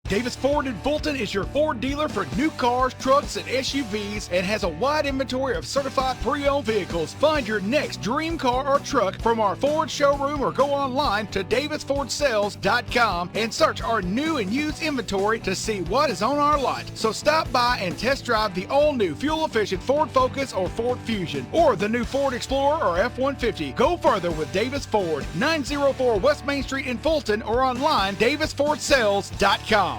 Davis Ford in Fulton is your Ford dealer for new cars, trucks, and SUVs and has a wide inventory of certified pre-owned vehicles. Find your next dream car or truck from our Ford showroom or go online to davisfordsales.com and search our new and used inventory to see what is on our lot. So stop by and test drive the all-new fuel-efficient Ford Focus or Ford Fusion or the new Ford Explorer or F-150. Go further with Davis Ford, 904 West Main Street in Fulton or online davisfordsales.com.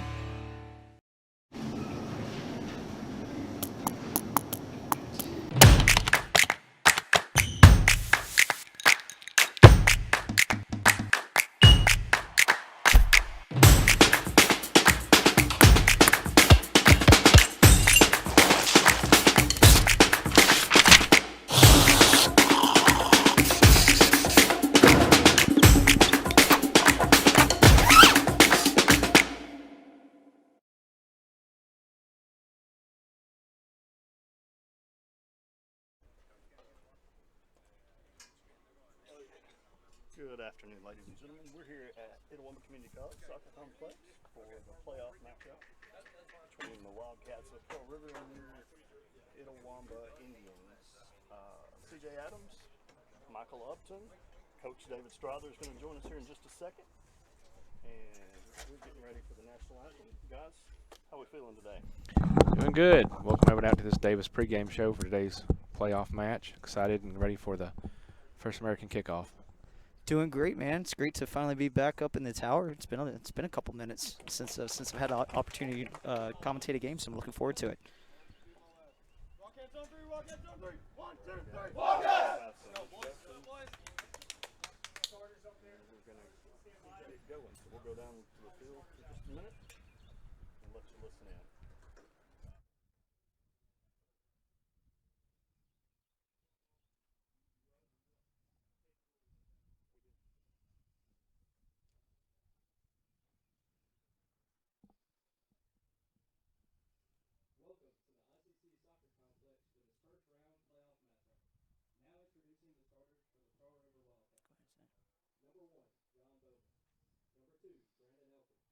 Good afternoon, ladies and gentlemen. We're here at Itawamba Community College Soccer Complex for the playoff matchup between the Wildcats of Pearl River and your Itawamba Indians. CJ Adams, Michael Upton, Coach David Strother is going to join us here in just a second. And we're getting ready for the national anthem. Guys, how are we feeling today? Doing good. Welcome everyone out to this Davis pregame show for today's playoff match. Excited and ready for the First American kickoff. Doing great, man. It's great to finally be back up in the tower. It's been a couple minutes since I've had an opportunity to commentate a game, so I'm looking forward to it. Wildcats on three. 1, 2, 3. Wildcats! We're going to get it going. So we'll go down to the field for just a minute and let you listen in. Welcome to the ICC Soccer Complex for this first round playoff matchup. Now introducing the starters for the Pearl River Wildcats. Number 1, John Bowman. Number 2, Brandon Elkin.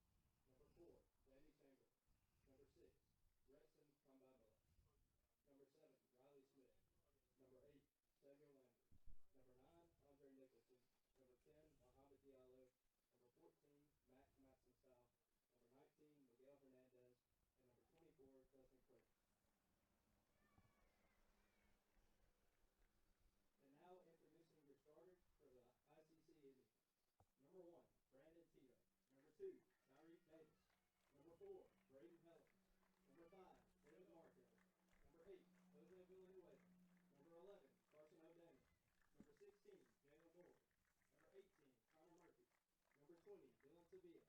Number 4, Randy Chamberlain. Number 6, Gretson Kambabala. Number 7, Riley Smith. Number 8, Samuel Lambert. Number 9, Andre Nicholson. Number 10, Mohamed Diallo. Number 14, Matt Matson-South. Number 19, Miguel Hernandez. And number 24, Dustin Craig. And now introducing your starters for the ICC Indians. Number 1, Brandon Tito. Number 2, Tyreek Davis. Number 4, Braden Pellins. Number 5, David Marco. Number 8, Jose Villanueva. Number 11, Carson O'Daniel. Number 16, Daniel Moore. Number 18, Connor Murphy. Number 20, Dylan Sevilla.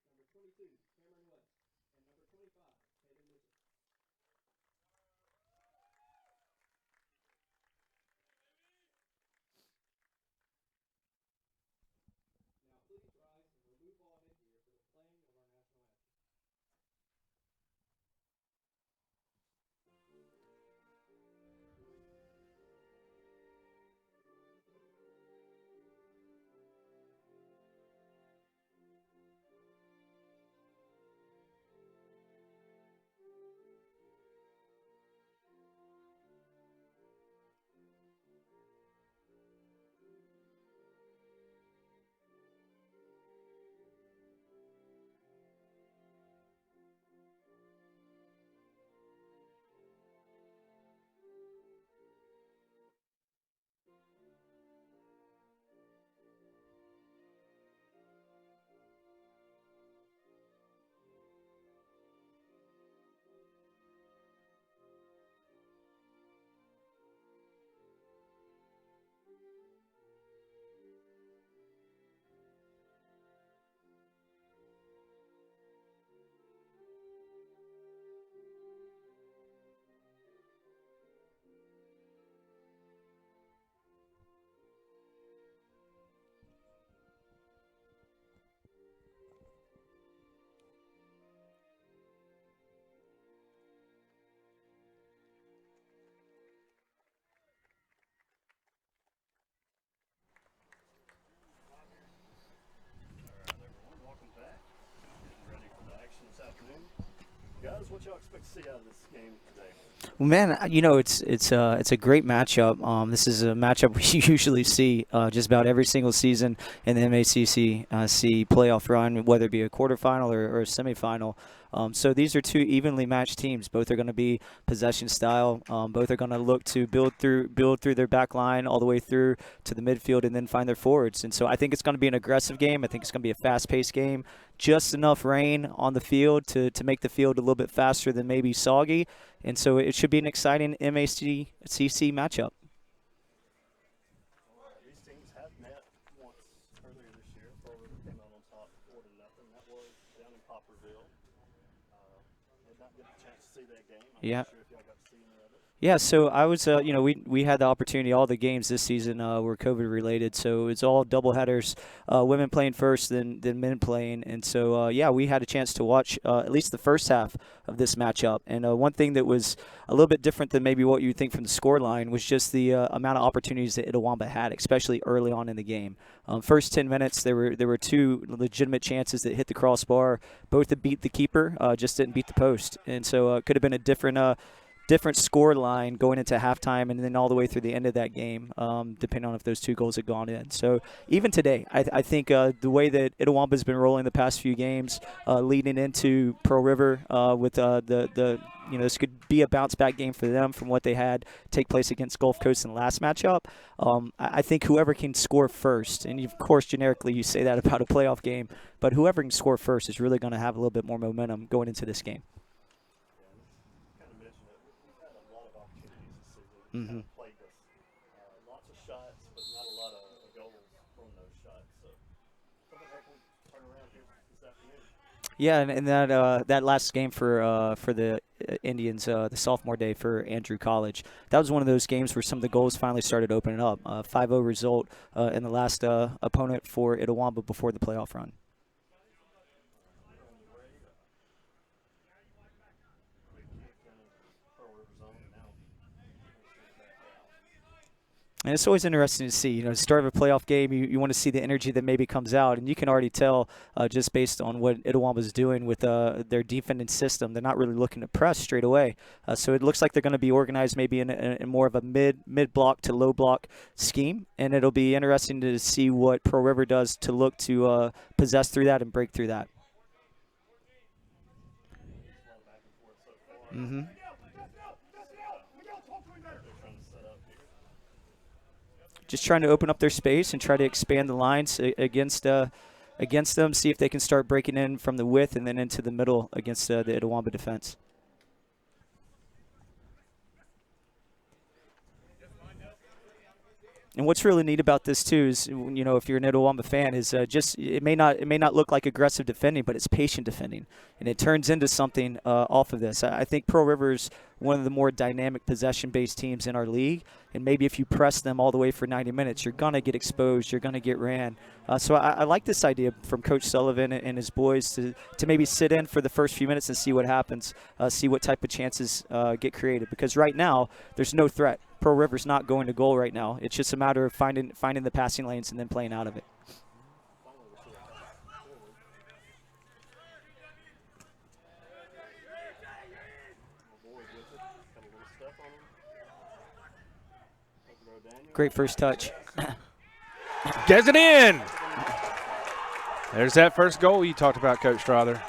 Number 22, Cameron West. And number 25, Hayden Mitchell. Now please rise and remove all headgear for the playing of our national anthem. Guys, what y'all expect to see out of this game today? Well, man, you know it's a great matchup. This is a matchup we usually see just about every single season in the MACC playoff run, whether it be a quarterfinal or a semifinal. So these are two evenly matched teams. Both are going to be possession style. Both are going to look to build through their back line all the way through to the midfield and then find their forwards. And so I think it's going to be an aggressive game. I think it's going to be a fast-paced game. Just enough rain on the field to make the field a little bit faster than maybe soggy. And so it should be an exciting MACC matchup. These teams have met once earlier this year. Pearl River came out on top 4-0. That was down in Poplarville. Did not get a chance to see that game. I'm Yeah. not sure if y'all got to see any of it. Yeah, so I was, we had the opportunity. All the games this season were COVID related, so it's all doubleheaders, women playing first, then men playing, and so we had a chance to watch at least the first half of this matchup. And one thing that was a little bit different than maybe what you would think from the score line was just the amount of opportunities that Itawamba had, especially early on in the game. First 10 minutes, there were two legitimate chances that hit the crossbar, both that beat the keeper, just didn't beat the post, and so it could have been a different score line going into halftime and then all the way through the end of that game, depending on if those two goals had gone in. So even today, I think the way that Itawamba's been rolling the past few games, leading into Pearl River with this could be a bounce-back game for them from what they had take place against Gulf Coast in the last matchup. I think whoever can score first, and of course generically you say that about a playoff game, but whoever can score first is really going to have a little bit more momentum going into this game. Mm-hmm. Played us. Lots of shots, but not a lot of goals from those shots. So something that can turn around here this afternoon. Yeah, and that last game for the Indians, the sophomore day for Andrew College, that was one of those games where some of the goals finally started opening up. 5-0 result in the last opponent for Itawamba before the playoff run. And it's always interesting to see, the start of a playoff game, you want to see the energy that maybe comes out. And you can already tell just based on what Itawamba's doing with their defending system. They're not really looking to press straight away. So it looks like they're going to be organized maybe in more of a mid-block to low-block scheme. And it'll be interesting to see what Pearl River does to look to possess through that and break through that. Mm-hmm. Just trying to open up their space and try to expand the lines against them, see if they can start breaking in from the width and then into the middle against the Itawamba defense. And what's really neat about this too is, if you're an Itawamba fan, is it may not look like aggressive defending, but it's patient defending, and it turns into something off of this. I think Pearl River is one of the more dynamic possession-based teams in our league, and maybe if you press them all the way for 90 minutes, you're gonna get exposed, you're gonna get ran. So I like this idea from Coach Sullivan and his boys to maybe sit in for the first few minutes and see what happens, see what type of chances get created. Because right now there's no threat. Pearl River's not going to goal right now. It's just a matter of finding the passing lanes and then playing out of it. Great first touch. Gets it in. There's that first goal you talked about, Coach Strother.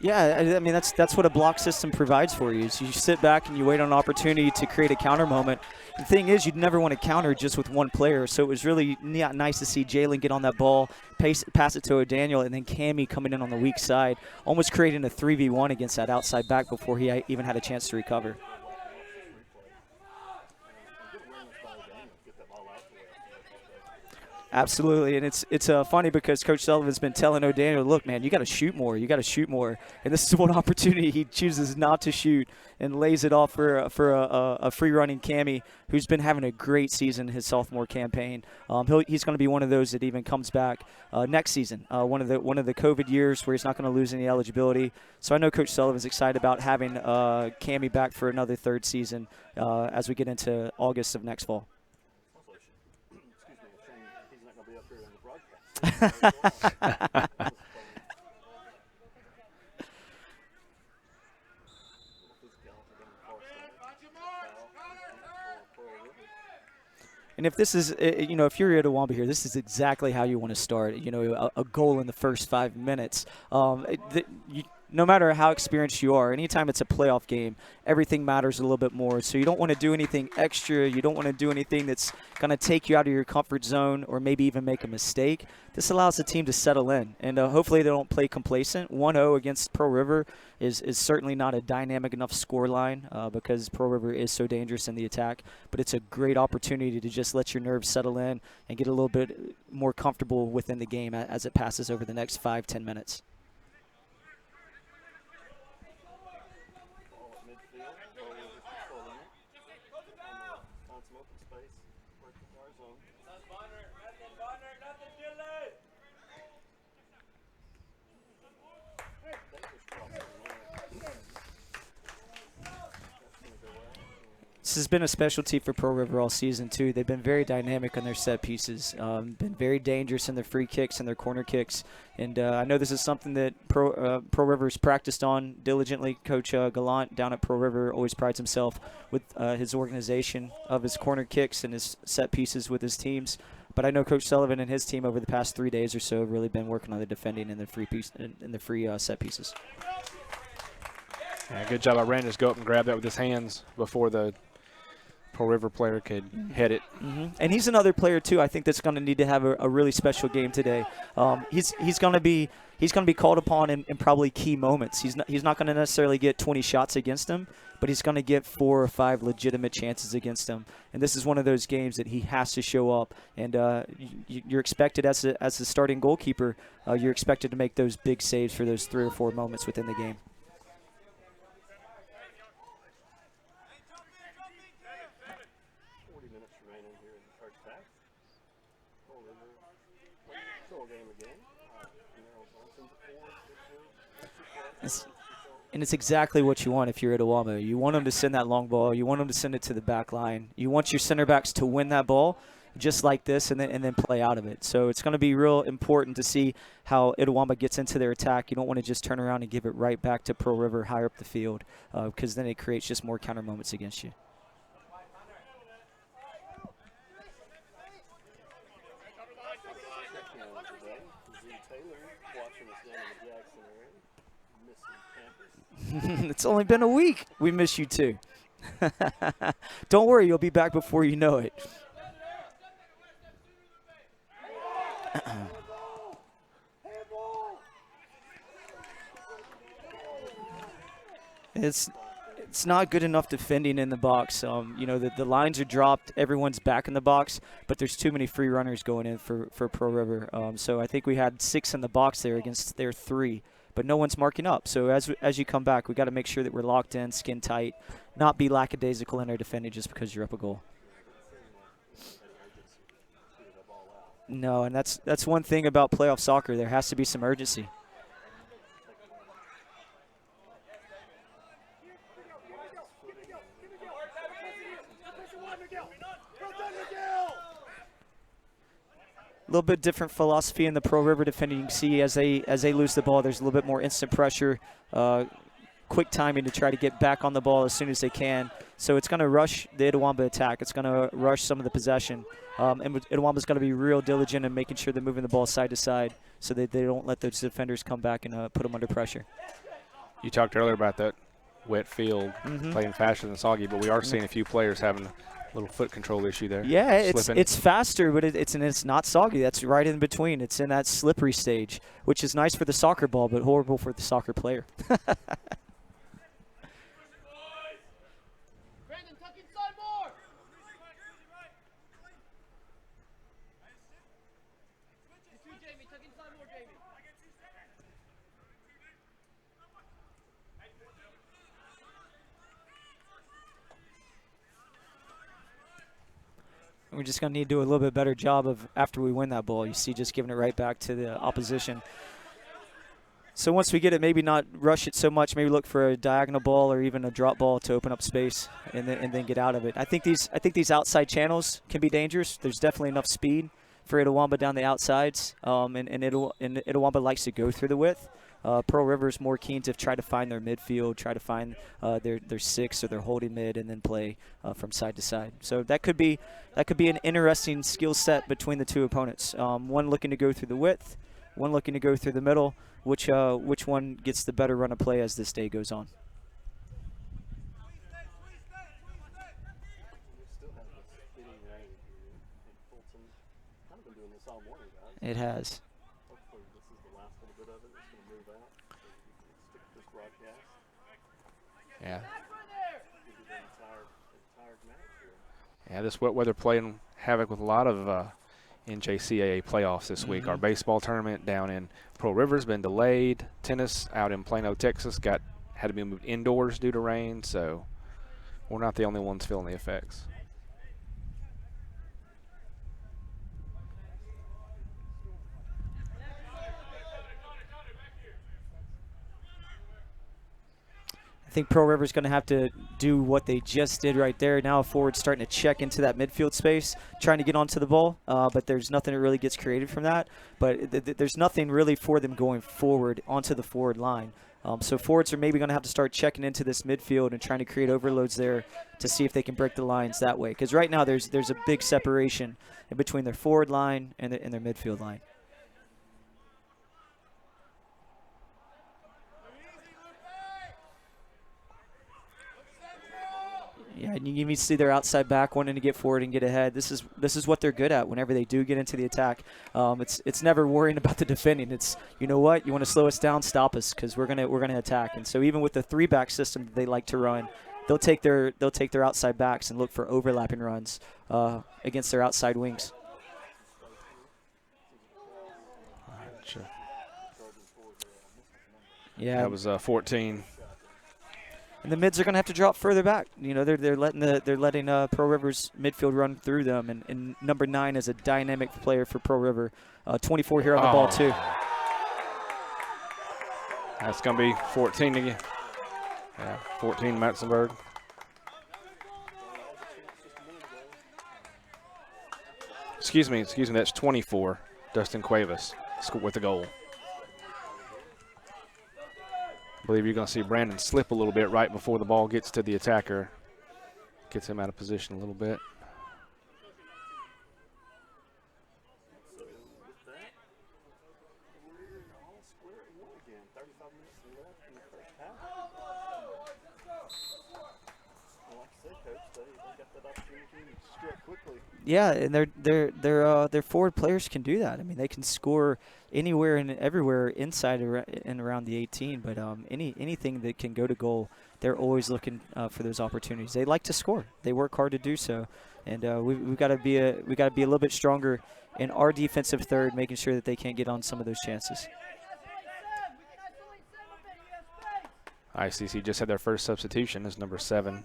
Yeah, I mean that's what a block system provides for you. So you sit back and you wait on an opportunity to create a counter moment. The thing is, you'd never want to counter just with one player. So it was really nice to see Jalen get on that ball, pass it to O'Daniel, and then Cammy coming in on the weak side, almost creating a 3v1 against that outside back before he even had a chance to recover. Absolutely, and it's funny because Coach Sullivan's been telling O'Daniel, look, man, you got to shoot more. You got to shoot more. And this is one opportunity he chooses not to shoot and lays it off for a free running Cammy, who's been having a great season his sophomore campaign. He's going to be one of those that even comes back next season. One of the COVID years where he's not going to lose any eligibility. So I know Coach Sullivan's excited about having Cammy back for another third season as we get into August of next fall. He's not going to be up here on the broadcast. And if this is, if you're Itawamba here, this is exactly how you want to start. A goal in the first 5 minutes. No matter how experienced you are, anytime it's a playoff game, everything matters a little bit more. So you don't want to do anything extra. You don't want to do anything that's going to take you out of your comfort zone or maybe even make a mistake. This allows the team to settle in, and hopefully they don't play complacent. 1-0 against Pearl River is certainly not a dynamic enough score line because Pearl River is so dangerous in the attack. But it's a great opportunity to just let your nerves settle in and get a little bit more comfortable within the game as it passes over the next 5-10 minutes. This has been a specialty for Pearl River all season, too. They've been very dynamic on their set pieces, been very dangerous in their free kicks and their corner kicks. And I know this is something that Pearl River's practiced on diligently. Coach Gallant down at Pearl River always prides himself with his organization of his corner kicks and his set pieces with his teams. But I know Coach Sullivan and his team over the past 3 days or so have really been working on the defending and the free set pieces. Yeah, good job by Brandon. Just go up and grab that with his hands before the Pearl River player could head it. And he's another player too. I think that's going to need to have a really special game today. He's going to be called upon in probably key moments. He's not going to necessarily get 20 shots against him, but he's going to get 4 or 5 legitimate chances against him. And this is one of those games that he has to show up. And you're expected as the starting goalkeeper, you're expected to make those big saves for those 3 or 4 moments within the game. And it's exactly what you want if you're at Itawamba. You want them to send that long ball. You want them to send it to the back line. You want your center backs to win that ball just like this and then play out of it. So it's going to be real important to see how Itawamba gets into their attack. You don't want to just turn around and give it right back to Pearl River higher up the field because then it creates just more counter moments against you. It's only been a week. We miss you too. Don't worry, you'll be back before you know it. It's not good enough defending in the box. The lines are dropped. Everyone's back in the box, but there's too many free runners going in for Pearl River. So I think we had 6 in the box there against their 3. But no one's marking up. So as you come back, we got to make sure that we're locked in, skin tight, not be lackadaisical in our defending just because you're up a goal. No, and that's one thing about playoff soccer. There has to be some urgency. A little bit different philosophy in the Pearl River defending. You can see as they lose the ball, there's a little bit more instant pressure, quick timing to try to get back on the ball as soon as they can. So it's going to rush the Itawamba attack. It's going to rush some of the possession. And Itawamba's going to be real diligent in making sure they're moving the ball side to side so that they don't let those defenders come back and put them under pressure. You talked earlier about that wet field playing faster than soggy, but we are seeing a few players having a little foot control issue there. Yeah, it's faster, but it's not soggy. That's right in between. It's in that slippery stage, which is nice for the soccer ball, but horrible for the soccer player. We're just going to need to do a little bit better job of, after we win that ball, you see, just giving it right back to the opposition. So once we get it, maybe not rush it so much. Maybe look for a diagonal ball or even a drop ball to open up space, and then get out of it. I think these outside channels can be dangerous. There's definitely enough speed for Itawamba down the outsides, and Itawamba likes to go through the width. Pearl River is more keen to try to find their midfield, try to find their six or their holding mid, and then play from side to side. So that could be an interesting skill set between the two opponents. One looking to go through the width, one looking to go through the middle. Which one gets the better run of play as this day goes on? It has. Hopefully this is the last little bit of it. It's going to move out. So you can stick to this broadcast. Yeah. Give you the entire match here. Yeah, this wet weather playing havoc with a lot of NJCAA playoffs this week. Our baseball tournament down in Pearl River's been delayed. Tennis out in Plano, Texas had to be moved indoors due to rain, so we're not the only ones feeling the effects. I think Pearl River's going to have to do what they just did right there. Now a forward starting to check into that midfield space, trying to get onto the ball, but there's nothing that really gets created from that. But there's nothing really for them going forward onto the forward line. So forwards are maybe going to have to start checking into this midfield and trying to create overloads there to see if they can break the lines that way. Because right now there's a big separation in between their forward line and their midfield line. Yeah, and you need to see their outside back wanting to get forward and get ahead. This is what they're good at whenever they do get into the attack. It's never worrying about the defending. It's, you know what, you want to slow us down, stop us, because we're gonna attack. And so even with the 3-back system that they like to run, they'll take their outside backs and look for overlapping runs against their outside wings. Sure. Yeah, That was 14. and the mids are going to have to drop further back. You know, they're letting Pearl River's midfield run through them, and number 9 is a dynamic player for Pearl River. 24 here on the ball too. That's going to be 14 again. Yeah, 14 Matzenberg. Excuse me, that's 24. Dustin Cuevas with the goal. I believe you're going to see Brandon slip a little bit right before the ball gets to the attacker. Gets him out of position a little bit. So with that, we're all square at one again. 35 minutes left in the first half. Well, like I said, Coach, they got that opportunity to strike quickly. Yeah, and their forward players can do that. I mean, they can score anywhere and everywhere inside and around the 18. But anything that can go to goal, they're always looking for those opportunities. They like to score. They work hard to do so, and we've got to be a little bit stronger in our defensive third, making sure that they can't get on some of those chances. ICC just had their first substitution as number 7.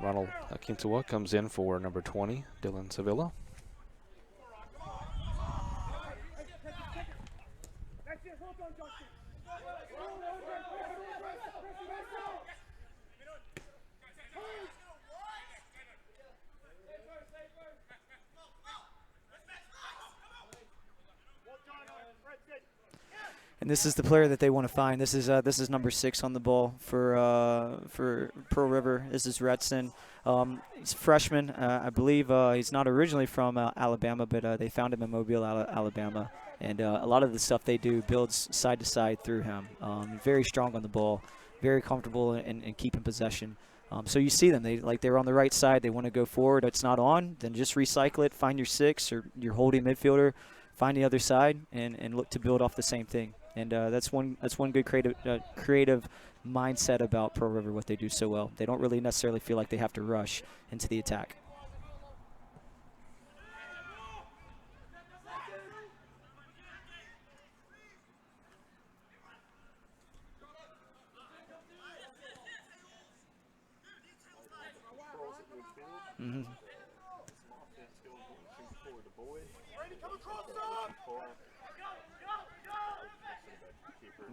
Ronald Kintua comes in for number 20, Dylan Sevilla. And this is the player that they want to find. This is number 6 on the ball for Pearl River. This is Retson. He's a freshman. I believe he's not originally from Alabama, but they found him in Mobile, Alabama. And a lot of the stuff they do builds side to side through him. Very strong on the ball, very comfortable in keeping possession. So you see them. They're on the right side. They want to go forward. It's not on. Then just recycle it. Find your 6 or your holding midfielder. Find the other side and look to build off the same thing. And that's one good creative mindset about Pearl River, what they do so well. They don't really necessarily feel like they have to rush into the attack.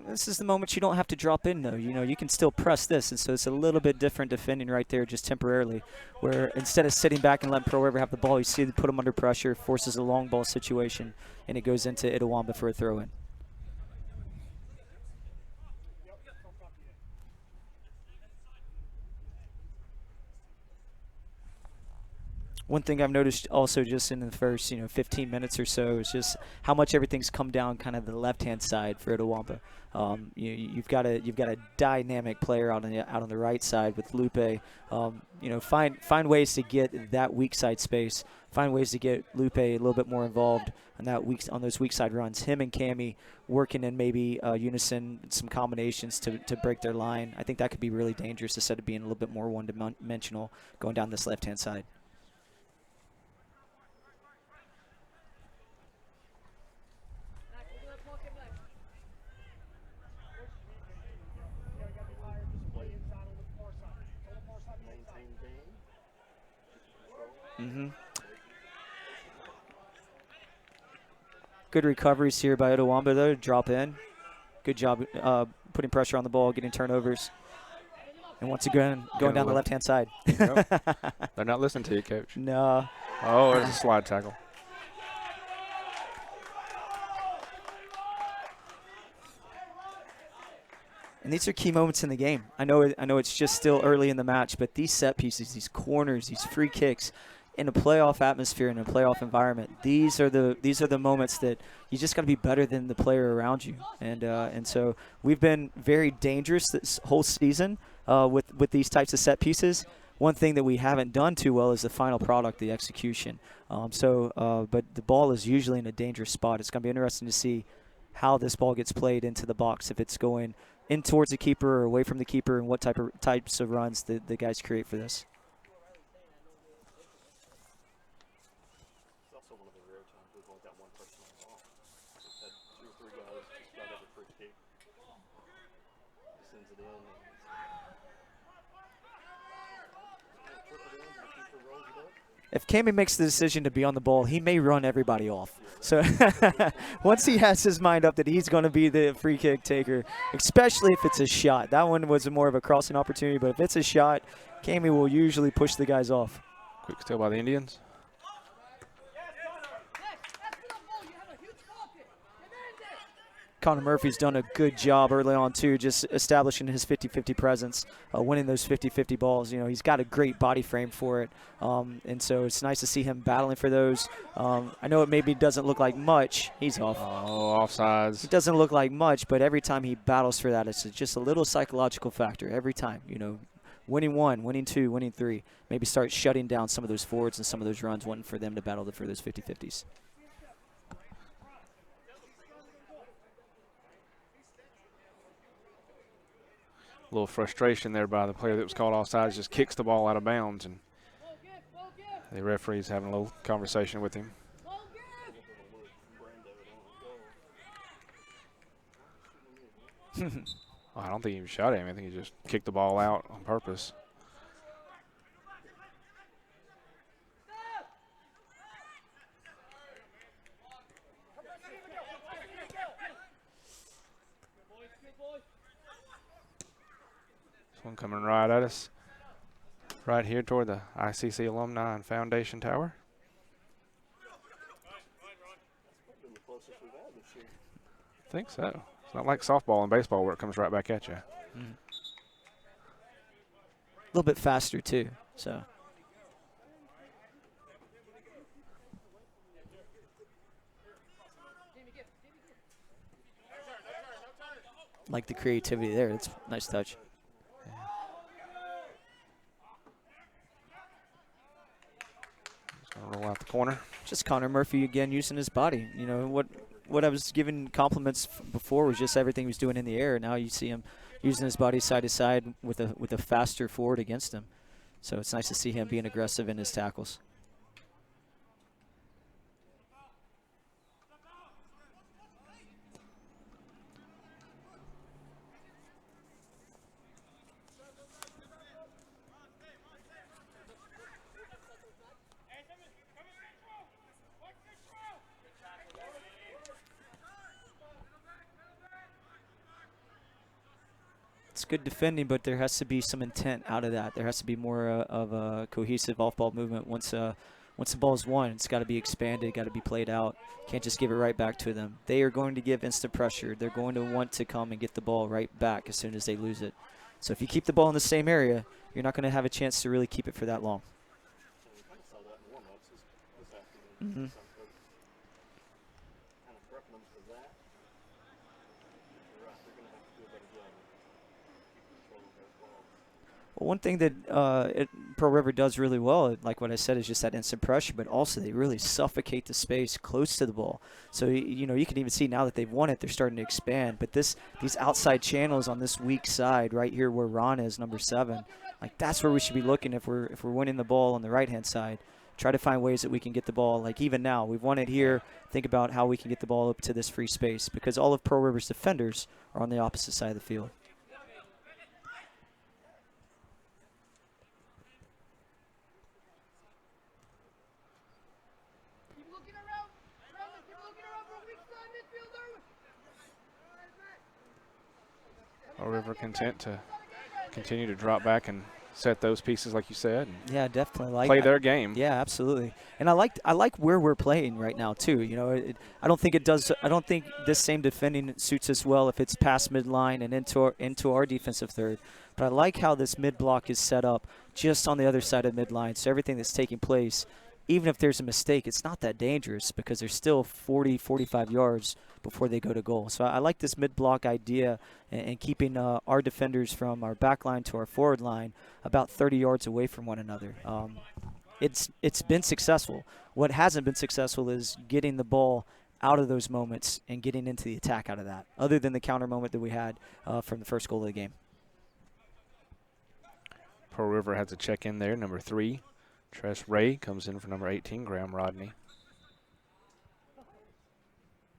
This is the moment you don't have to drop in, though. You know, you can still press this, and so it's a little bit different defending right there just temporarily, where instead of sitting back and letting Pearl River have the ball, you see they put them under pressure, forces a long ball situation, and it goes into Itawamba for a throw-in. One thing I've noticed also just in the first, 15 minutes or so is just how much everything's come down kind of the left-hand side for Itawamba. You've got a dynamic player out on the right side with Lupe. Find ways to get that weak side space. Find ways to get Lupe a little bit more involved on those weak side runs. Him and Cammie working in maybe unison, some combinations to break their line. I think that could be really dangerous instead of being a little bit more one-dimensional going down this left-hand side. Good recoveries here by Itawamba, though, to drop in. Good job putting pressure on the ball, getting turnovers. And once again, going down the left-hand side. They're not listening to you, Coach. No. Oh, there's a slide tackle. And these are key moments in the game. I know it's just still early in the match, but these set pieces, these corners, these free kicks, in a playoff atmosphere, in a playoff environment, these are the moments that you just got to be better than the player around you. And so we've been very dangerous this whole season with these types of set pieces. One thing that we haven't done too well is the final product, the execution. But the ball is usually in a dangerous spot. It's going to be interesting to see how this ball gets played into the box, if it's going in towards the keeper or away from the keeper, and what types of runs the guys create for this. It's also one of the rare times we've only got one person on the ball. We've had 2 or 3 guys just got every free kick. He sends it in. And trip it in, and the keeper rolls it up. If Cammie makes the decision to be on the ball, he may run everybody off. So once he has his mind up that he's going to be the free kick taker, especially if it's a shot. That one was more of a crossing opportunity, but if it's a shot, Cammie will usually push the guys off. Quick steal by the Indians. Connor Murphy's done a good job early on, too, just establishing his 50-50 presence, winning those 50-50 balls. You know, he's got a great body frame for it, and so it's nice to see him battling for those. I know it maybe doesn't look like much. He's off. Oh, offsides. It doesn't look like much, but every time he battles for that, it's just a little psychological factor every time, you know. Winning 1, winning 2, winning 3, maybe start shutting down some of those forwards and some of those runs, wanting for them to battle for those 50-50s. A little frustration there by the player that was called offsides, just kicks the ball out of bounds, and the referee's having a little conversation with him. I don't think he even shot at him. I think he just kicked the ball out on purpose. This one coming right at us, right here toward the ICC Alumni and Foundation Tower. I think so. It's not like softball and baseball where it comes right back at you. A little bit faster, too, so. Like the creativity there. It's a nice touch. Roll out the corner. Just Connor Murphy again using his body. You know, what I was giving compliments before was just everything he was doing in the air. Now you see him using his body side to side with a faster forward against him. So it's nice to see him being aggressive in his tackles. good defending, but there has to be some intent out of that. There has to be more of a cohesive off-ball movement. Once the ball is won, it's got to be expanded, got to be played out. Can't just give it right back to them. They are going to give instant pressure. They're going to want to come and get the ball right back as soon as they lose it. So if you keep the ball in the same area, you're not going to have a chance to really keep it for that long. So we kind of saw that in warm-ups this afternoon. Mm-hmm. Some folks kind of prepping them for that. You're right, they're going to have to do a better job of keeping control of those balls. Well, one thing that Pearl River does really well, like what I said, is just that instant pressure, but also they really suffocate the space close to the ball. So, you know, you can even see now that they've won it, they're starting to expand. But these outside channels on this weak side right here where Ron is, number 7, like that's where we should be looking if we're winning the ball on the right-hand side. Try to find ways that we can get the ball, like even now, we've won it here. Think about how we can get the ball up to this free space because all of Pearl River's defenders are on the opposite side of the field. Pearl River content to continue to drop back and set those pieces like you said. And Yeah, definitely. play their game. Yeah, absolutely. And I like where we're playing right now too. You know, I don't think it does. I don't think this same defending suits us well if it's past midline and into our defensive third. But I like how this mid block is set up just on the other side of midline. So everything that's taking place, even if there's a mistake, it's not that dangerous because there's still 40, 45 yards before they go to goal. So I like this mid-block idea and keeping our defenders from our back line to our forward line about 30 yards away from one another. It's been successful. What hasn't been successful is getting the ball out of those moments and getting into the attack out of that, other than the counter moment that we had from the first goal of the game. Pearl River has a check in there, number 3. Tress Ray comes in for number 18, Graham Rodney.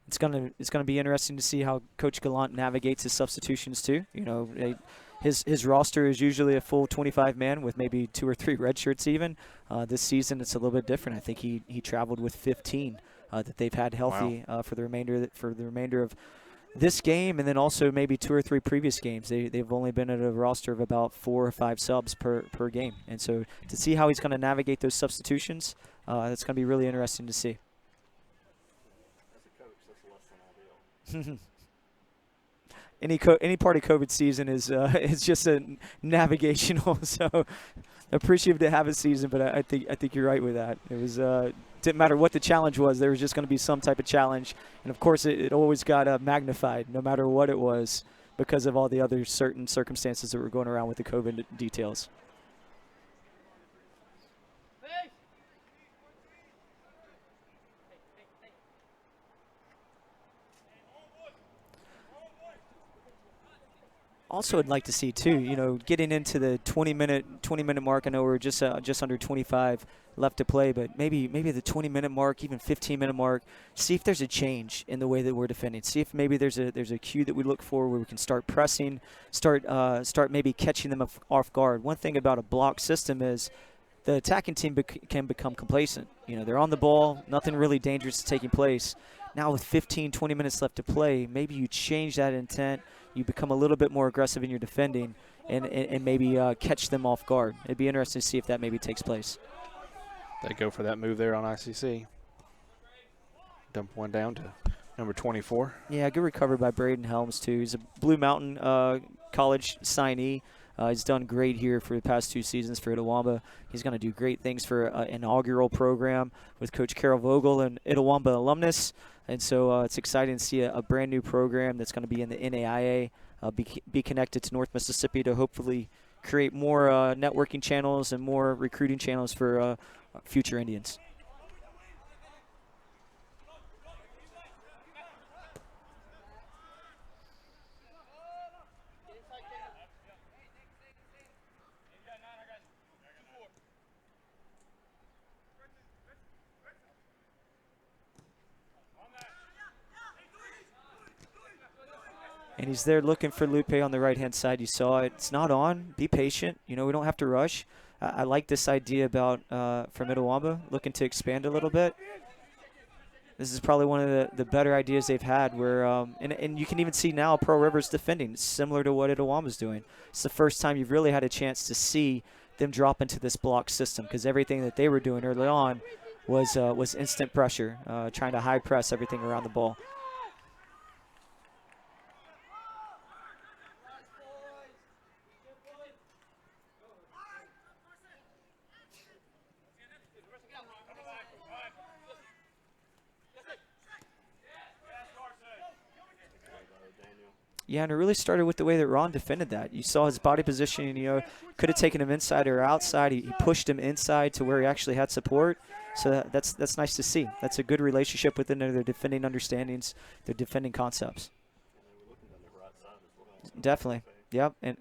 It's gonna be interesting to see how Coach Gallant navigates his substitutions too. You know, his roster is usually a full 25 man with maybe 2 or 3 red shirts even. This season it's a little bit different. I think he traveled with 15 that they've had healthy for the remainder of this game, and then also maybe 2 or 3 previous games. They've only been at a roster of about 4 or 5 subs per game, and so to see how he's going to navigate those substitutions, that's going to be really interesting to see. As a coach, that's less than ideal. Any part of COVID season is just a navigational. So appreciative to have a season, but I think you're right with that. It was didn't matter what the challenge was. There was just going to be some type of challenge, and of course it always got magnified, no matter what it was, because of all the other certain circumstances that were going around with the COVID details. Also, I'd like to see too, you know, getting into the 20-minute mark. I know we're just under 25 left to play, but maybe the 20-minute mark, even 15-minute mark. See if there's a change in the way that we're defending. See if maybe there's a cue that we look for where we can start pressing, start maybe catching them off guard. One thing about a block system is the attacking team can become complacent. You know, they're on the ball, nothing really dangerous is taking place. Now with 15, 20 minutes left to play, maybe you change that intent. You become a little bit more aggressive in your defending and maybe catch them off guard. It'd be interesting to see if that maybe takes place. They go for that move there on ICC. Dump one down to number 24. Yeah, good recovery by Braden Helms, too. He's a Blue Mountain College signee. He's done great here for the past 2 seasons for Itawamba. He's going to do great things for an inaugural program with Coach Carol Vogel, and Itawamba alumnus. And so it's exciting to see a brand new program that's going to be in the NAIA, be connected to North Mississippi to hopefully create more networking channels and more recruiting channels for future Indians. And he's there looking for Lupe on the right-hand side. You saw it. It's not on. Be patient. You know, we don't have to rush. I like this idea about from Itawamba looking to expand a little bit. This is probably one of the better ideas they've had where, and you can even see now Pearl River's defending. It's similar to what Itawama's doing. It's the first time you've really had a chance to see them drop into this block system because everything that they were doing early on was instant pressure, trying to high press everything around the ball. Yeah, and it really started with the way that Ron defended that. You saw his body positioning, could have taken him inside or outside. He pushed him inside to where he actually had support. So that's nice to see. That's a good relationship within their defending understandings, their defending concepts. Definitely. Yep. And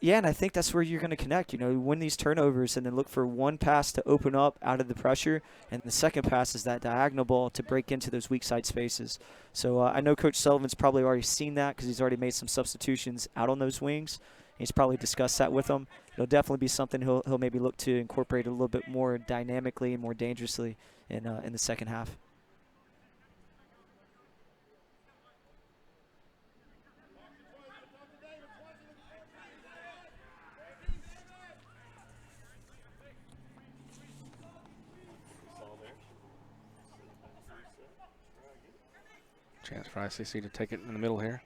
yeah, and I think that's where you're going to connect. Win these turnovers and then look for one pass to open up out of the pressure, and the second pass is that diagonal ball to break into those weak side spaces. So I know Coach Sullivan's probably already seen that because he's already made some substitutions out on those wings. He's probably discussed that with them. It'll definitely be something he'll maybe look to incorporate a little bit more dynamically and more dangerously in the second half. Chance for ICC to take it in the middle here.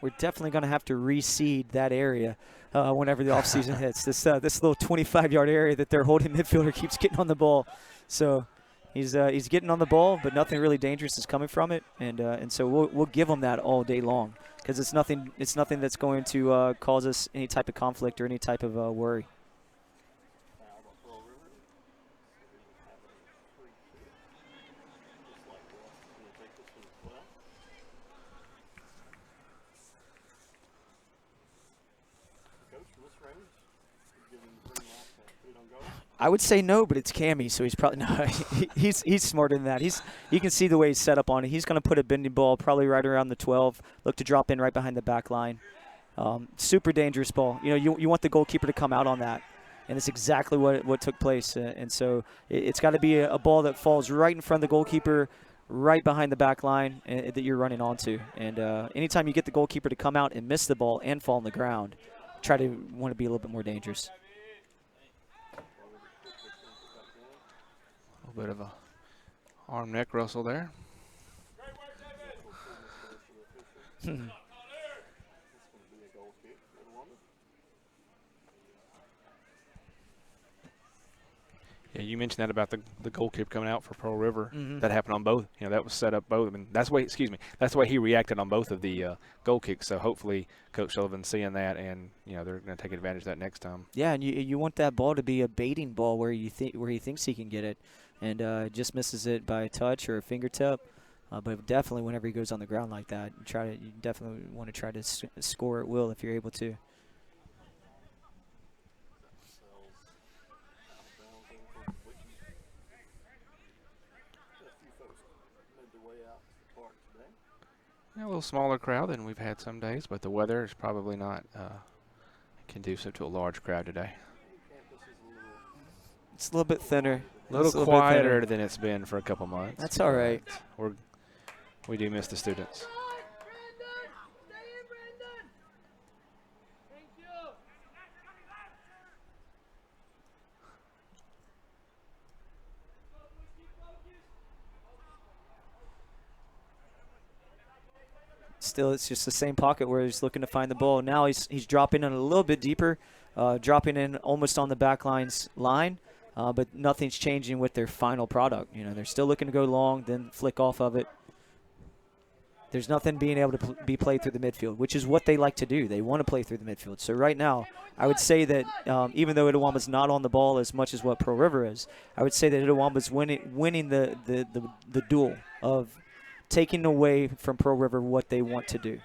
We're definitely going to have to reseed that area whenever the offseason hits. This little 25-yard area that their holding midfielder keeps getting on the ball. So he's getting on the ball, but nothing really dangerous is coming from it, and so we'll give him that all day long because it's nothing that's going to cause us any type of conflict or any type of worry. I would say no, but it's Cammy, so he's probably no. he's smarter than that. You can see the way he's set up on it. He's going to put a bending ball probably right around the 12. Look to drop in right behind the back line. Super dangerous ball. You want the goalkeeper to come out on that, and it's exactly what took place. And so it's got to be a ball that falls right in front of the goalkeeper, right behind the back line that you're running onto. And anytime you get the goalkeeper to come out and miss the ball and fall on the ground, want to be a little bit more dangerous. A little bit of a arm neck rustle there. Yeah, you mentioned that about the goalkeeper coming out for Pearl River. Mm-hmm. That happened on both. That was set up both. I mean, that's the way he reacted on both of the goal kicks. So hopefully Coach Sullivan's seeing that, and they're going to take advantage of that next time. Yeah, and you want that ball to be a baiting ball where he thinks he can get it, and just misses it by a touch or a fingertip. But definitely, whenever he goes on the ground like that, you definitely want to try to score at will if you're able to. A little smaller crowd than we've had some days, but the weather is probably not conducive to a large crowd today. It's a little bit thinner. A little quieter than it's been for a couple months. That's all right. We do miss the students. Still, it's just the same pocket where he's looking to find the ball. Now he's dropping in a little bit deeper, dropping in almost on the back line, but nothing's changing with their final product. They're still looking to go long, then flick off of it. There's nothing being able to be played through the midfield, which is what they like to do. They want to play through the midfield. So right now, I would say that even though Itawama's not on the ball as much as what Pearl River is, I would say that Itawama's winning the duel of taking away from Pearl River what they want to do.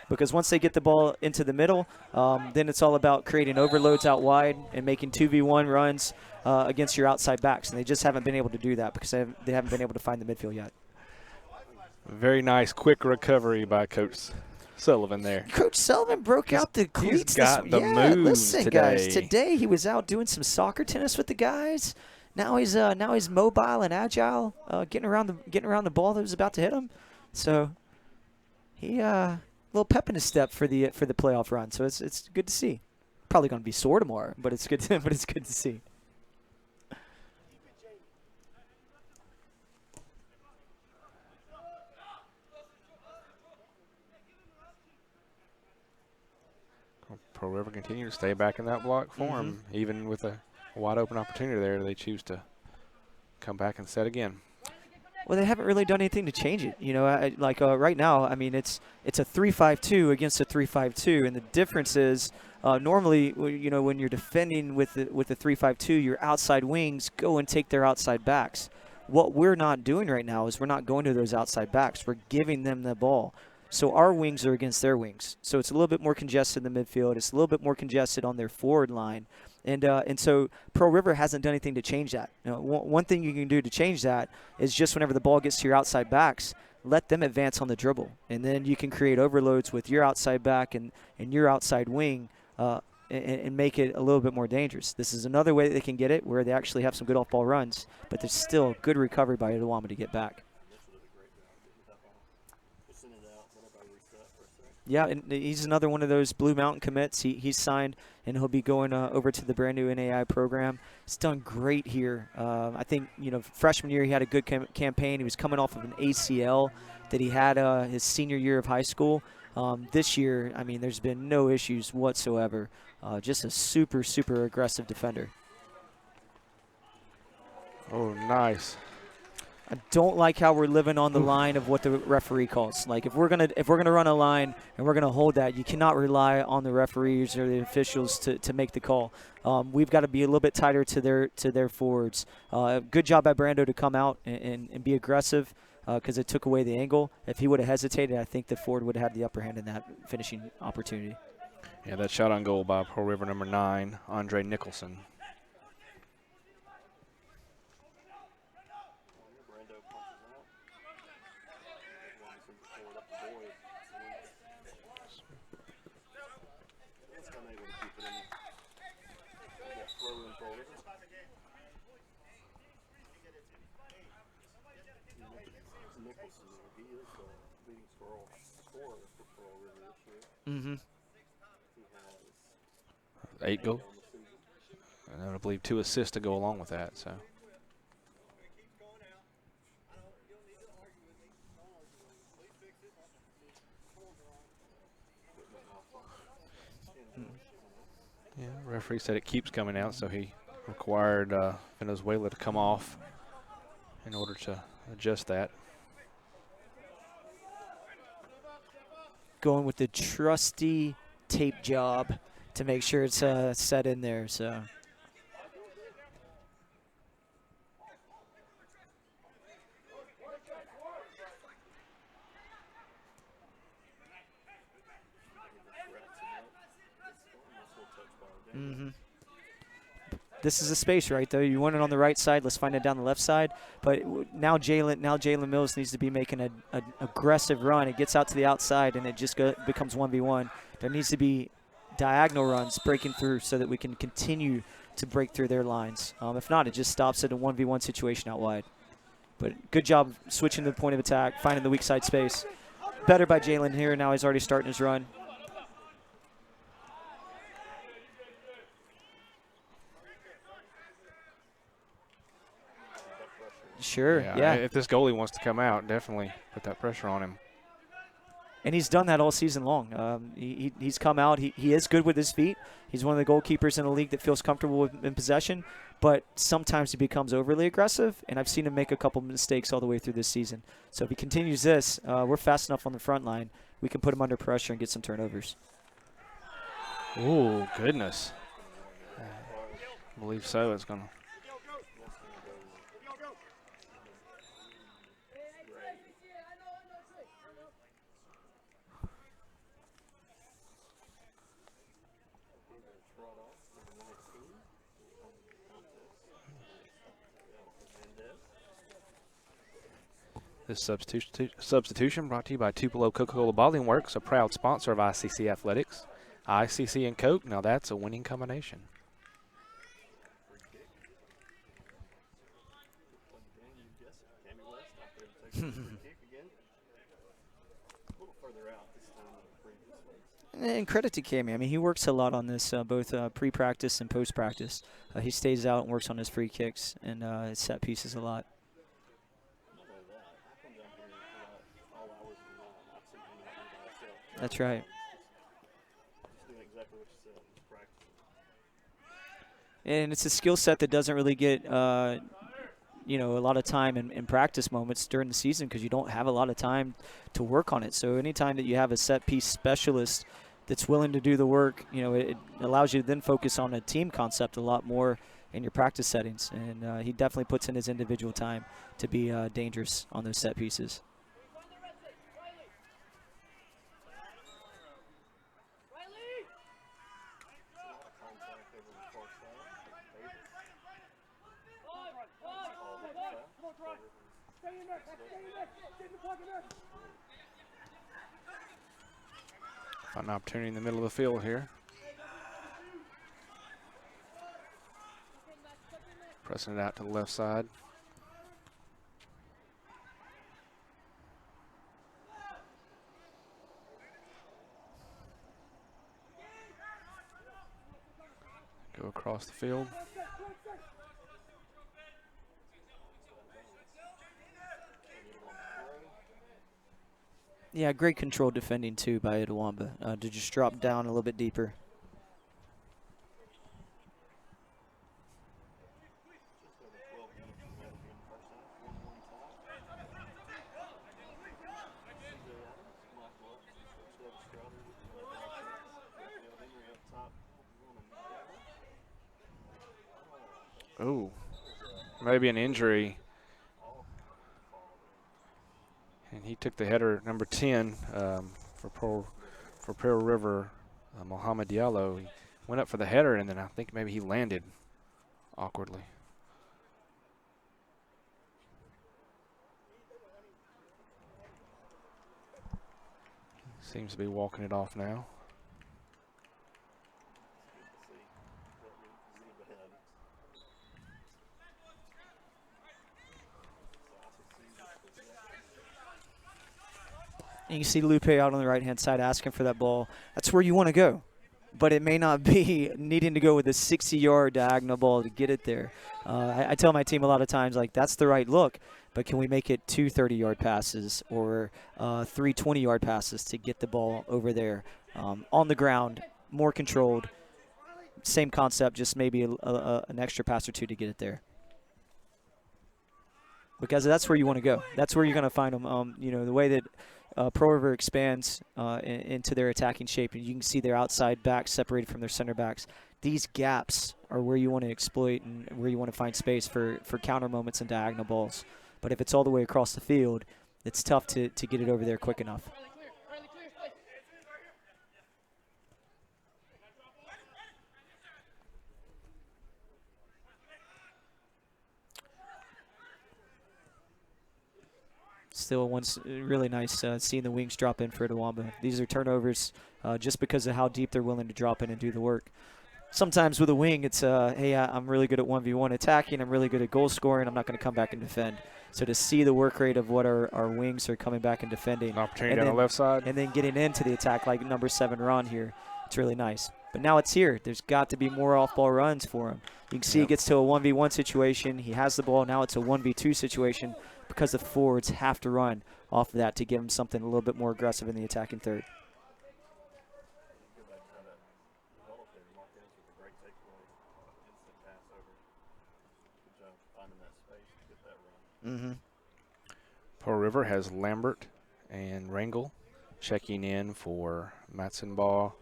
Because once they get the ball into the middle, then it's all about creating overloads out wide and making 2v1 runs against your outside backs. And they just haven't been able to do that because they haven't been able to find the midfield yet. Very nice, quick recovery by Coach Sullivan there. Coach Sullivan broke out the cleats. got this, the yeah, moves listen, guys. today. Today he was out doing some soccer tennis with the guys. Now he's mobile and agile, getting around the ball that was about to hit him. So he a little pep in his step for the playoff run. So it's good to see. Probably going to be sore tomorrow, but it's good to see. Pearl River continue to stay back in that block for him, even with a wide open opportunity there. They choose to come back and set again. Well, they haven't really done anything to change it. You know, right now, I mean, it's a 3-5-2 against a 3-5-2, and the difference is normally, you know, when you're defending with the 3-5-2, your outside wings go and take their outside backs. What we're not doing right now is we're not going to those outside backs. We're giving them the ball. So our wings are against their wings. So it's a little bit more congested in the midfield. It's a little bit more congested on their forward line. And so Pearl River hasn't done anything to change that. You know, one thing you can do to change that is just whenever the ball gets to your outside backs, let them advance on the dribble. And then you can create overloads with your outside back and your outside wing and make it a little bit more dangerous. This is another way that they can get it where they actually have some good off-ball runs, but there's still good recovery by Itawamba to get back. Yeah, and he's another one of those Blue Mountain commits. He's signed, and he'll be going over to the brand new NAI program. He's done great here. I think, you know, freshman year he had a good campaign. He was coming off of an ACL that he had his senior year of high school. This year, I mean, there's been no issues whatsoever. Just a super, super aggressive defender. Oh, nice. I don't like how we're living on the line of what the referee calls. Like if we're gonna run a line and we're gonna hold that, you cannot rely on the referees or the officials to make the call. We've got to be a little bit tighter to their forwards. Good job by Brando to come out and be aggressive because it took away the angle. If he would have hesitated, I think the forward would have had the upper hand in that finishing opportunity. Yeah, that shot on goal by Pearl River number 9, Andre Nicholson. Mm-hmm. 8 goals. And I believe 2 assists to go along with that. So. Yeah, referee said it keeps coming out, so he required Venezuela to come off in order to adjust that. Going with the trusty tape job to make sure it's set in there. So. Mm-hmm. This is a space, right, though. You want it on the right side. Let's find it down the left side. But now Jalen Mills needs to be making an aggressive run. It gets out to the outside, and it just becomes 1v1. There needs to be diagonal runs breaking through so that we can continue to break through their lines. If not, it just stops at a 1v1 situation out wide. But good job switching to the point of attack, finding the weak side space. Better by Jalen here. Now he's already starting his run. Sure, yeah. If this goalie wants to come out, definitely put that pressure on him. And he's done that all season long. He's come out. He is good with his feet. He's one of the goalkeepers in the league that feels comfortable in possession, but sometimes he becomes overly aggressive, and I've seen him make a couple mistakes all the way through this season. So if he continues this, we're fast enough on the front line. We can put him under pressure and get some turnovers. Oh, goodness. I believe so. It's going to. This substitution brought to you by Tupelo Coca-Cola Bottling Works, a proud sponsor of ICC Athletics. ICC and Coke, now that's a winning combination. Again, you guess it. Tammy West out there to take the free kick again. A little further out this time than the previous ones. And credit to Cammy. I mean, he works a lot on this, both pre-practice and post-practice. He stays out and works on his free kicks and his set pieces a lot. Not only that, I come down here all hours of the night. I've seen him out here by himself. That's right. Just doing exactly what you said. Just practicing. And it's a skill set that doesn't really get, you know, a lot of time in practice moments during the season because you don't have a lot of time to work on it. So anytime that you have a set piece specialist that's willing to do the work, you know, it allows you to then focus on a team concept a lot more in your practice settings. And he definitely puts in his individual time to be dangerous on those set pieces. Find an opportunity in the middle of the field here. Pressing it out to the left side. Go across the field. Yeah, great control defending too by Itawamba to just drop down a little bit deeper. Oh, maybe an injury. And he took the header, number 10, for Pearl River, Mohamed Diallo. He went up for the header, and then I think maybe he landed awkwardly. Seems to be walking it off now. And you see Lupe out on the right-hand side asking for that ball. That's where you want to go. But it may not be needing to go with a 60-yard diagonal ball to get it there. I tell my team a lot of times, like, that's the right look, but can we make it 2 30-yard passes or 3 20-yard passes to get the ball over there on the ground, more controlled, same concept, just maybe an extra pass or two to get it there. Because that's where you want to go. That's where you're going to find them. You know, the way that Pearl River expands into their attacking shape, and you can see their outside backs separated from their center backs. These gaps are where you want to exploit and where you want to find space for counter moments and diagonal balls. But if it's all the way across the field, it's tough to get it over there quick enough. Still, one's really nice seeing the wings drop in for Itawamba. These are turnovers just because of how deep they're willing to drop in and do the work. Sometimes with a wing, it's, hey, I'm really good at 1v1 attacking. I'm really good at goal scoring. I'm not going to come back and defend. So to see the work rate of what our wings are coming back and defending. An opportunity on the left side. And then getting into the attack like number 7 Ron here. It's really nice. But now it's here. There's got to be more off-ball runs for him. You can see he gets to a 1v1 situation. He has the ball. Now it's a 1v2 situation because the forwards have to run off of that to give him something a little bit more aggressive in the attacking third. Pearl River has Lambert and Rangel checking in for Matzenbaugh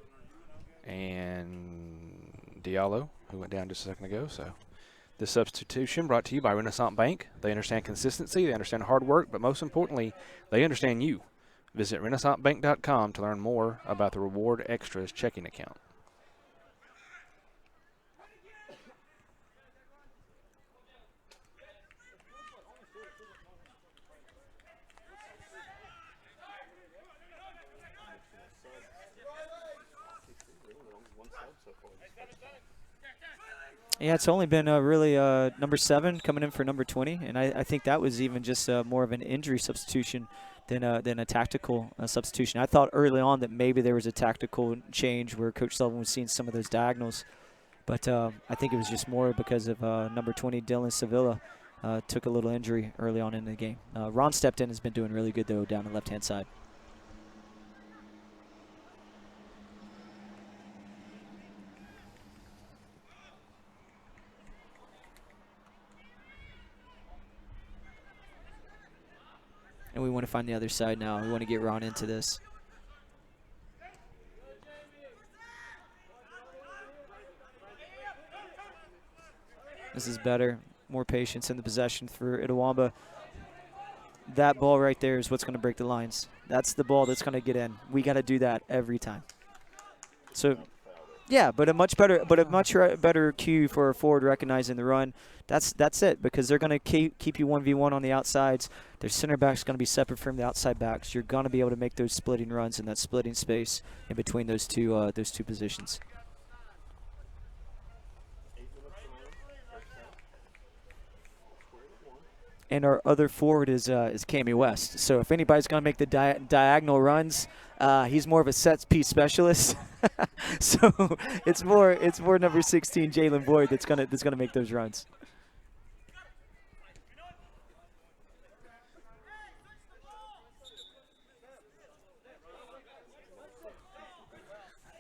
and Diallo, who went down just a second ago. So this substitution brought to you by Renaissance Bank. They understand consistency, they understand hard work, but most importantly, they understand you. Visit renaissancebank.com to learn more about the Reward Extras checking account. One sub so far. Yeah, it's only been really number 7 coming in for number 20, and I think that was even just more of an injury substitution than a tactical substitution. I thought early on that maybe there was a tactical change where Coach Sullivan was seeing some of those diagonals, but I think it was just more because of number 20, Dylan Sevilla, took a little injury early on in the game. Ron stepped in, has been doing really good, though, down the left-hand side. And we want to find the other side now. We want to get Ron into this. This is better. More patience in the possession for Itawamba. That ball right there is what's going to break the lines. That's the ball that's going to get in. We got to do that every time. So, yeah, but a much better cue for a forward recognizing the run. That's it, because they're going to keep you 1v1 on the outsides. Their center back's going to be separate from the outside backs. You're going to be able to make those splitting runs in that splitting space in between those two positions. And our other forward is Cammy West. So if anybody's going to make the diagonal runs, he's more of a set piece specialist. So it's more number 16, Jalen Boyd, that's gonna make those runs.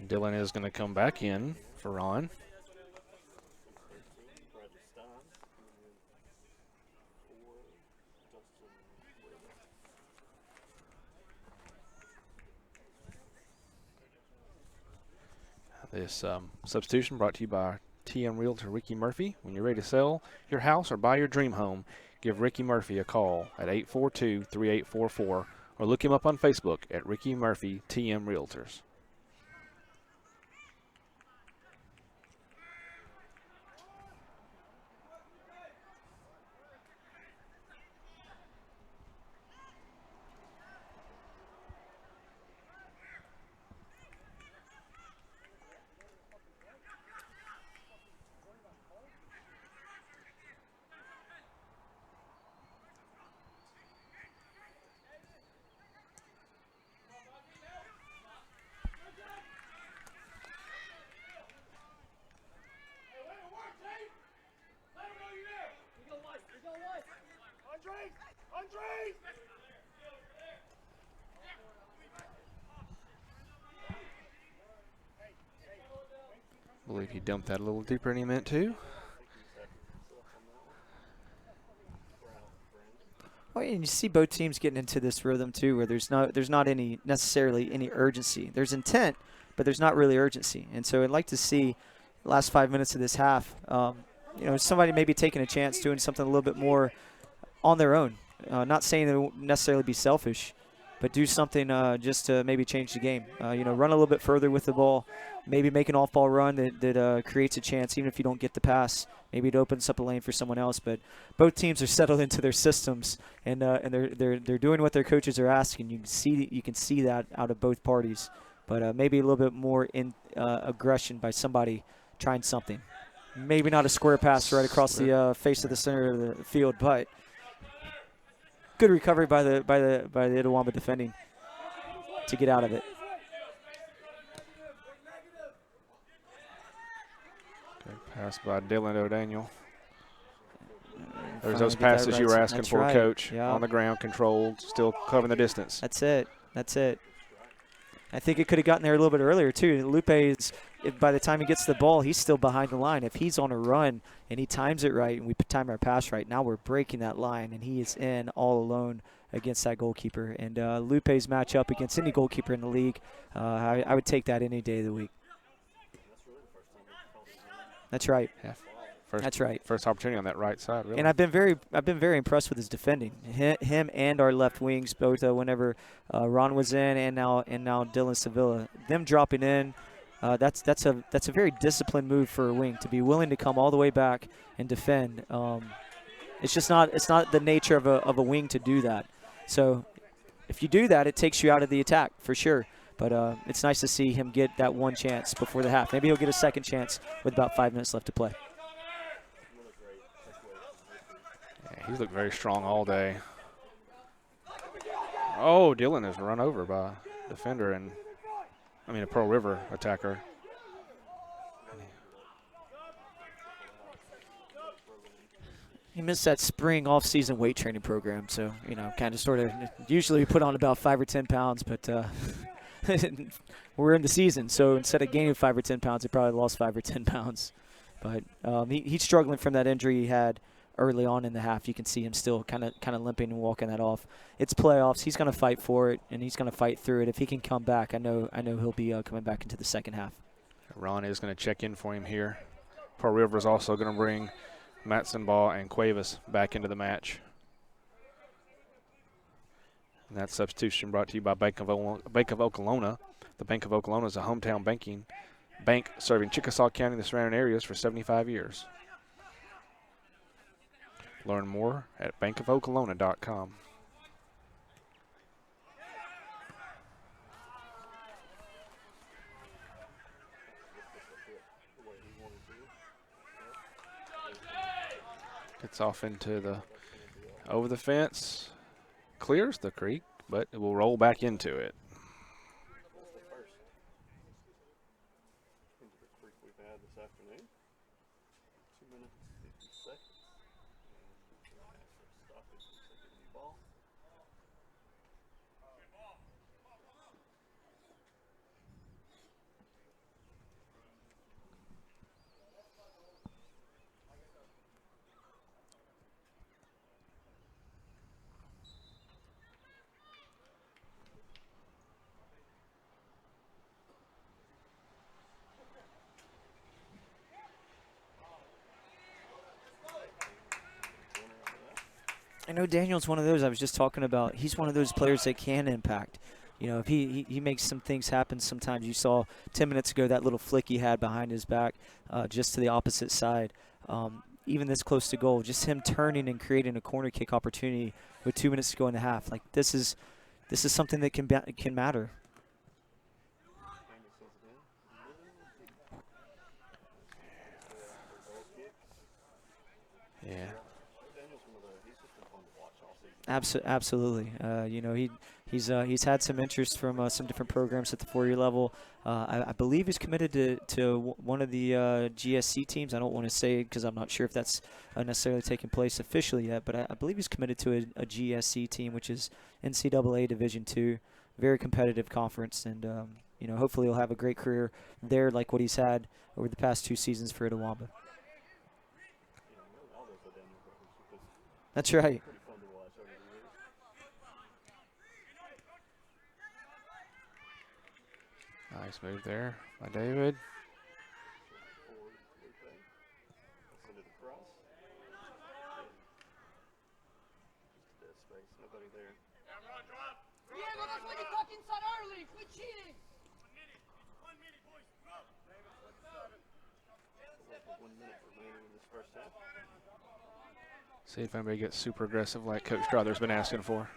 Dylan is going to come back in for Ron. This substitution brought to you by TM Realtor Ricky Murphy. When you're ready to sell your house or buy your dream home, give Ricky Murphy a call at 842-3844 or look him up on Facebook at Ricky Murphy TM Realtors. I believe he dumped that a little deeper than he meant to. Well, and you see both teams getting into this rhythm too, where there's not necessarily any urgency. There's intent, but there's not really urgency. And so I'd like to see the last 5 minutes of this half, somebody maybe taking a chance, doing something a little bit more on their own. Not saying it won't necessarily be selfish, but do something just to maybe change the game. Run a little bit further with the ball, maybe make an off-ball run that creates a chance, even if you don't get the pass. Maybe it opens up a lane for someone else. But both teams are settled into their systems, and they're doing what their coaches are asking. You can see that out of both parties. But maybe a little bit more aggression by somebody trying something. Maybe not a square pass right across the face of the center of the field, but good recovery by the Itawamba defending to get out of it. Good pass by Dylan O'Daniel. There's those passes you were asking for, right, Coach. Yeah. On the ground, controlled, still covering the distance. That's it. I think it could have gotten there a little bit earlier, too. Lupe, by the time he gets the ball, he's still behind the line. If he's on a run and he times it right and we time our pass right, now we're breaking that line, and he is in all alone against that goalkeeper. And Lupe's matchup against any goalkeeper in the league, I would take that any day of the week. That's right. Yeah. That's right. First opportunity on that right side, really. And I've been very impressed with his defending. Him and our left wings, both whenever Ron was in, and now Dylan Sevilla. Them dropping in, that's a very disciplined move for a wing, to be willing to come all the way back and defend. It's not the nature of a wing to do that. So if you do that, it takes you out of the attack for sure. But it's nice to see him get that one chance before the half. Maybe he'll get a second chance with about 5 minutes left to play. Yeah, he's looked very strong all day. Oh, Dylan is run over by a defender and, a Pearl River attacker. He missed that spring off-season weight training program, so, kind of sort of usually we put on about 5 or 10 pounds, but we're in the season, so instead of gaining 5 or 10 pounds, he probably lost 5 or 10 pounds. But he's struggling from that injury he had early on in the half. You can see him still kind of limping and walking that off. It's playoffs. He's going to fight for it, and he's going to fight through it. If he can come back, I know he'll be coming back into the second half. Ron is going to check in for him here. Pearl River is also going to bring Matzenbaugh and Cuevas back into the match. And that substitution brought to you by Bank of Okolona. The Bank of Okolona is a hometown bank serving Chickasaw County and the surrounding areas for 75 years. Learn more at bankofokolona.com. Gets off into the over the fence, clears the creek, but it will roll back into it. That's the first into the creek we've had this afternoon. 2 minutes and 50 seconds. Stop it. Second new ball. I know Daniel's one of those I was just talking about. He's one of those players that can impact. If he makes some things happen sometimes. You saw 10 minutes ago that little flick he had behind his back just to the opposite side. Even this close to goal, just him turning and creating a corner kick opportunity with 2 minutes to go in the half. Like this is something that can matter. Yeah. Absolutely. He's had some interest from some different programs at the 4-year level. I believe he's committed to one of the GSC teams. I don't want to say because I'm not sure if that's necessarily taking place officially yet, but I believe he's committed to a GSC team, which is NCAA Division II, very competitive conference, and hopefully he'll have a great career there, like what he's had over the past 2 seasons for Itawamba. That's right. Nice move there by David. See if anybody gets super aggressive like Coach Strother's been asking for.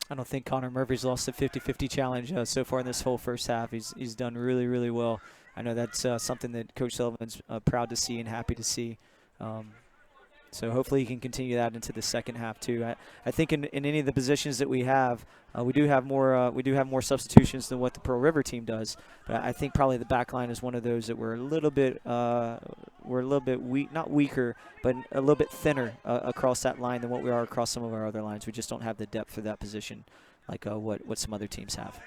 I don't think Connor Murphy's lost the 50-50 challenge so far in this whole first half. He's done really, really well. I know that's something that Coach Sullivan's proud to see and happy to see. So hopefully he can continue that into the second half too. I think in any of the positions that we do have more substitutions than what the Pearl River team does. But I think probably the back line is one of those that we're a little bit weak, not weaker, but a little bit thinner across that line than what we are across some of our other lines. We just don't have the depth for that position like what some other teams have.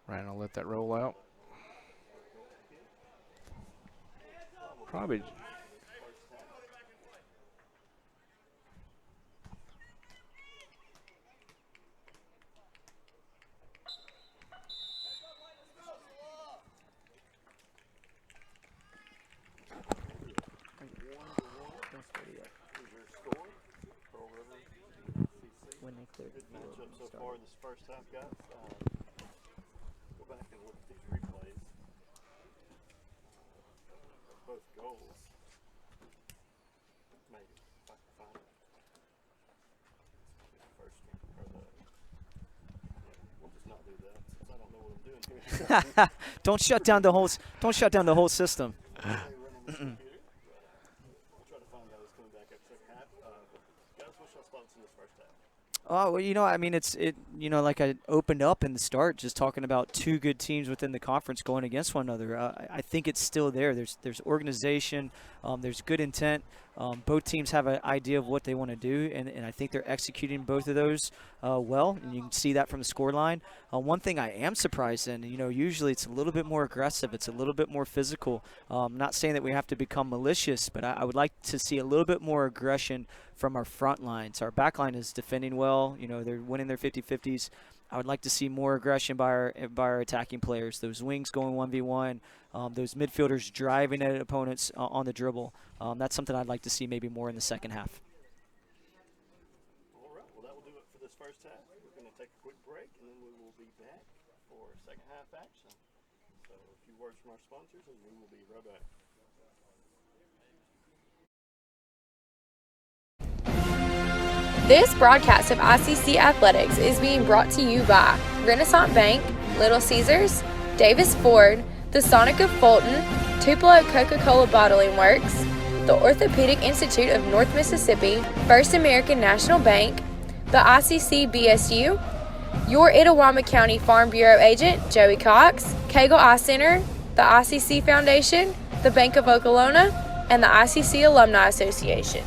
Ryan will let that roll out. Probably. When they clear. Good matchup so far this first half, guys. Go back and look at these replays. Both goals. Maybe if I can find it. First one, or we'll just not do that since I don't know what I'm doing here. Don't shut down the whole system. We'll try to find those coming back after second half. Guys, what's your thoughts in this first half? Oh, well, I mean, like I opened up in the start, just talking about two good teams within the conference going against one another. I think it's still there. There's organization, there's good intent. Both teams have an idea of what they want to do, and I think they're executing both of those well, and you can see that from the scoreline. One thing I am surprised in, usually it's a little bit more aggressive. It's a little bit more physical. I'm not saying that we have to become malicious, but I would like to see a little bit more aggression from our front lines. Our back line is defending well. They're winning their 50-50s. I would like to see more aggression by our attacking players. Those wings going 1v1, those midfielders driving at opponents on the dribble. That's something I'd like to see maybe more in the second half. All right, well, that will do it for this first half. We're going to take a quick break, and then we will be back for second half action. So a few words from our sponsors, and we will be right back. This broadcast of ICC Athletics is being brought to you by Renaissance Bank, Little Caesars, Davis Ford, the Sonic of Fulton, Tupelo Coca-Cola Bottling Works, the Orthopedic Institute of North Mississippi, First American National Bank, the ICC BSU, your Itawamba County Farm Bureau agent, Joey Cox, Cagle Eye Center, the ICC Foundation, the Bank of Okolona, and the ICC Alumni Association.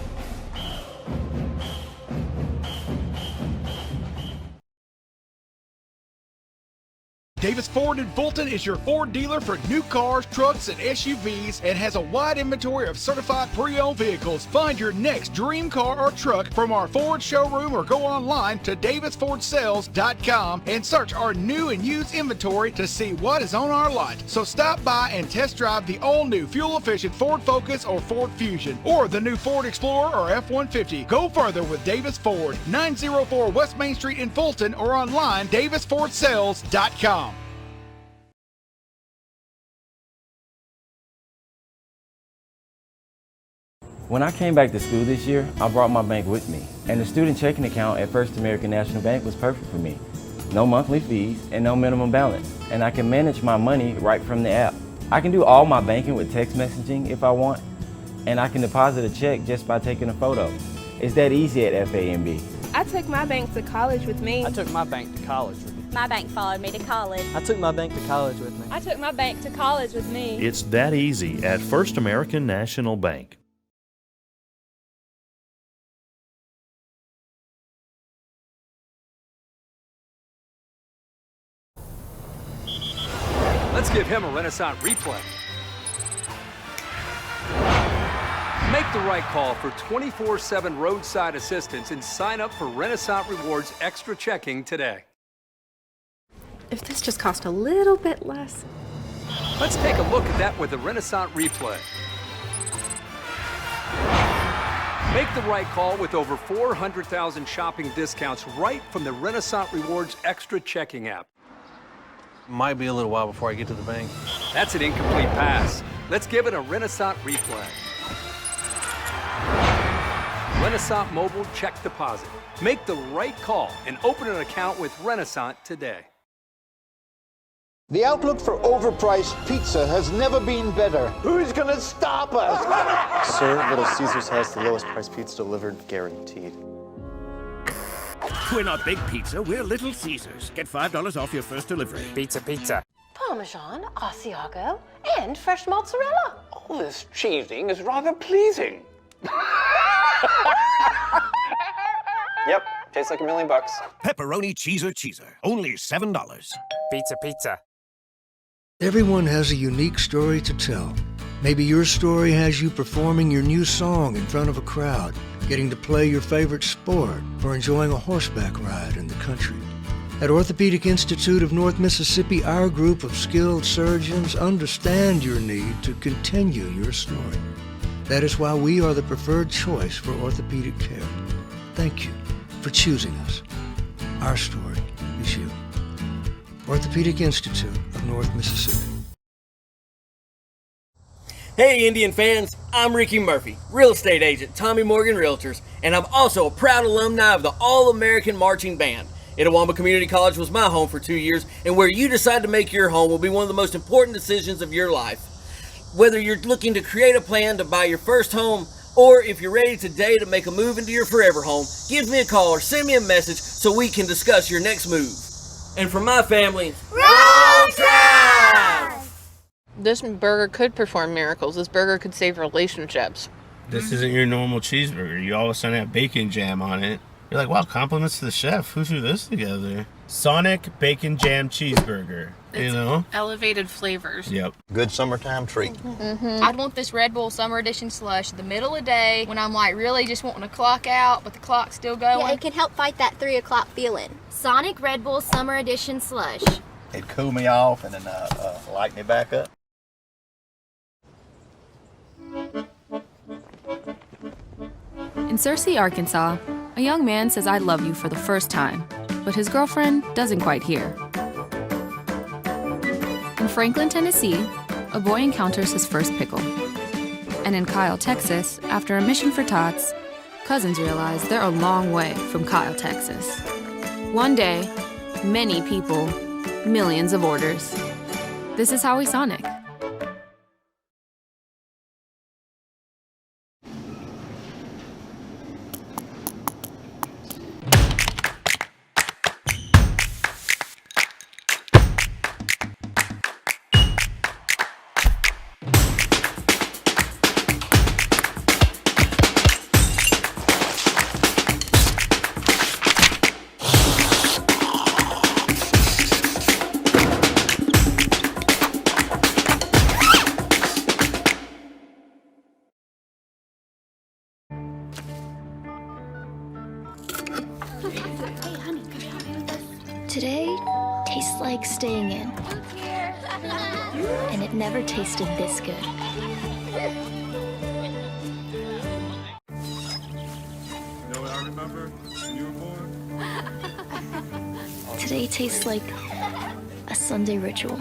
Davis Ford in Fulton is your Ford dealer for new cars, trucks, and SUVs and has a wide inventory of certified pre-owned vehicles. Find your next dream car or truck from our Ford showroom or go online to davisfordsales.com and search our new and used inventory to see what is on our lot. So stop by and test drive the all-new fuel-efficient Ford Focus or Ford Fusion or the new Ford Explorer or F-150. Go further with Davis Ford, 904 West Main Street in Fulton or online davisfordsales.com. When I came back to school this year, I brought my bank with me, and the student checking account at First American National Bank was perfect for me. No monthly fees and no minimum balance, and I can manage my money right from the app. I can do all my banking with text messaging if I want, and I can deposit a check just by taking a photo. It's that easy at FAMB. I took my bank to college with me. I took my bank to college with me. My bank followed me to college. I took my bank to college with me. I took my bank to college with me. It's that easy at First American National Bank. Let's give him a Renaissance replay. Make the right call for 24/7 roadside assistance and sign up for Renaissance Rewards Extra Checking today. If this just cost a little bit less. Let's take a look at that with the Renaissance replay. Make the right call with over 400,000 shopping discounts right from the Renaissance Rewards Extra Checking app. Might be a little while before I get to the bank. That's an incomplete pass. Let's give it a Renaissance replay. Renaissance Mobile Check Deposit. Make the right call and open an account with Renaissance today. The outlook for overpriced pizza has never been better. Who's gonna stop us? Sir, Little Caesars has the lowest price pizza delivered, guaranteed. We're not Big Pizza, we're Little Caesars. Get $5 off your first delivery. Pizza, pizza. Parmesan, Asiago, and fresh mozzarella. All this cheesing is rather pleasing. Yep, tastes like $1 million. Pepperoni cheeser. Only $7. Pizza, pizza. Everyone has a unique story to tell. Maybe your story has you performing your new song in front of a crowd, getting to play your favorite sport, or enjoying a horseback ride in the country. At Orthopedic Institute of North Mississippi, our group of skilled surgeons understand your need to continue your story. That is why we are the preferred choice for orthopedic care. Thank you for choosing us. Our story is you. Orthopedic Institute of North Mississippi. Hey Indian fans, I'm Ricky Murphy, real estate agent, Tommy Morgan Realtors, and I'm also a proud alumni of the All-American Marching Band. Itawamba Community College was my home for 2 years, and where you decide to make your home will be one of the most important decisions of your life. Whether you're looking to create a plan to buy your first home, or if you're ready today to make a move into your forever home, give me a call or send me a message so we can discuss your next move. And for my family, roll tide! This burger could perform miracles. This burger could save relationships. This isn't your normal cheeseburger. You all of a sudden have bacon jam on it. You're like, wow, compliments to the chef. Who threw this together? Sonic Bacon Jam Cheeseburger. You know? Elevated flavors. Yep. Good summertime treat. I'd want this Red Bull Summer Edition slush in the middle of the day when I'm like really just wanting to clock out, but the clock's still going. Yeah, it can help fight that 3 o'clock feeling. Sonic Red Bull Summer Edition slush. It'd cool me off and then light me back up. In Searcy, Arkansas, a young man says I love you for the first time, but his girlfriend doesn't quite hear. In Franklin, Tennessee, a boy encounters his first pickle. And in Kyle, Texas, after a mission for tots, cousins realize they're a long way from Kyle, Texas. One day, many people, millions of orders. This is Howie Sonic. Today tastes like staying in. And it never tasted this good. You know what I remember when you were born? Today tastes like a Sunday ritual.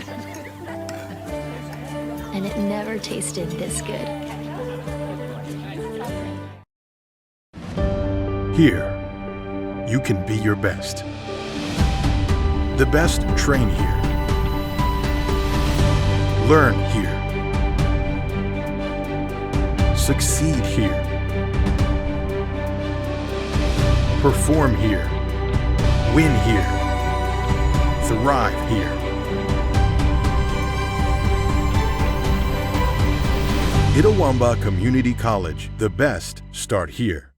And it never tasted this good. Here, you can be your best. The best train here. Learn here. Succeed here. Perform here. Win here. Thrive here. Itawamba Community College. The best start here.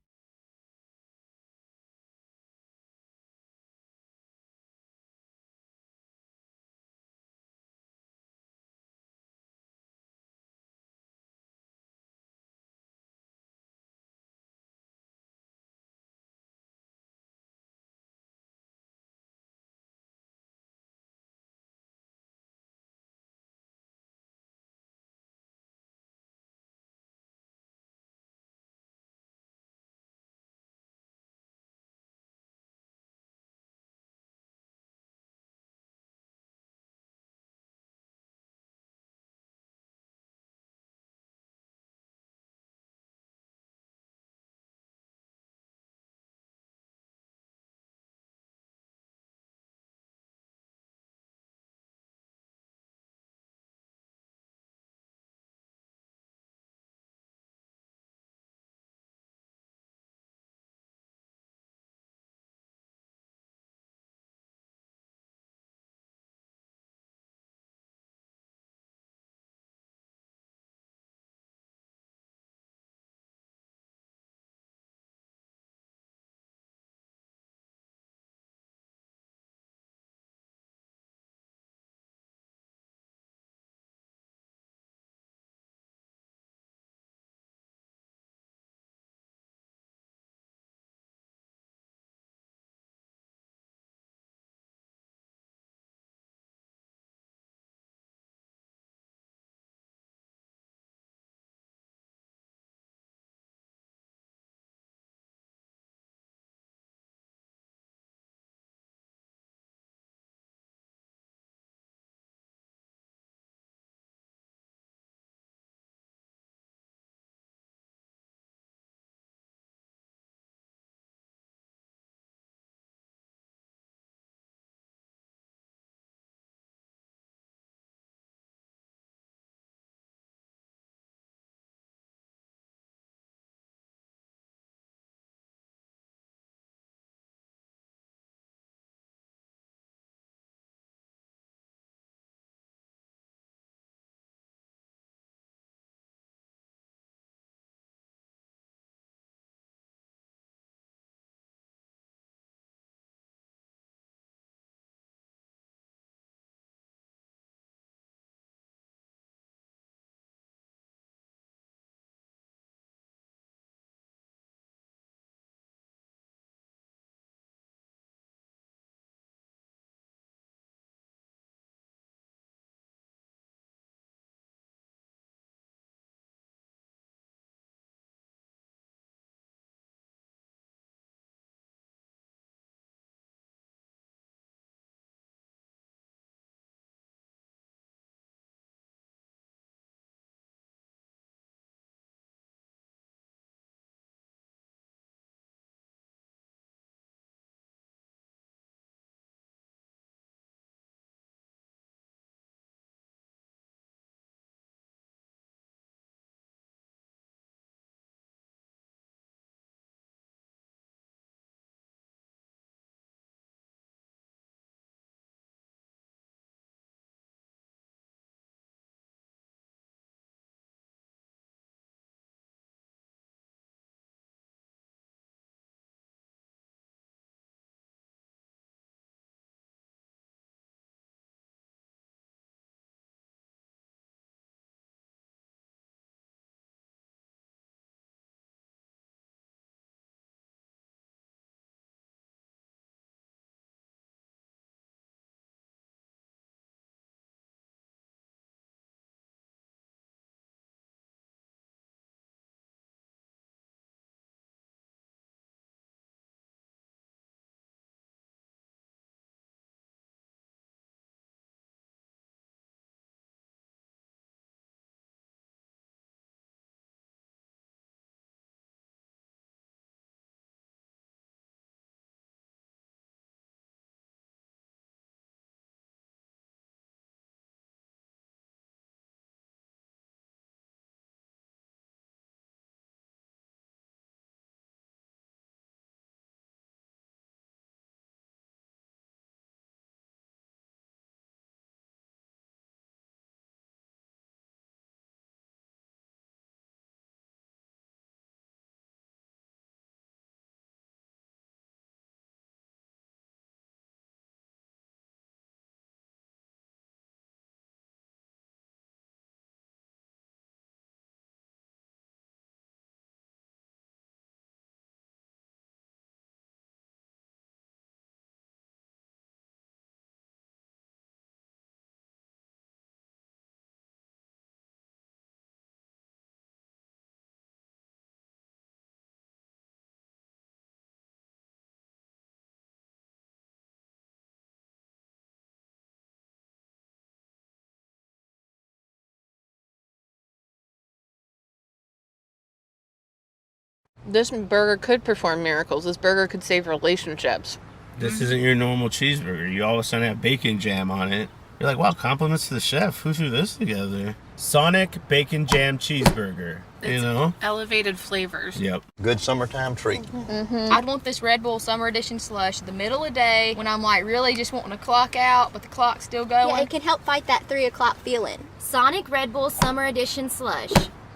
This burger could perform miracles. This burger could save relationships. This isn't your normal cheeseburger. You all of a sudden have bacon jam on it. You're like, wow, compliments to the chef. Who threw this together? Sonic Bacon Jam Cheeseburger. You know? Elevated flavors. Yep. Good summertime treat. I'd want this Red Bull Summer Edition slush the middle of the day when I'm like really just wanting to clock out, but the clock's still going. Yeah, it can help fight that 3 o'clock feeling. Sonic Red Bull Summer Edition slush.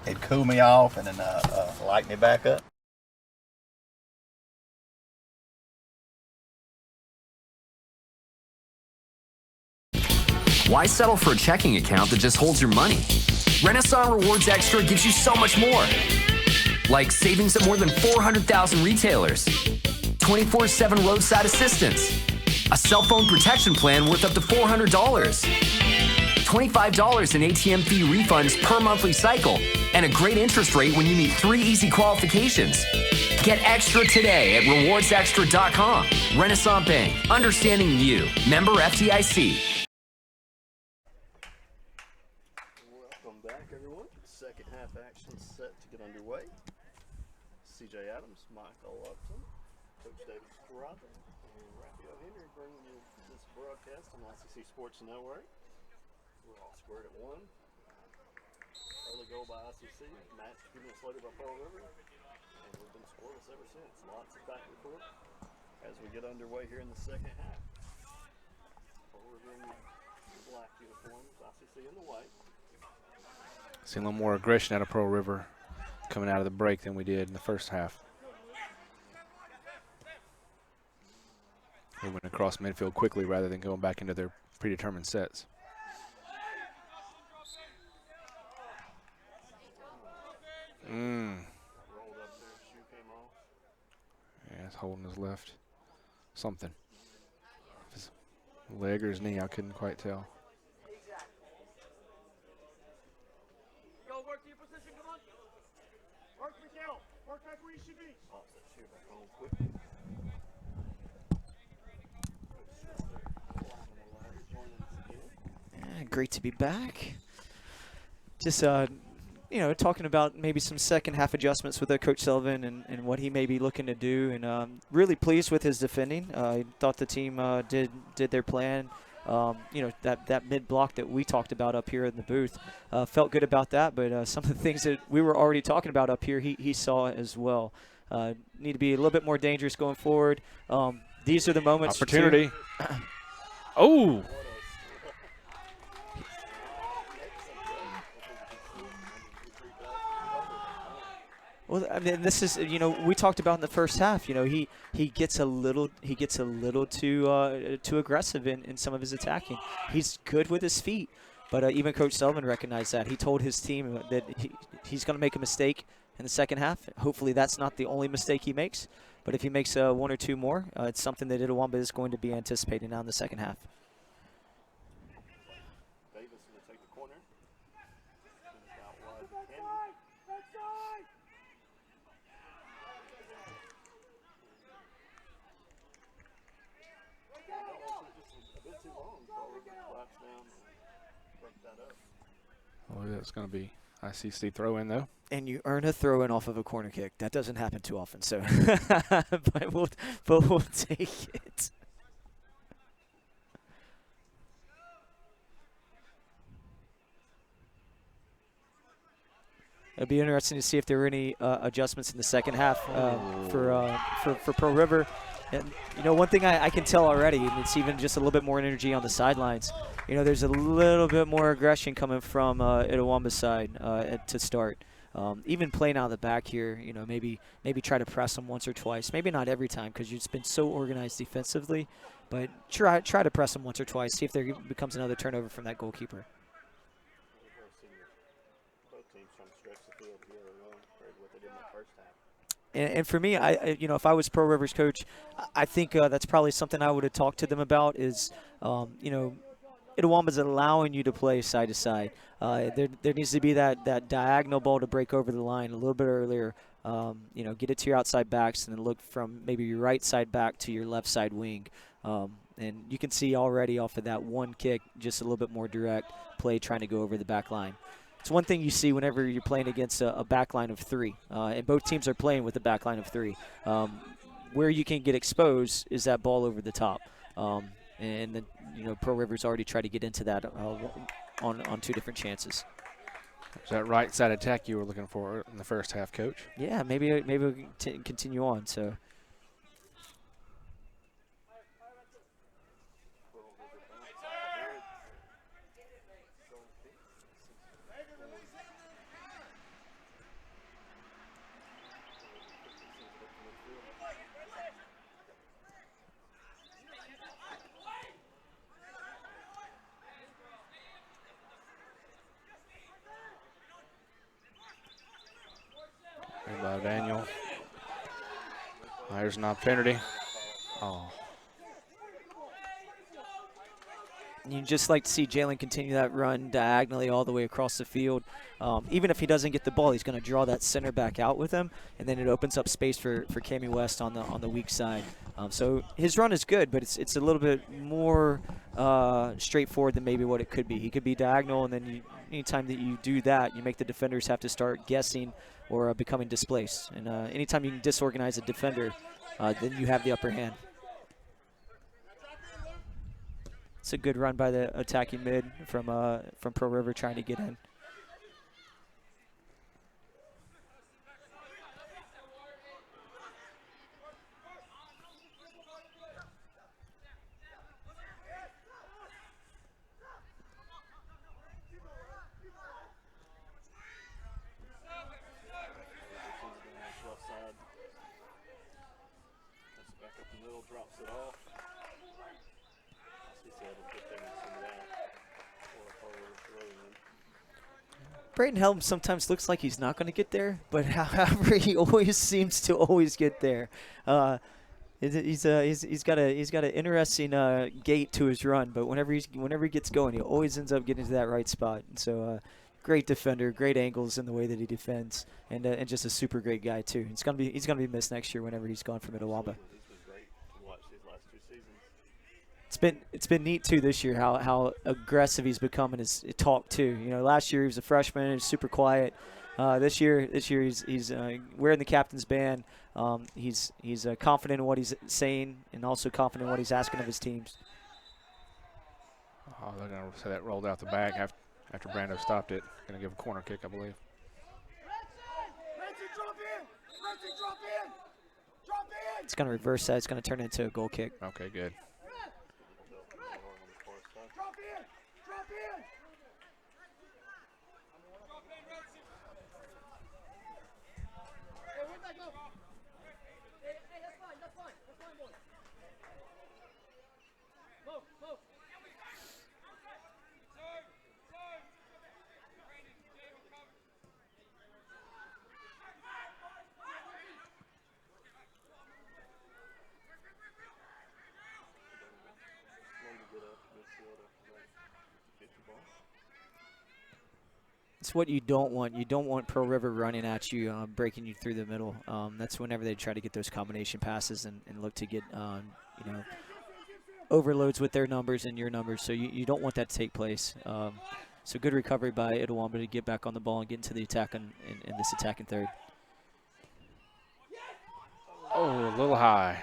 It'd cool me off and then light me back up. Why settle for a checking account that just holds your money? Renaissance Rewards Extra gives you so much more. Like savings at more than 400,000 retailers, 24/7 roadside assistance, a cell phone protection plan worth up to $400, $25 in ATM fee refunds per monthly cycle, and a great interest rate when you meet 3 easy qualifications. Get extra today at rewardsextra.com. Renaissance Bank, understanding you. Member FDIC. Welcome back, everyone. Second half action set to get underway. CJ Adams, Michael Upton, Coach David Stratton, and Raphael Henry bringing you this broadcast on ICC Sports Network. We're all squared at 1. Early goal by ICC, matched a few minutes later by Pearl River, and we've been scoreless ever since. Lots of back and forth as we get underway here in the second half. Pearl River in the black uniforms, ICC in the white. See a little more aggression out of Pearl River coming out of the break than we did in the first half. They went across midfield quickly rather than going back into their predetermined sets. Yeah, it's holding his left. Something. His leg or his knee, I couldn't quite tell. Great to be back. Just, talking about maybe some second half adjustments with Coach Sullivan and what he may be looking to do. And really pleased with his defending. I thought the team did their plan. That mid block that we talked about up here in the booth, felt good about that. But some of the things that we were already talking about up here, he saw as well. Need to be a little bit more dangerous going forward. These are the moments. Opportunity. Oh. Well, I mean, this is, we talked about in the first half. He gets a little too aggressive in some of his attacking. He's good with his feet, but even Coach Sullivan recognized that. He told his team that he's going to make a mistake in the second half. Hopefully, that's not the only mistake he makes. But if he makes 1 or 2 more, it's something that Itawamba is going to be anticipating now in the second half. Oh, yeah, it's going to be ICC throw-in, though. And you earn a throw-in off of a corner kick. That doesn't happen too often, so but we'll take it. It'll be interesting to see if there were any adjustments in the second half for Pearl River. And, one thing I can tell already, and it's even just a little bit more energy on the sidelines, there's a little bit more aggression coming from Itawamba's side to start. Even playing out of the back here, maybe try to press them once or twice. Maybe not every time because you've been so organized defensively, but try to press them once or twice. See if there becomes another turnover from that goalkeeper. And for me, if I was Pearl River's coach, I think that's probably something I would have talked to them about is, Itawamba's allowing you to play side to side. There needs to be that diagonal ball to break over the line a little bit earlier. Get it to your outside backs and then look from maybe your right side back to your left side wing. And you can see already off of that one kick, just a little bit more direct play trying to go over the back line. it's one thing you see whenever you're playing against a back line of 3, and both teams are playing with a back line of 3. Where you can get exposed is that ball over the top. And then, Pearl River's already tried to get into that on 2 different chances. Is that right side attack you were looking for in the first half, Coach? Yeah, maybe we can continue on. So. Daniel. There's an opportunity. Oh. You'd just like to see Jalen continue that run diagonally all the way across the field. Even if he doesn't get the ball, he's going to draw that center back out with him, and then it opens up space for Cami West on the weak side. So his run is good, but it's a little bit more straightforward than maybe what it could be. He could be diagonal, and then anytime that you do that, you make the defenders have to start guessing or becoming displaced. And anytime you can disorganize a defender, then you have the upper hand. It's a good run by the attacking mid from Pearl River trying to get in. Braden Helm sometimes looks like he's not going to get there, but however, he always seems to always get there. He's got an interesting gait to his run, but whenever he gets going, he always ends up getting to that right spot. And so, great defender, great angles in the way that he defends, and just a super great guy too. He's gonna be missed next year whenever he's gone from Itawamba. It's been neat too this year how aggressive he's become in his talk too. Last year he was a freshman, he was super quiet. This year he's wearing the captain's band. He's confident in what he's saying and also confident in what he's asking of his teams. Oh, they're going to say that rolled out the back after Brando stopped it. Going to give a corner kick, I believe. It's going to reverse that. It's going to turn into a goal kick. Okay, good. It's what you don't want. You don't want Pearl River running at you, breaking you through the middle. That's whenever they try to get those combination passes and look to get overloads with their numbers and your numbers. So you don't want that to take place. So good recovery by Itawamba to get back on the ball and get into the attack in this attacking third. Oh, a little high.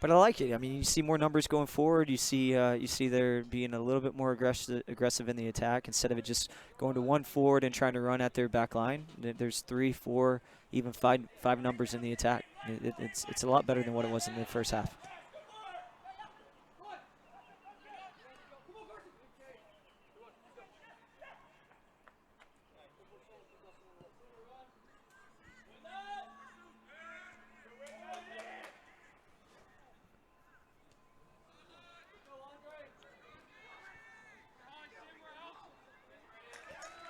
But I like it. I mean, you see more numbers going forward. You see they're being a little bit more aggressive in the attack instead of it just going to one forward and trying to run at their back line. There's 3, 4, even five numbers in the attack. It's a lot better than what it was in the first half.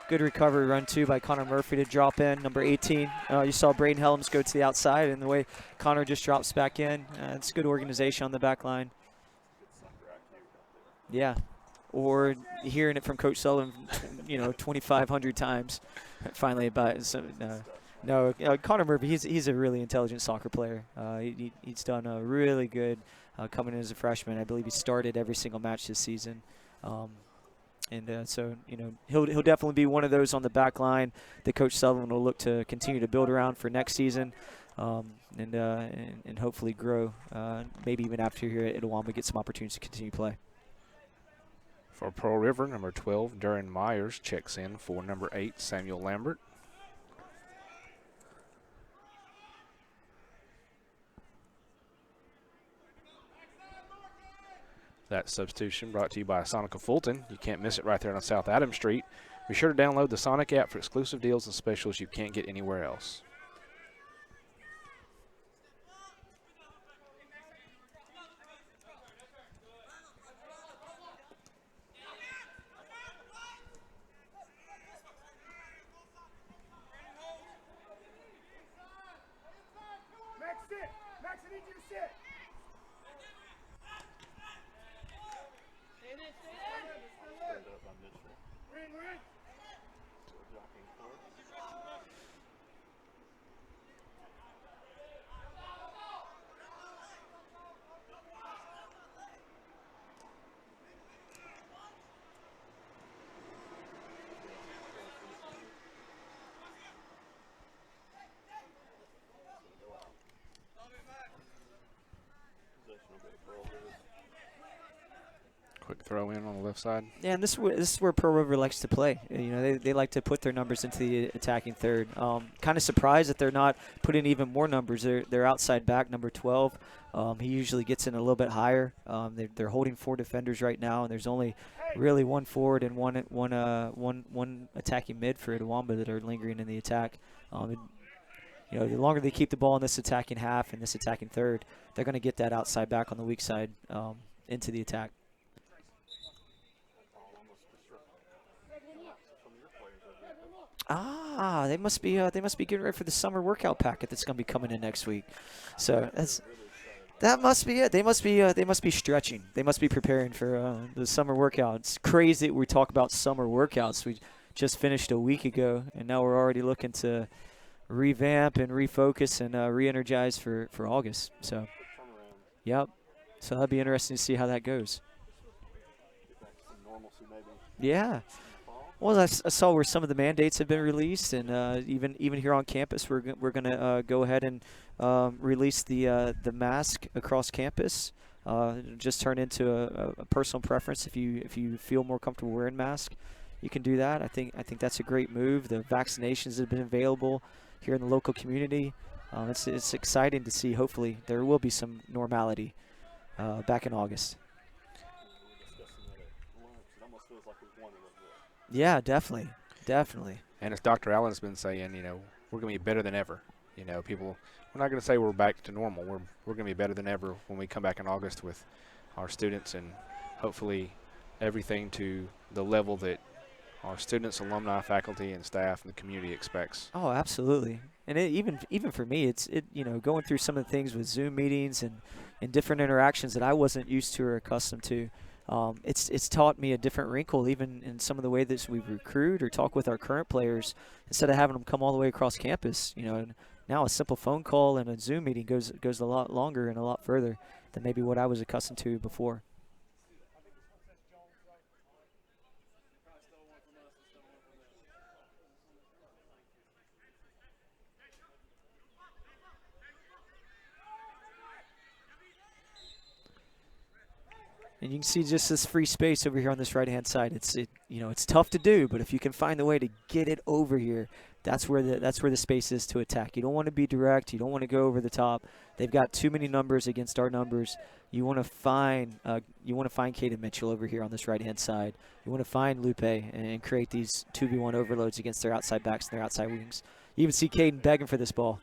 Good recovery run, too, by Connor Murphy to drop in, number 18. You saw Braden Helms go to the outside, and the way Connor just drops back in. It's good organization on the back line. Yeah. Or hearing it from Coach Sullivan, 2,500 times finally. No, Connor Murphy, he's a really intelligent soccer player. He's done really good coming in as a freshman. I believe he started every single match this season. So, you know, he'll definitely be one of those on the back line that Coach Sullivan will look to continue to build around for next season, and hopefully grow, maybe even after here at Itawamba, get some opportunities to continue to play. For Pearl River, number 12, Darren Myers checks in for number 8, Samuel Lambert. That substitution brought to you by Sonica Fulton. You can't miss it right there on South Adams Street. Be sure to download the Sonic app for exclusive deals and specials you can't get anywhere else. Quick throw in on the left side. Yeah, and this is where Pearl River likes to play. You know, they like to put their numbers into the attacking third. Kind of surprised that they're not putting even more numbers. They're outside back, number 12. He usually gets in a little bit higher. They're holding 4 defenders right now, and there's only really 1 forward and one attacking mid for Itawamba that are lingering in the attack. You know, the longer they keep the ball in this attacking half and this attacking third, they're going to get that outside back on the weak side into the attack. They must be getting ready for the summer workout packet that's going to be coming in next week. So that must be it. They must be stretching. They must be preparing for the summer workout. It's crazy that we talk about summer workouts. We just finished a week ago, and now we're already looking to revamp and refocus and re-energize for August. So, yep. So that'll be interesting to see how that goes. Yeah. Well, I saw where some of the mandates have been released, and even here on campus, we're going to go ahead and release the mask across campus. Just turn into a personal preference. If you feel more comfortable wearing mask, you can do that. I think that's a great move. The vaccinations have been available here in the local community. It's exciting to see. Hopefully, there will be some normality back in August. Yeah, definitely. And as Dr. Allen's been saying, you know, we're going to be better than ever. You know, we're not going to say we're back to normal. We're going to be better than ever when we come back in August with our students, and hopefully everything to the level that our students, alumni, faculty, and staff and the community expects. Oh, absolutely. And even for me, it's going through some of the things with Zoom meetings and different interactions that I wasn't used to or accustomed to. It's taught me a different wrinkle, even in some of the way that we recruit or talk with our current players, instead of having them come all the way across campus. You know, now a simple phone call and a Zoom meeting goes a lot longer and a lot further than maybe what I was accustomed to before. And you can see just this free space over here on this right-hand side. It's tough to do, but if you can find the way to get it over here, that's where the space is to attack. You don't want to be direct. You don't want to go over the top. They've got too many numbers against our numbers. You want to find Caden Mitchell over here on this right-hand side. You want to find Lupe and create these 2v1 overloads against their outside backs and their outside wings. You even see Caden begging for this ball.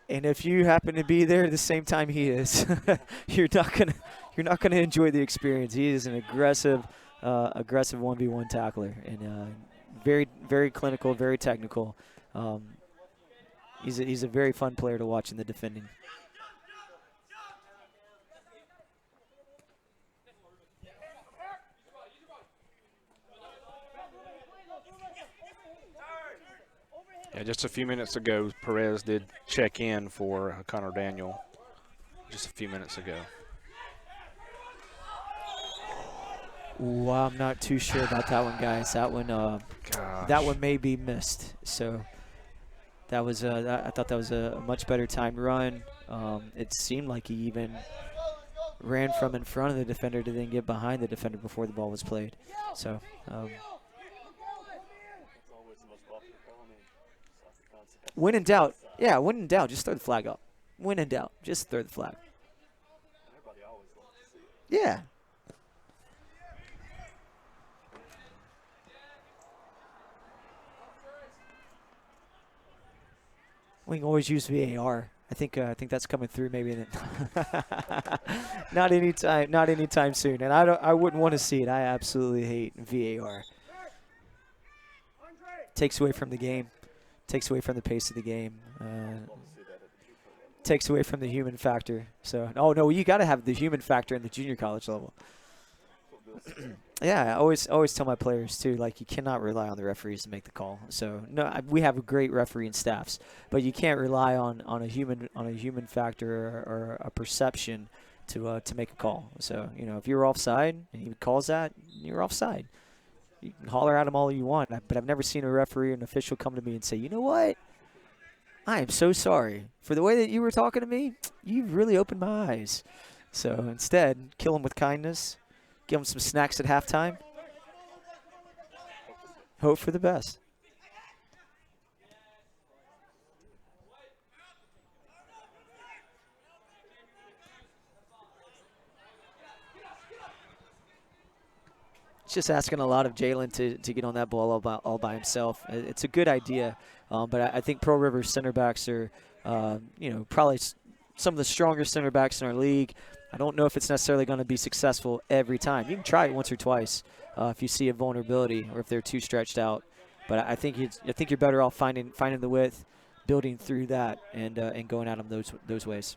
And if you happen to be there at the same time he is, you're not gonna enjoy the experience. He is an aggressive 1v1 tackler, and very, very clinical, very technical. He's a very fun player to watch in the defending. Yeah, just a few minutes ago, Perez did check in for Connor Daniel. Just a few minutes ago. Ooh, I'm not too sure about that one, guys. That one may be missed. So that was I thought that was a much better timed run. It seemed like he even ran from in front of the defender to then get behind the defender before the ball was played. So. When in doubt, just throw the flag up. When in doubt, just throw the flag. Yeah. We can always use VAR. I think that's coming through maybe. Not anytime soon. And I wouldn't want to see it. I absolutely hate VAR. Takes away from the game. Takes away from the pace of the game. Takes away from the human factor. So, oh no, you got to have the human factor in the junior college level. Yeah, I always tell my players too, like you cannot rely on the referees to make the call. So no, we have a great refereeing staffs, but you can't rely on a human factor or a perception to make a call. So if you're offside and he calls that, you're offside. You can holler at him all you want, but I've never seen a referee or an official come to me and say, you know what? I am so sorry. For the way that you were talking to me, you've really opened my eyes. So instead, kill him with kindness. Give him some snacks at halftime. Hope for the best. Just asking a lot of Jalen to get on that ball all by himself. It's a good idea, but I think Pearl River center backs are, probably some of the stronger center backs in our league. I don't know if it's necessarily going to be successful every time. You can try it once or twice if you see a vulnerability or if they're too stretched out. But I think you're better off finding the width, building through that, and going at them those ways.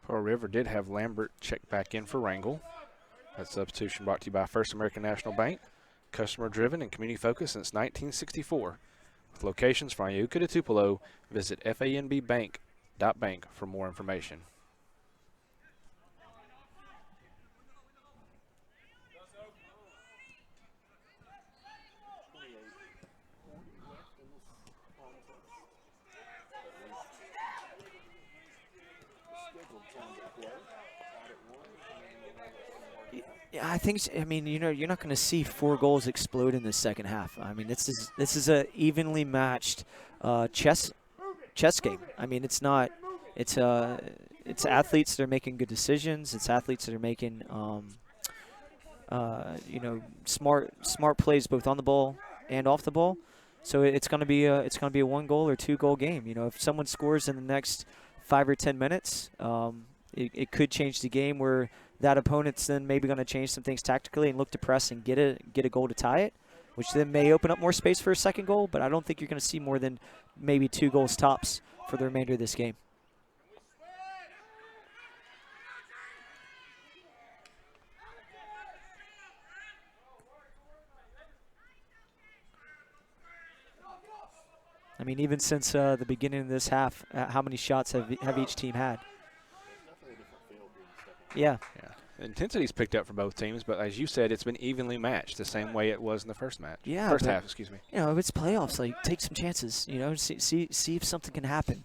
Pearl River did have Lambert check back in for Wrangell. That substitution brought to you by First American National Bank, customer-driven and community-focused since 1964. With locations from Iuka to Tupelo, visit fanbbank.bank for more information. Yeah, I mean, you're not going to see 4 goals explode in the second half. I mean, this is a evenly matched chess game. I mean, it's athletes that are making good decisions. It's athletes that are making smart plays both on the ball and off the ball. So it's going to be a 1 goal or 2 goal game. If someone scores in the next 5 or 10 minutes, it could change the game where that opponent's then maybe going to change some things tactically and look to press and get a goal to tie it, which then may open up more space for a second goal. But I don't think you're going to see more than maybe 2 goals tops for the remainder of this game. I mean, even since the beginning of this half, how many shots have each team had? Yeah. The intensity's picked up for both teams, but as you said, it's been evenly matched the same way it was in the first match. Yeah. First half, excuse me. If it's playoffs, like take some chances. See if something can happen.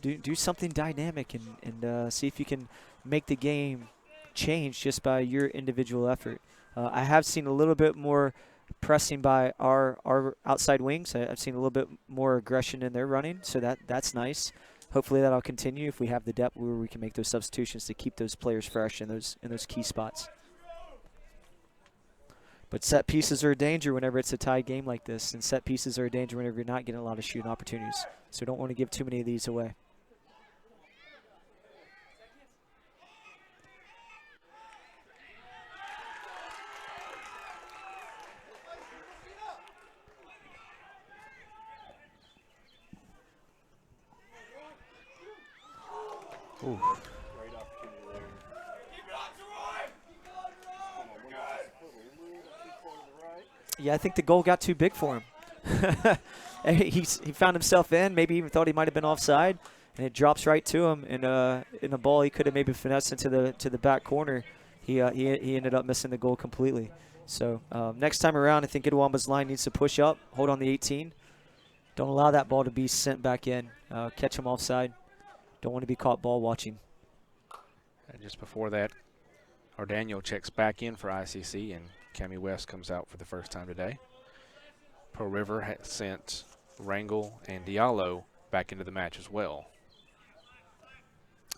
Do something dynamic and see if you can make the game change just by your individual effort. I have seen a little bit more pressing by our outside wings. I've seen a little bit more aggression in their running, so that's nice. Hopefully that'll continue if we have the depth where we can make those substitutions to keep those players fresh in those key spots. But set pieces are a danger whenever it's a tied game like this, and set pieces are a danger whenever you're not getting a lot of shooting opportunities. So don't want to give too many of these away. Ooh. Yeah, I think the goal got too big for him. he found himself in, maybe even thought he might have been offside, and it drops right to him. And in the ball, he could have maybe finessed into the back corner. He ended up missing the goal completely. So next time around, I think Itawamba's line needs to push up, hold on the 18. Don't allow that ball to be sent back in. Catch him offside. Don't want to be caught ball watching. And just before that, our Daniel checks back in for ICC, and Cami West comes out for the first time today. Pearl River has sent Rangel and Diallo back into the match as well.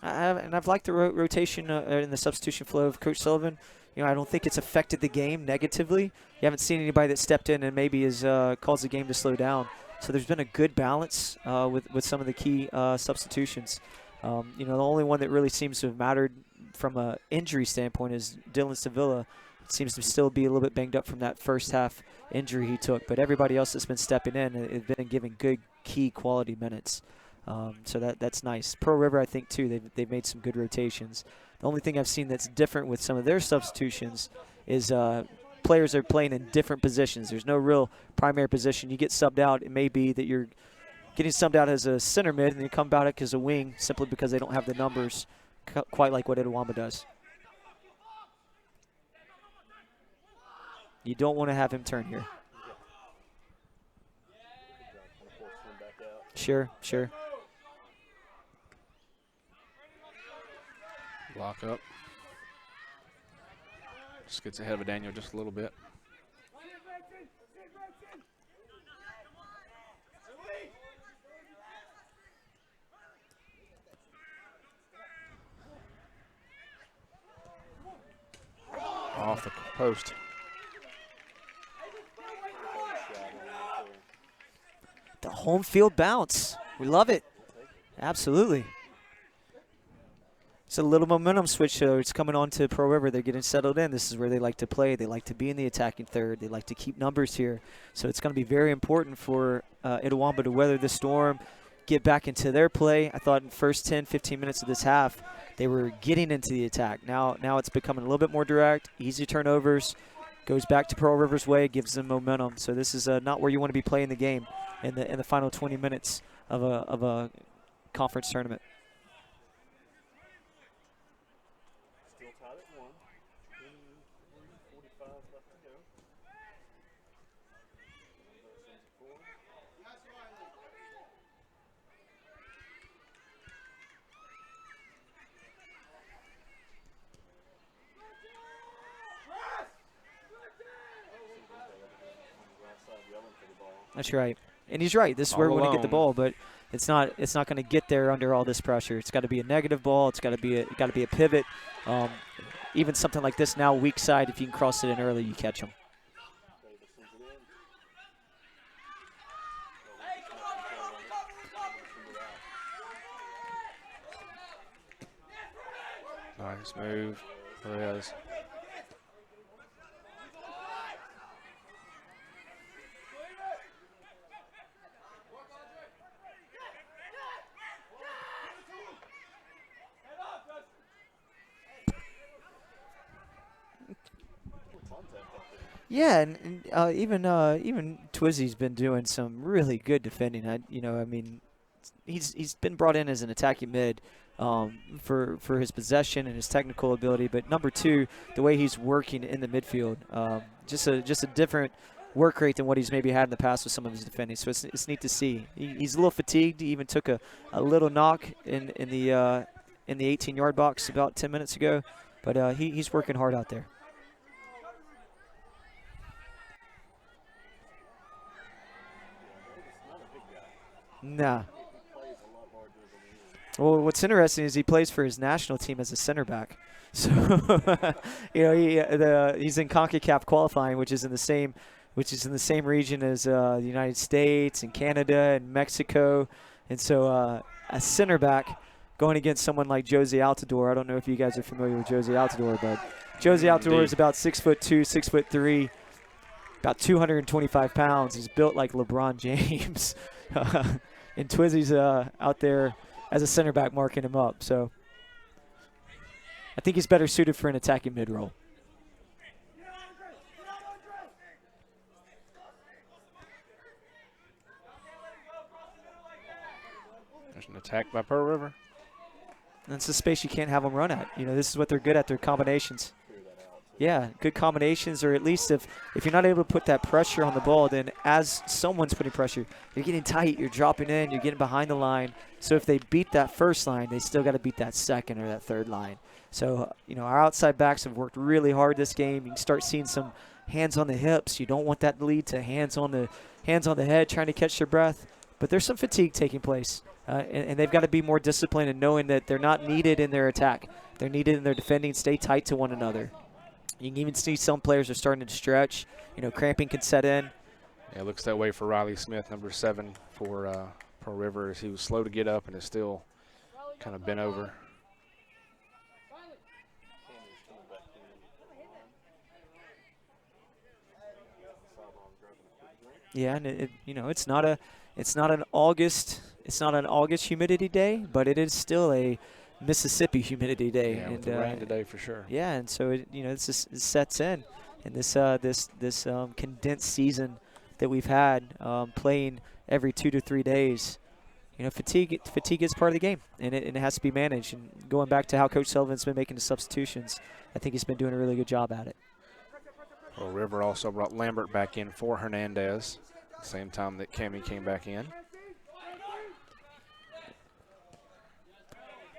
I've liked the rotation in the substitution flow of Coach Sullivan. You know, I don't think it's affected the game negatively. You haven't seen anybody that stepped in and maybe has caused the game to slow down. So there's been a good balance with some of the key substitutions. You know, the only one that really seems to have mattered from an injury standpoint is Dylan Sevilla. It seems to still be a little bit banged up from that first half injury he took. But everybody else that's been stepping in has been giving good key quality minutes. So that's nice. Pearl River, I think, too, they've made some good rotations. The only thing I've seen that's different with some of their substitutions is players are playing in different positions. There's no real primary position. You get subbed out, it may be that you're getting subbed out as a center mid and you come back as a wing simply because they don't have the numbers quite like what Itawamba does. You don't want to have him turn here. Sure. Lock up. Just gets ahead of Daniel just a little bit. Off the post. The home field bounce. We love it. Absolutely. It's a little momentum switch, though. It's coming on to Pearl River. They're getting settled in. This is where they like to play. They like to be in the attacking third. They like to keep numbers here. So it's going to be very important for Itawamba to weather the storm, get back into their play. I thought in the first 10, 15 minutes of this half, they were getting into the attack. Now it's becoming a little bit more direct, easy turnovers, goes back to Pearl River's way, gives them momentum. So this is not where you want to be playing the game in the final 20 minutes of a conference tournament. Still tied at 1. 45 left to go. That's right. And he's right. This is where we want to get the ball, but it's not going to get there under all this pressure. It's got to be a negative ball. It's got to be a pivot. Even something like this now, weak side, if you can cross it in early, you catch them. Nice move. Perez. Yeah, and even Twizzy's been doing some really good defending. He's been brought in as an attacking mid for his possession and his technical ability, but number two, the way he's working in the midfield, just a different work rate than what he's maybe had in the past with some of his defending. So it's neat to see. He's a little fatigued. He even took a little knock in the 18-yard box about 10 minutes ago, but he's working hard out there. Nah. Well, what's interesting is he plays for his national team as a center back. So, he's in CONCACAF qualifying, which is in the same region as the United States and Canada and Mexico. And so a center back going against someone like Jozy Altidore. I don't know if you guys are familiar with Jozy Altidore, but Jozy Altidore is about 6'2", 6'3", about 225 pounds. He's built like LeBron James. And Twizzy's out there as a center back marking him up. So I think he's better suited for an attacking mid-roll. There's an attack by Pearl River. That's the space you can't have them run at. This is what they're good at, their combinations. Yeah, good combinations, or at least if you're not able to put that pressure on the ball, then as someone's putting pressure, you're getting tight, you're dropping in, you're getting behind the line. So if they beat that first line, they still got to beat that second or that third line. So, our outside backs have worked really hard this game. You can start seeing some hands on the hips. You don't want that to lead to hands on the head trying to catch their breath. But there's some fatigue taking place. And they've got to be more disciplined in knowing that they're not needed in their attack. They're needed in their defending. Stay tight to one another. You can even see some players are starting to stretch. Cramping can set in. Yeah, it looks that way for Riley Smith, number 7 for Pearl River, as he was slow to get up and is still kind of bent over. Yeah, and it's not an August humidity day, but it is still a Mississippi humidity day. Yeah, and with the rain today for sure. Yeah, and so it sets in this condensed season that we've had, playing every 2 to 3 days. Fatigue is part of the game, and it has to be managed. And going back to how Coach Sullivan's been making the substitutions, I think he's been doing a really good job at it. Well, River also brought Lambert back in for Hernandez, at the same time that Cammie came back in.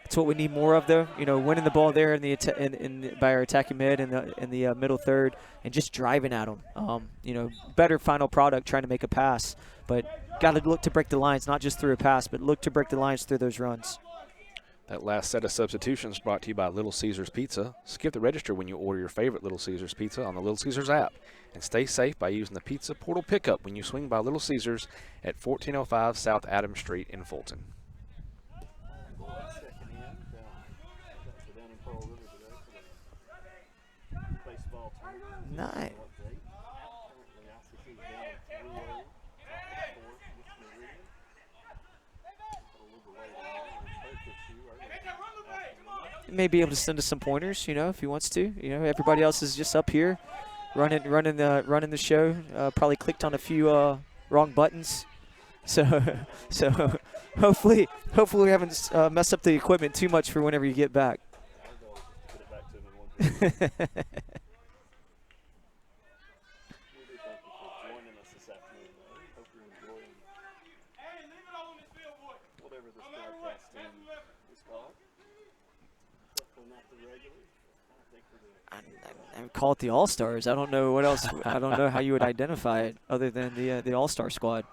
That's what we need more of, though. Winning the ball there by our attacking mid in the middle third, and just driving at them. Better final product, trying to make a pass, but got to look to break the lines, not just through a pass, but look to break the lines through those runs. That last set of substitutions brought to you by Little Caesars Pizza. Skip the register when you order your favorite Little Caesars Pizza on the Little Caesars app. And stay safe by using the Pizza Portal Pickup when you swing by Little Caesars at 1405 South Adams Street in Fulton. Nice. He may be able to send us some pointers, if he wants to. Everybody else is just up here, running the show. Probably clicked on a few wrong buttons, so hopefully we haven't messed up the equipment too much for whenever you get back. I would call it the All-Stars. I don't know what else. I don't know how you would identify it other than the All-Star squad.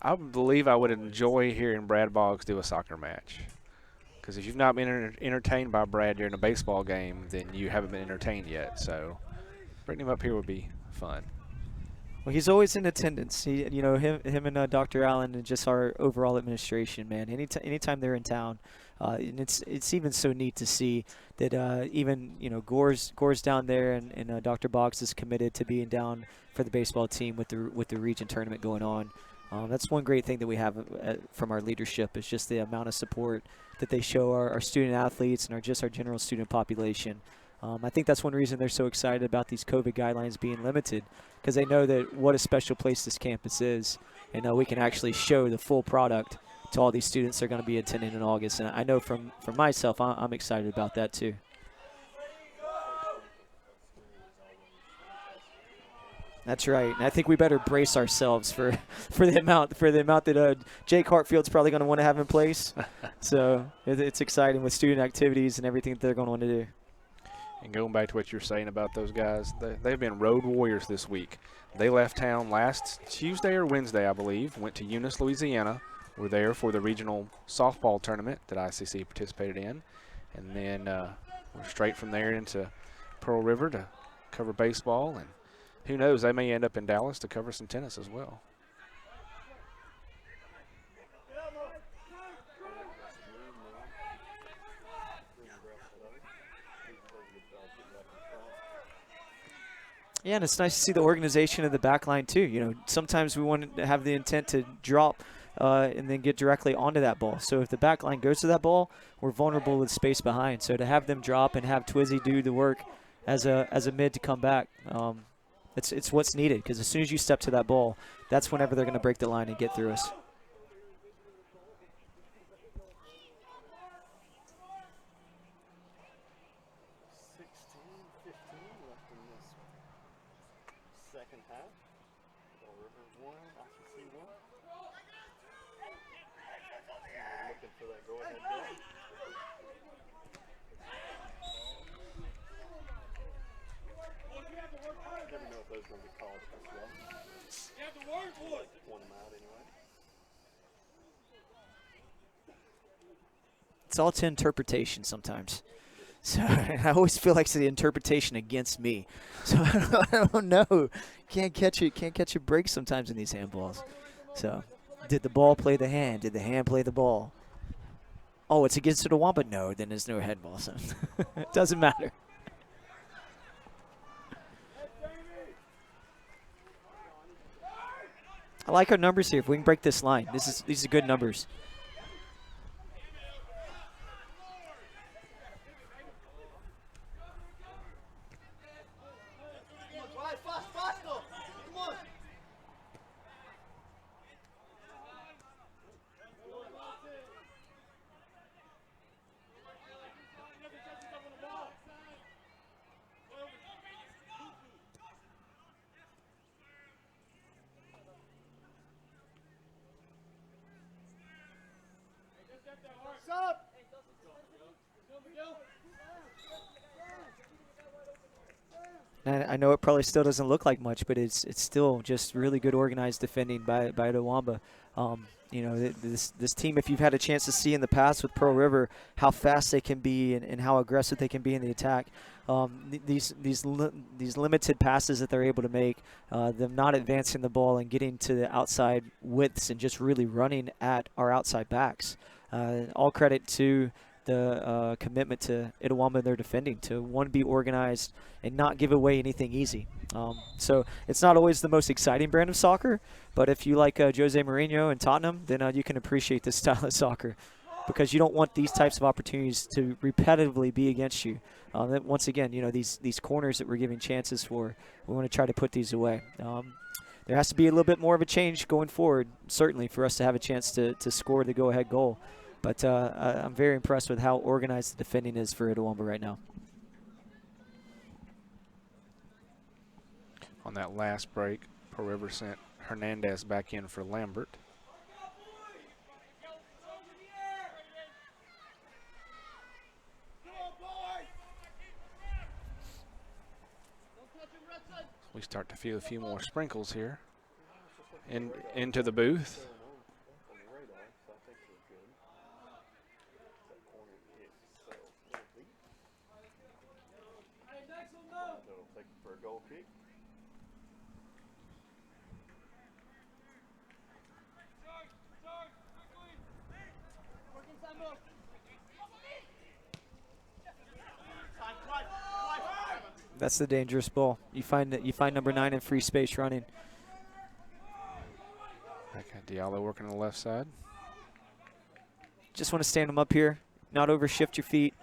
I believe I would enjoy hearing Brad Boggs do a soccer match. Because if you've not been entertained by Brad during a baseball game, then you haven't been entertained yet. So bringing him up here would be fun. Well, he's always in attendance. Him and Dr. Allen and just our overall administration, man. Anytime they're in town, and it's even so neat to see that even Gore's down there, and Dr. Boggs is committed to being down for the baseball team with the region tournament going on. That's one great thing that we have from our leadership is just the amount of support that they show our student athletes and our general student population. I think that's one reason they're so excited about these COVID guidelines being limited, because they know that what a special place this campus is, and we can actually show the full product to all these students that are going to be attending in August. And I know for myself, I'm excited about that too. That's right, and I think we better brace ourselves for the amount that Jake Hartfield's probably going to want to have in place. So it's exciting with student activities and everything that they're going to want to do. And going back to what you're saying about those guys, they've been road warriors this week. They left town last Tuesday or Wednesday, I believe, went to Eunice, Louisiana, were there for the regional softball tournament that ICC participated in. And then we're straight from there into Pearl River to cover baseball. And who knows, they may end up in Dallas to cover some tennis as well. Yeah, and it's nice to see the organization of the back line too. You know, sometimes we want to have the intent to drop and then get directly onto that ball. So if the back line goes to that ball, we're vulnerable with space behind. So to have them drop and have Twizzy do the work as a mid to come back, it's what's needed, because as soon as you step to that ball, that's whenever they're going to break the line and get through us. It's all to interpretation sometimes. So I always feel like it's the interpretation against me. So I don't know. Can't catch a break sometimes in these handballs. So did the ball play the hand? Did the hand play the ball? Oh, it's against Itawamba? No, then there's no handball. So it doesn't matter. I like our numbers here. If we can break this line, these are good numbers. And I know it probably still doesn't look like much, but it's still just really good organized defending by Itawamba. You know, this team, if you've had a chance to see in the past with Pearl River how fast they can be and how aggressive they can be in the attack, these limited passes that they're able to make, them not advancing the ball and getting to the outside widths and just really running at our outside backs. All credit to the commitment to Itawamba and their defending to, one, be organized and not give away anything easy. So it's not always the most exciting brand of soccer, but if you like Jose Mourinho and Tottenham, then you can appreciate this style of soccer, because you don't want these types of opportunities to repetitively be against you. Once again, you know, these corners that we're giving chances for, we want to try to put these away. There has to be a little bit more of a change going forward, certainly, for us to have a chance to score the go-ahead goal. But I'm very impressed with how organized the defending is for Itawamba right now. On that last break, Pearl River sent Hernandez back in for Lambert. We start to feel a few more sprinkles here into the booth. That's the dangerous ball. You find number 9 in free space running. Okay, Diallo working on the left side. Just want to stand him up here, not overshift your feet.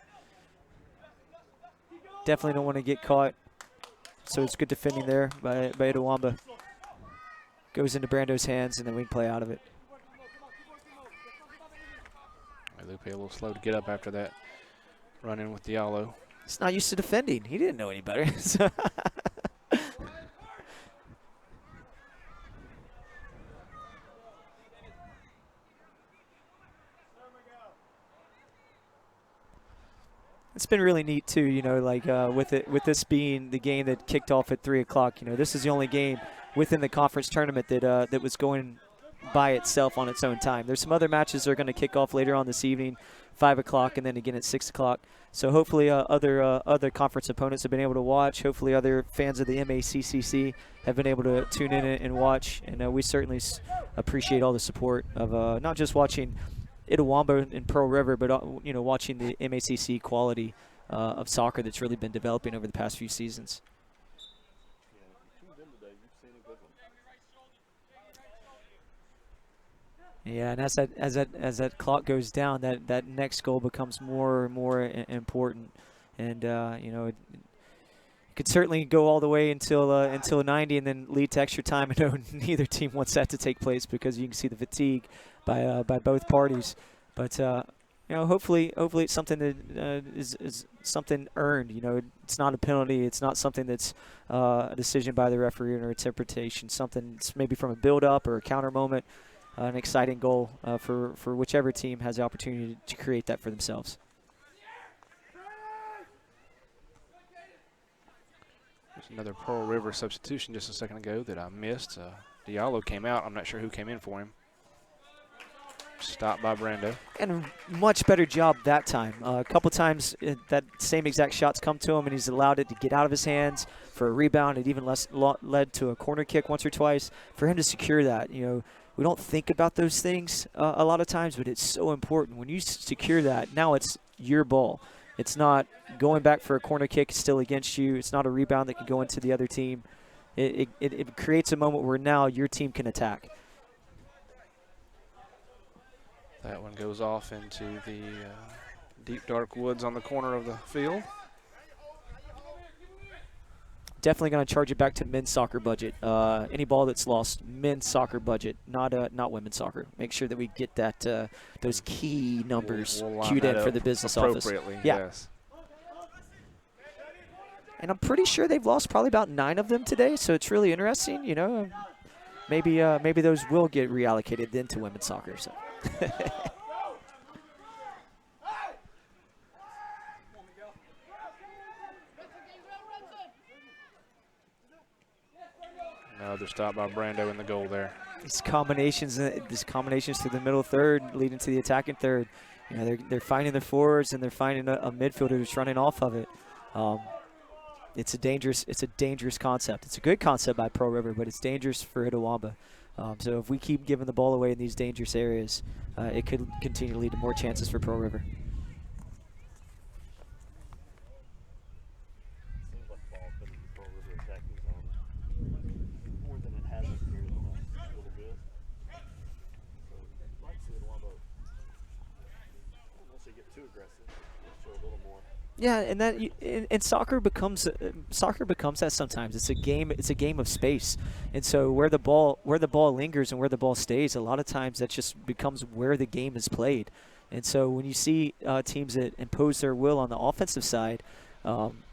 Definitely don't want to get caught. So it's good defending there by Itawamba. Goes into Brando's hands, and then we can play out of it. Lupe a little slow to get up after that run in with Diallo. He's not used to defending. He didn't know any better. It's been really neat too, you know, like with this being the game that kicked off at 3 o'clock. You know, this is the only game within the conference tournament that that was going by itself on its own time. There's some other matches that are going to kick off later on this evening, 5 o'clock, and then again at 6 o'clock. So hopefully other conference opponents have been able to watch. Hopefully other fans of the MACCC have been able to tune in and watch. And we certainly appreciate all the support of not just watching Itawamba and Pearl River, but watching the MACC quality of soccer that's really been developing over the past few seasons. Yeah, and as that clock goes down, that next goal becomes more and more important, and it could certainly go all the way until 90, and then lead to extra time. I know neither team wants that to take place because you can see the fatigue by both parties, but hopefully it's something that is something earned. It's not a penalty. It's not something that's a decision by the referee or interpretation. Something that's maybe from a build-up or a counter moment. An exciting goal for whichever team has the opportunity to create that for themselves. There's another Pearl River substitution just a second ago that I missed. Diallo came out. I'm not sure who came in for him. Stopped by Brando. And a much better job that time. A couple times that same exact shot's come to him, and he's allowed it to get out of his hands for a rebound. It even led to a corner kick once or twice. For him to secure that, we don't think about those things a lot of times, but it's so important. When you secure that, now it's your ball. It's not going back for a corner kick still against you. It's not a rebound that can go into the other team. It creates a moment where now your team can attack. That one goes off into the deep, dark woods on the corner of the field. Definitely going to charge it back to men's soccer budget. Any ball that's lost, men's soccer budget, not women's soccer. Make sure that we get that those key numbers we'll queued in for the business office. Appropriately, yeah. Yes. And I'm pretty sure they've lost probably about 9 of them today, so it's really interesting. Maybe those will get reallocated into women's soccer. So. Another stop by Brando in the goal there. These combinations to the middle third, leading to the attacking third. They're finding the forwards and they're finding a midfielder who's running off of it. It's a dangerous concept. It's a good concept by Pearl River, but it's dangerous for Itawamba. So if we keep giving the ball away in these dangerous areas, it could continue to lead to more chances for Pearl River. Yeah, and soccer becomes that sometimes. It's a game of space, and so where the ball lingers and where the ball stays, a lot of times that just becomes where the game is played. And so when you see teams that impose their will on the offensive side,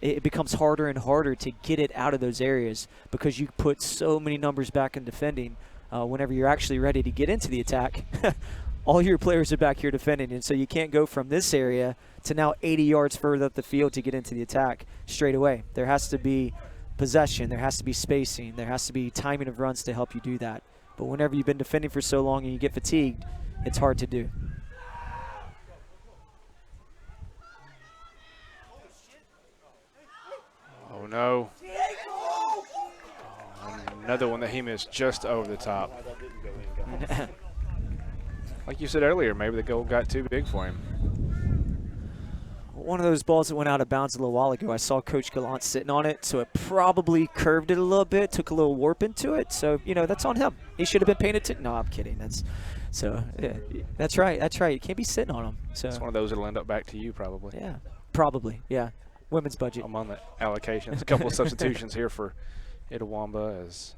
it becomes harder and harder to get it out of those areas because you put so many numbers back in defending. Whenever you're actually ready to get into the attack, all your players are back here defending, and so you can't go from this area to now 80 yards further up the field to get into the attack straight away. There has to be possession, there has to be spacing, there has to be timing of runs to help you do that. But whenever you've been defending for so long and you get fatigued, it's hard to do. Oh no. Another one that he missed just over the top. Like you said earlier, maybe the goal got too big for him. One of those balls that went out of bounds a little while ago, I saw Coach Gallant sitting on it, so it probably curved it a little bit, took a little warp into it. So, that's on him. He should have been paying attention. No, I'm kidding. That's right. You can't be sitting on him. So it's one of those that'll end up back to you probably. Yeah, probably. Yeah, women's budget. I'm on the allocations. A couple of substitutions here for Itawamba as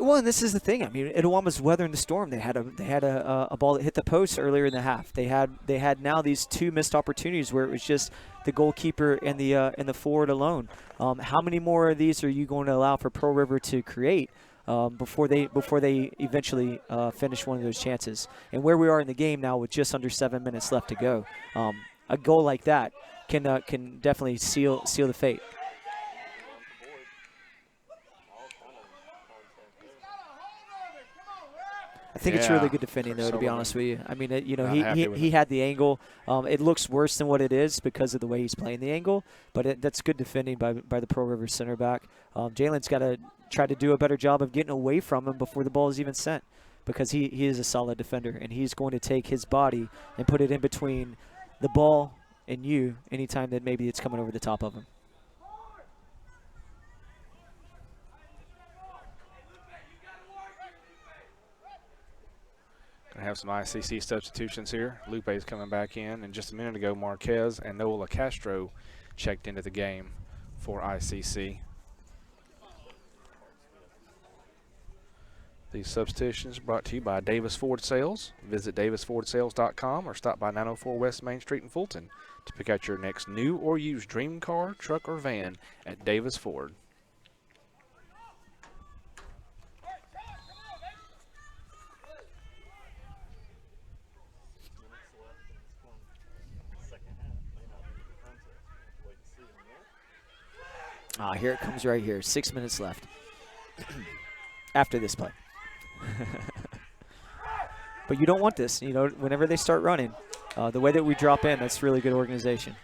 well, and this is the thing. I mean, Itawamba's weathering the storm. They had a ball that hit the post earlier in the half. They had now these 2 missed opportunities where it was just the goalkeeper and the forward alone. How many more of these are you going to allow for Pearl River to create before they eventually finish one of those chances? And where we are in the game now with just under 7 minutes left to go, a goal like that can definitely seal the fate. I think it's really good defending, though, to be honest with you. I mean, he had the angle. It looks worse than what it is because of the way he's playing the angle, but that's good defending by the Pearl River center back. Jalen's got to try to do a better job of getting away from him before the ball is even sent, because he is a solid defender, and he's going to take his body and put it in between the ball and you anytime that maybe it's coming over the top of him. Gonna have some ICC substitutions here. Lupe's coming back in, and just a minute ago, Marquez and Noah Castro checked into the game for ICC. These substitutions brought to you by Davis Ford Sales. Visit davisfordsales.com or stop by 904 West Main Street in Fulton to pick out your next new or used dream car, truck, or van at Davis Ford. Here it comes right here. 6 minutes left after this play. But you don't want this. You know, whenever they start running, the way that we drop in, that's really good organization.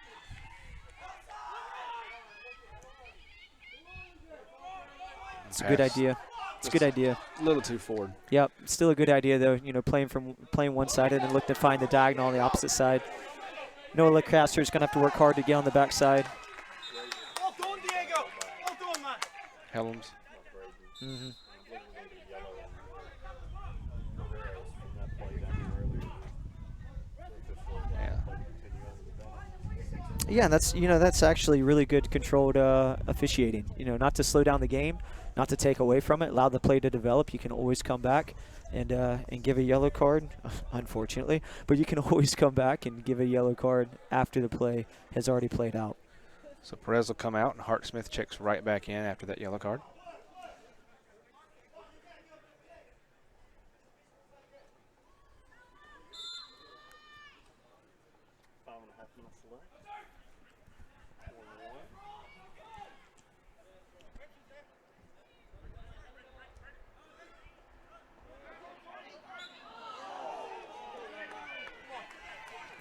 It's a good idea. It's a good idea. A little too forward. Yep, still a good idea though. You know, playing one side and then look to find the diagonal on the opposite side. Noah Castro is going to have to work hard to get on the backside. Helms. Mm-hmm. Yeah, and that's actually really good controlled officiating. You know, not to slow down the game, not to take away from it, allow the play to develop. You can always come back and give a yellow card, unfortunately, but you can always come back and give a yellow card after the play has already played out. So Perez will come out, and Hart Smith checks right back in after that yellow card.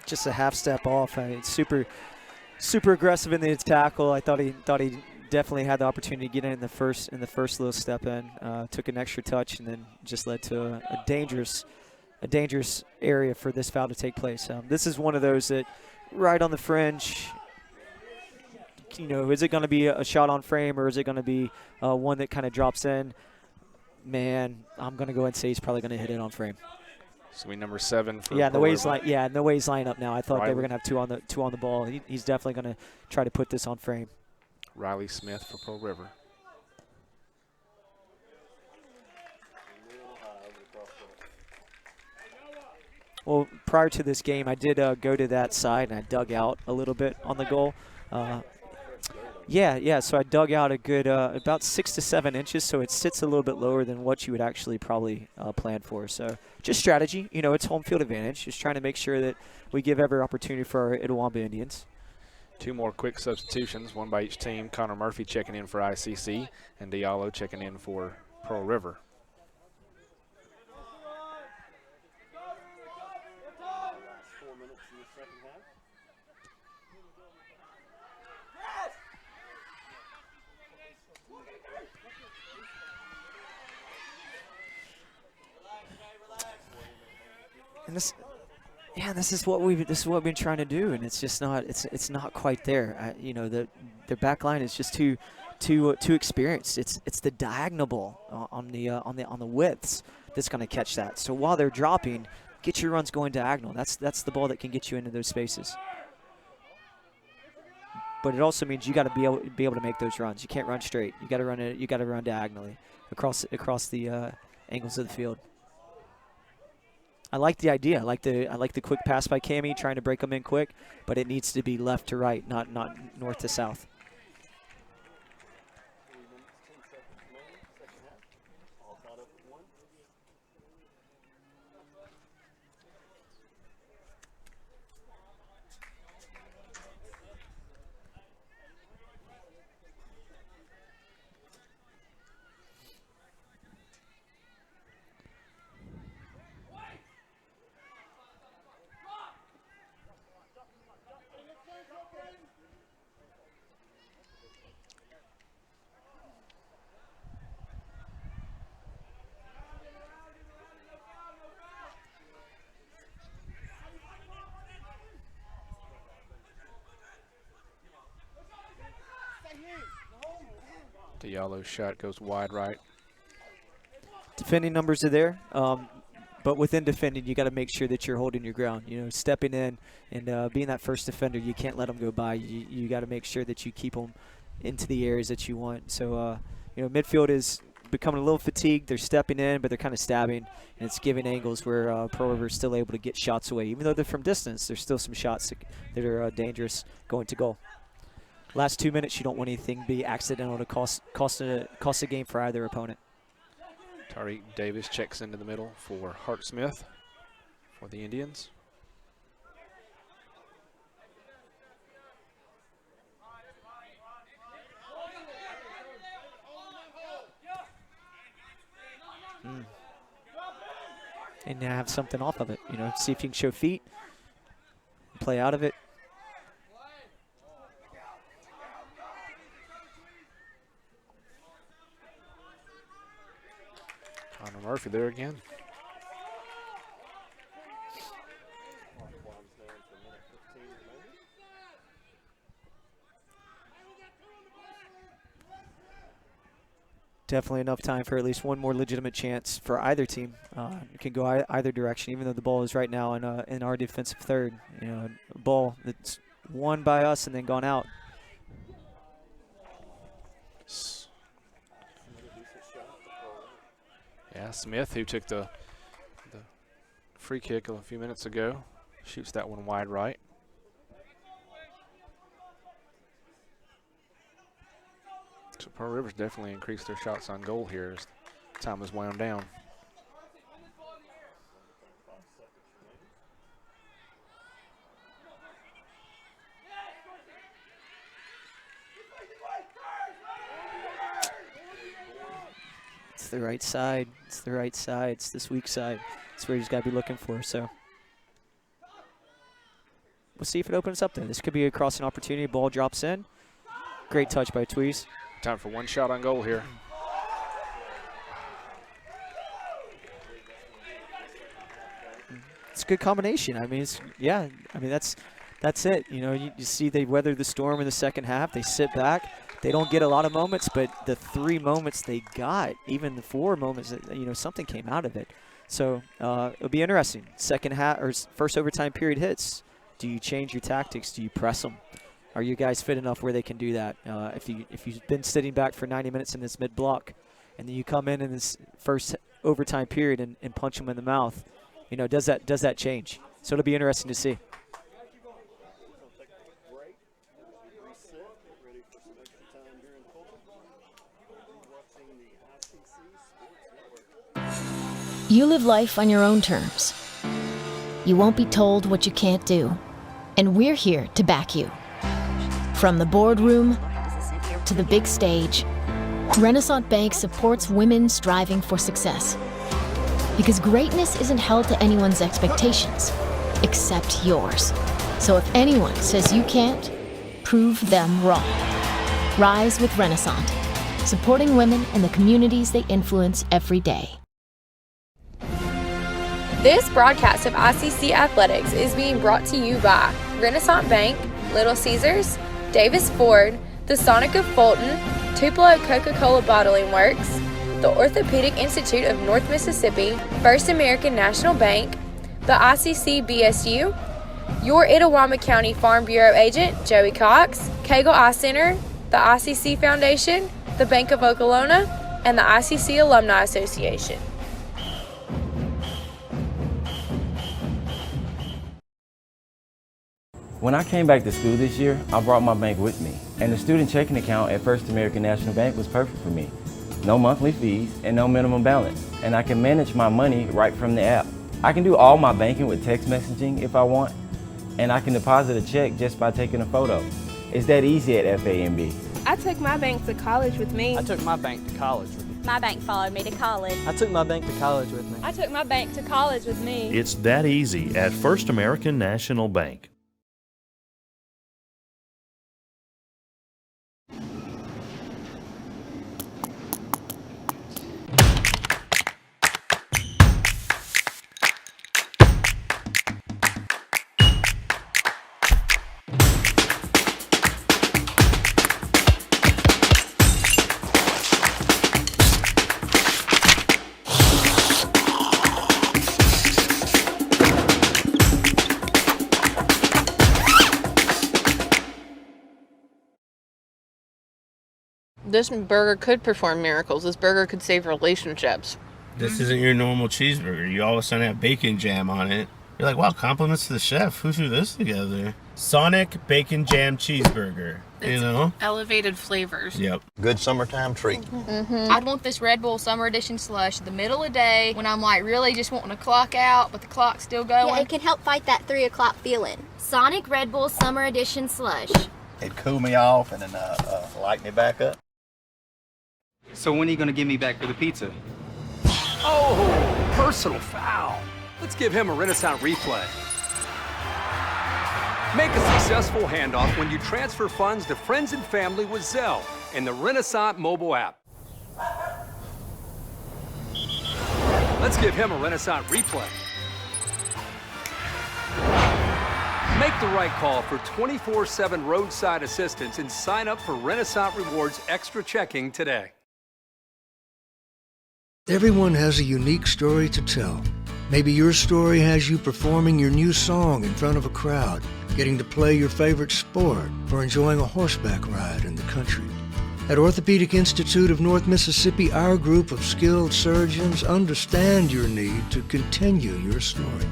Just a half step off. Super aggressive in the tackle. I thought he definitely had the opportunity to get in the first little step in. Took an extra touch and then just led to a dangerous area for this foul to take place. This is one of those that right on the fringe. You know, is it going to be a shot on frame or is it going to be one that kind of drops in? Man, I'm going to go ahead and say he's probably going to hit it on frame. So we number 7 for the way he's the way he's lining up now. I thought they were going to have two on the ball. He's definitely going to try to put this on frame. Riley Smith for Pearl River. Well, prior to this game, I did go to that side and I dug out a little bit on the goal. So I dug out a good about 6 to 7 inches, so it sits a little bit lower than what you would actually probably plan for. So just strategy. You know, it's home field advantage. Just trying to make sure that we give every opportunity for our Itawamba Indians. 2 more quick substitutions, one by each team. Connor Murphy checking in for ICC and Diallo checking in for Pearl River. And this is what we've been trying to do, and it's just not it's not quite there. You know, their back line is just too experienced. It's the diagonal ball on the widths that's going to catch that. So while they're dropping, get your runs going diagonal. That's the ball that can get you into those spaces. But it also means you got to be able to make those runs. You can't run straight. You got to run it. You got to run diagonally across the angles of the field. I like the idea. I like the quick pass by Cammie, trying to break them in quick, but it needs to be left to right, not north to south. Diallo shot goes wide right. Defending numbers are there, but within defending, you got to make sure that you're holding your ground. You know, stepping in and being that first defender, you can't let them go by. You got to make sure that you keep them into the areas that you want. So, you know, midfield is becoming a little fatigued. They're stepping in, but they're kind of stabbing, and it's giving angles where Pearl River is still able to get shots away. Even though they're from distance, there's still some shots that are dangerous going to goal. Last 2 minutes, you don't want anything to be accidental to cost a game for either opponent. Tariq Davis checks into the middle for Hart Smith for the Indians. And now have something off of it. You know, see if you can show feet, play out of it. Connor Murphy there again. Definitely enough time for at least one more legitimate chance for either team. It can go either direction, even though the ball is right now in our defensive third. You know, a ball that's won by us and then gone out. Yeah, Smith, who took the free kick a few minutes ago, shoots that one wide right. So Pearl River's definitely increased their shots on goal here as time has wound down. It's the right side. It's the right side. It's this weak side. It's where he's got to be looking for. So we'll see if it opens up there. This could be a crossing opportunity. Ball drops in. Great touch by Tweez. Time for one shot on goal here. It's a good combination. I mean, that's it. You know, you see they weather the storm in the second half. They sit back. They don't get a lot of moments, but the 3 moments they got, even the 4 moments, you know, something came out of it. So it'll be interesting. Second half or first overtime period hits. Do you change your tactics? Do you press them? Are you guys fit enough where they can do that? If you've been sitting back for 90 minutes in this mid block, and then you come in this first overtime period and punch them in the mouth, you know, does that change? So it'll be interesting to see. You live life on your own terms. You won't be told what you can't do. And we're here to back you. From the boardroom to the big stage, Renaissance Bank supports women striving for success. Because greatness isn't held to anyone's expectations, except yours. So if anyone says you can't, prove them wrong. Rise with Renaissance, supporting women and the communities they influence every day. This broadcast of ICC Athletics is being brought to you by Renaissance Bank, Little Caesars, Davis Ford, the Sonic of Fulton, Tupelo Coca-Cola Bottling Works, the Orthopedic Institute of North Mississippi, First American National Bank, the ICC BSU, your Itawamba County Farm Bureau agent, Joey Cox, Cagle Eye Center, the ICC Foundation, the Bank of Okolona, and the ICC Alumni Association. When I came back to school this year, I brought my bank with me, and the student checking account at First American National Bank was perfect for me. No monthly fees and no minimum balance, and I can manage my money right from the app. I can do all my banking with text messaging if I want, and I can deposit a check just by taking a photo. It's that easy at FAMB. I took my bank to college with me. I took my bank to college with me. My bank followed me to college. I took my bank to college with me. I took my bank to college with me. It's that easy at First American National Bank. This burger could perform miracles. This burger could save relationships. This isn't your normal cheeseburger. You all of a sudden have bacon jam on it. You're like, wow, compliments to the chef. Who threw this together? Sonic Bacon Jam Cheeseburger. You know? Elevated flavors. Yep. Good summertime treat. I'd want this Red Bull Summer Edition slush the middle of the day when I'm like really just wanting to clock out, but the clock's still going. Yeah, it can help fight that 3 o'clock feeling. Sonic Red Bull Summer Edition slush. It'd cool me off and then light me back up. So when are you going to give me back for the pizza? Oh, personal foul. Let's give him a Renaissance replay. Make a successful handoff when you transfer funds to friends and family with Zelle in the Renaissance mobile app. Let's give him a Renaissance replay. Make the right call for 24/7 roadside assistance and sign up for Renaissance Rewards Extra Checking today. Everyone has a unique story to tell. Maybe your story has you performing your new song in front of a crowd, getting to play your favorite sport, or enjoying a horseback ride in the country. At Orthopedic Institute of North Mississippi, our group of skilled surgeons understand your need to continue your story.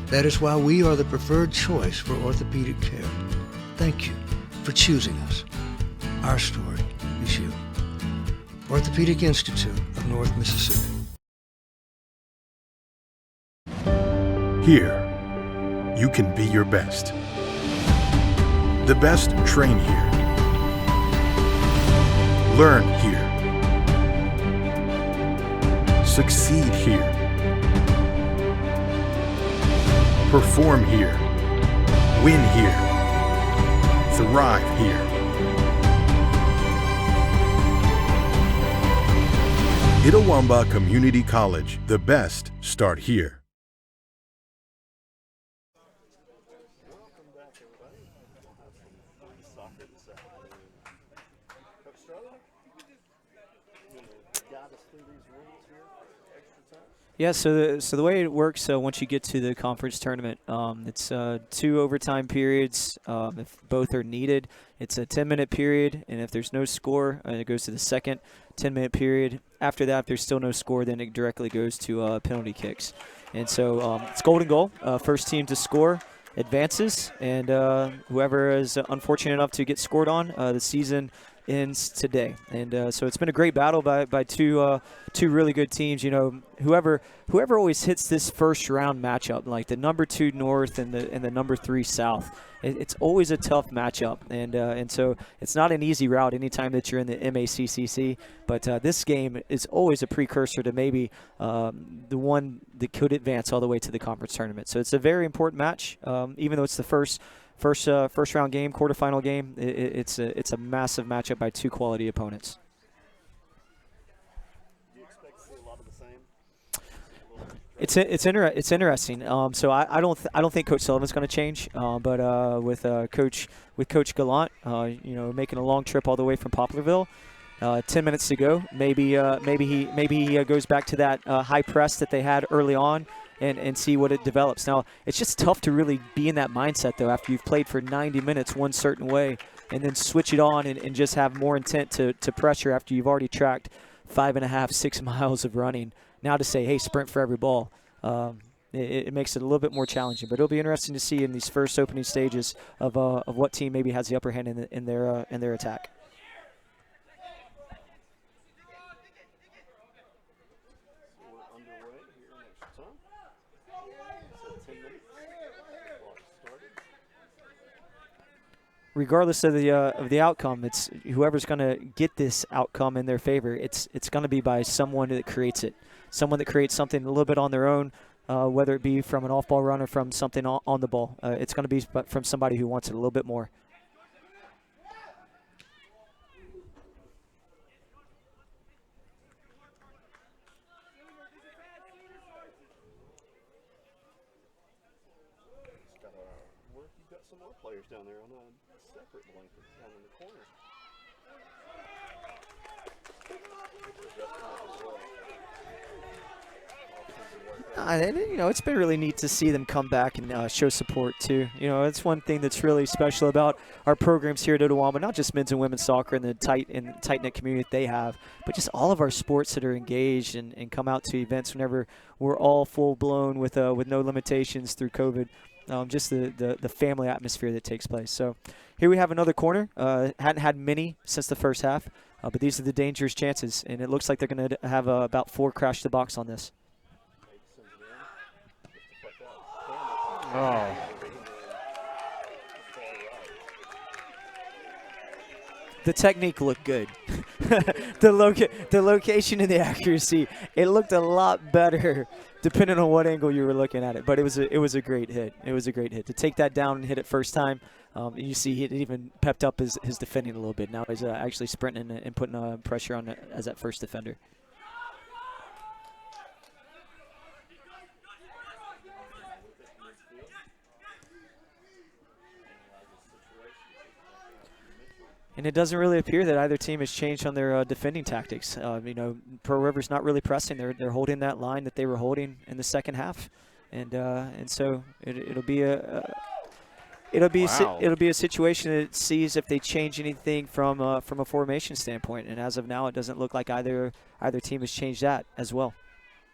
That is why we are the preferred choice for orthopedic care. Thank you for choosing us. Our story is you. Orthopedic Institute of North Mississippi. Here, you can be your best. The best train here. Learn here. Succeed here. Perform here. Win here. Thrive here. Itawamba Community College. The best start here. Yeah, so the way it works, once you get to the conference tournament, it's 2 overtime periods. If both are needed, it's a 10-minute period, and if there's no score, it goes to the second 10-minute period. After that, if there's still no score, then it directly goes to penalty kicks. And so it's golden goal. First team to score advances, and whoever is unfortunate enough to get scored on, the season ends today. And so it's been a great battle by two really good teams. You know, whoever always hits this first round matchup, like the number 2 North and the number 3 South, it's always a tough matchup. And so it's not an easy route anytime that you're in the MACCC. But this game is always a precursor to maybe the one that could advance all the way to the conference tournament. So it's a very important match, even though it's the first round game, quarterfinal game. It's a massive matchup by 2 quality opponents. Do you expect to see a lot of the same? It's interesting. So I don't think Coach Sullivan's going to change. But with Coach Gallant, making a long trip all the way from Poplarville, 10 minutes to go. Maybe he goes back to that high press that they had early on. And see what it develops. Now, it's just tough to really be in that mindset, though, after you've played for 90 minutes one certain way and then switch it on and just have more intent to pressure after you've already tracked 5.5, 6 miles of running. Now to say, hey, sprint for every ball, it makes it a little bit more challenging. But it'll be interesting to see in these first opening stages of what team maybe has the upper hand in their attack. Regardless of the outcome, it's whoever's going to get this outcome in their favor. It's going to be by someone that creates it, someone that creates something a little bit on their own, whether it be from an off-ball run or from something on the ball. It's going to be from somebody who wants it a little bit more. You've got some more players down there on a separate blanket down in the corner. And, you know, it's been really neat to see them come back and show support too. You know, it's one thing that's really special about our programs here at Itawamba, not just men's and women's soccer and the tight-knit community that they have, but just all of our sports that are engaged and come out to events whenever we're all full-blown with no limitations through COVID. Just the family atmosphere that takes place. So here we have another corner. Hadn't had many since the first half, but these are the dangerous chances, and it looks like they're going to have about 4 crash the box on this. Oh. The technique looked good. the location and the accuracy, it looked a lot better depending on what angle you were looking at it. But it was a great hit. It was a great hit. To take that down and hit it first time, you see he even pepped up his defending a little bit. Now he's actually sprinting and putting pressure on as that first defender. And it doesn't really appear that either team has changed on their defending tactics. You know, Pearl River's not really pressing. They're holding that line that they were holding in the second half, and so it'll be a situation that sees if they change anything from a formation standpoint. And as of now, it doesn't look like either team has changed that as well.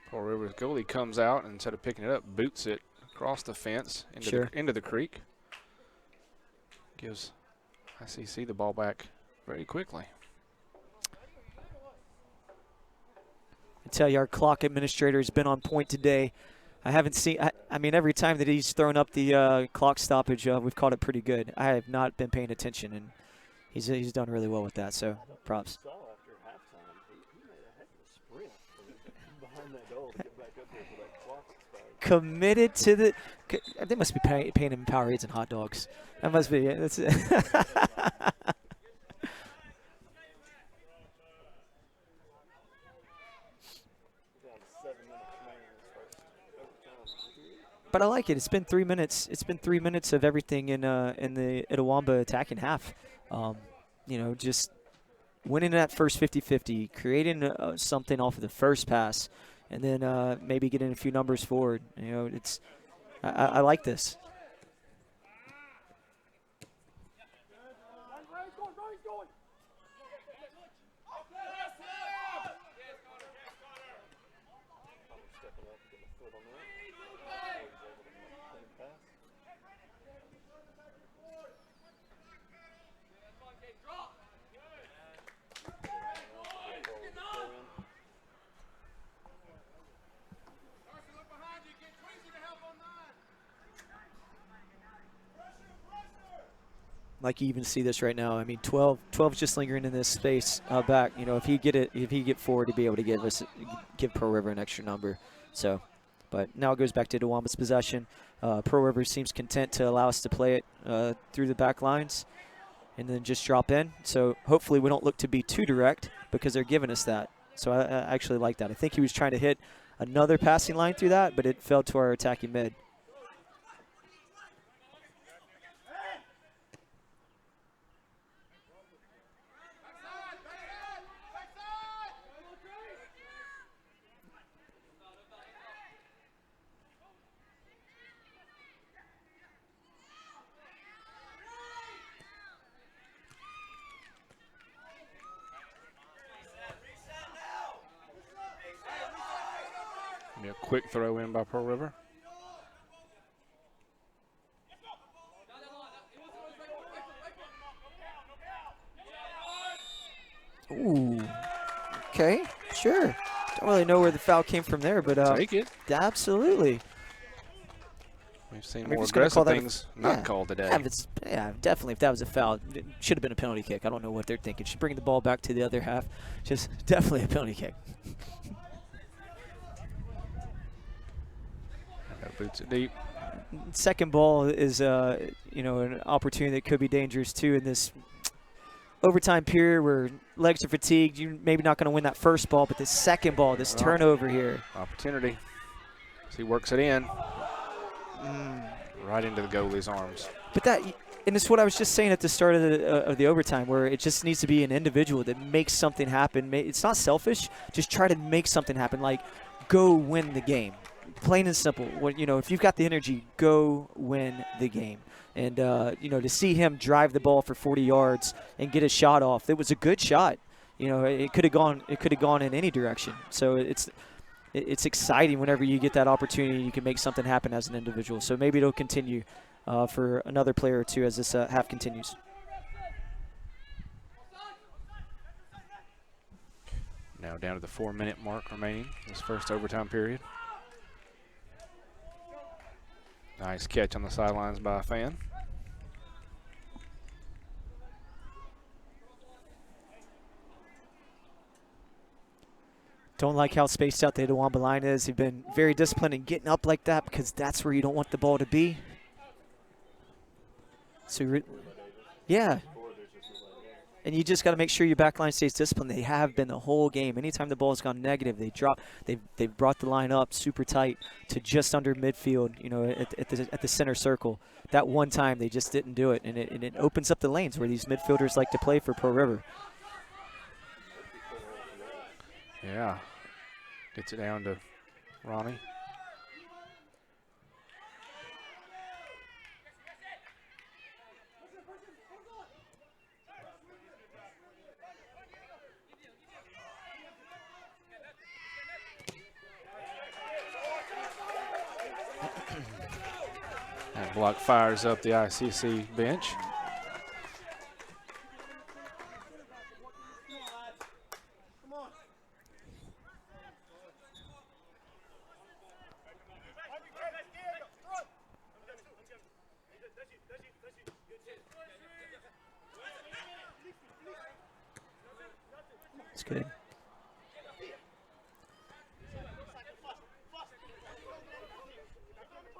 Pearl River's goalie comes out and instead of picking it up, boots it across the fence into the creek. Gives ICC the ball back very quickly. I tell you, our clock administrator has been on point today. I haven't seen, I mean, every time that he's thrown up the clock stoppage, we've caught it pretty good. I have not been paying attention, and he's done really well with that, so props. Committed to the, they must be paying him Powerades and hot dogs. That must be it. That's it. But I like it. It's been 3 minutes. It's been 3 minutes of everything in the Itawamba attacking half. You know, just winning that first 50-50, creating something off of the first pass, and then maybe getting a few numbers forward. You know, it's I like this. Like you even see this right now. I mean, 12 just lingering in this space back. You know, if he get forward to be able to give Pearl River an extra number. So, but now it goes back to Itawamba's possession. Pearl River seems content to allow us to play it through the back lines and then just drop in. So hopefully we don't look to be too direct because they're giving us that. So I actually like that. I think he was trying to hit another passing line through that, but it fell to our attacking mid. A quick throw in by Pearl River. Ooh. Okay, sure. Don't really know where the foul came from there, but take it. Absolutely. We've seen more aggressive things not called today. Yeah, definitely. If that was a foul, it should have been a penalty kick. I don't know what they're thinking. Should bring the ball back to the other half. Just definitely a penalty kick. Boots it deep. Second ball is, you know, an opportunity that could be dangerous too in this overtime period where legs are fatigued. You're maybe not going to win that first ball, but the second ball, this turnover here. Opportunity. He works it in. Right into the goalie's arms. But that, and it's what I was just saying at the start of the overtime, where it just needs to be an individual that makes something happen. It's not selfish. Just try to make something happen. Like, go win the game. plain and simple. If you've got the energy, go win the game. And, to see him drive the ball for 40 yards and get a shot off, it was a good shot. It could have gone in any direction. So it's exciting whenever you get that opportunity. You can make something happen as an individual. So maybe it'll continue for another player or two as this half continues. Now down to the 4-minute mark remaining this first overtime period. Nice catch on the sidelines by a fan. Don't like how spaced out the Itawamba line is. They've been very disciplined in getting up like that because that's where you don't want the ball to be. So, yeah. And you just got to make sure your back line stays disciplined. They have been the whole game. Anytime the ball's gone negative, they've brought the line up super tight to just under midfield, at the center circle. That one time they just didn't do it, and it opens up the lanes where these midfielders like to play for Pearl River. Yeah, gets it down to Ronnie. That block fires up the ICC bench. It's good.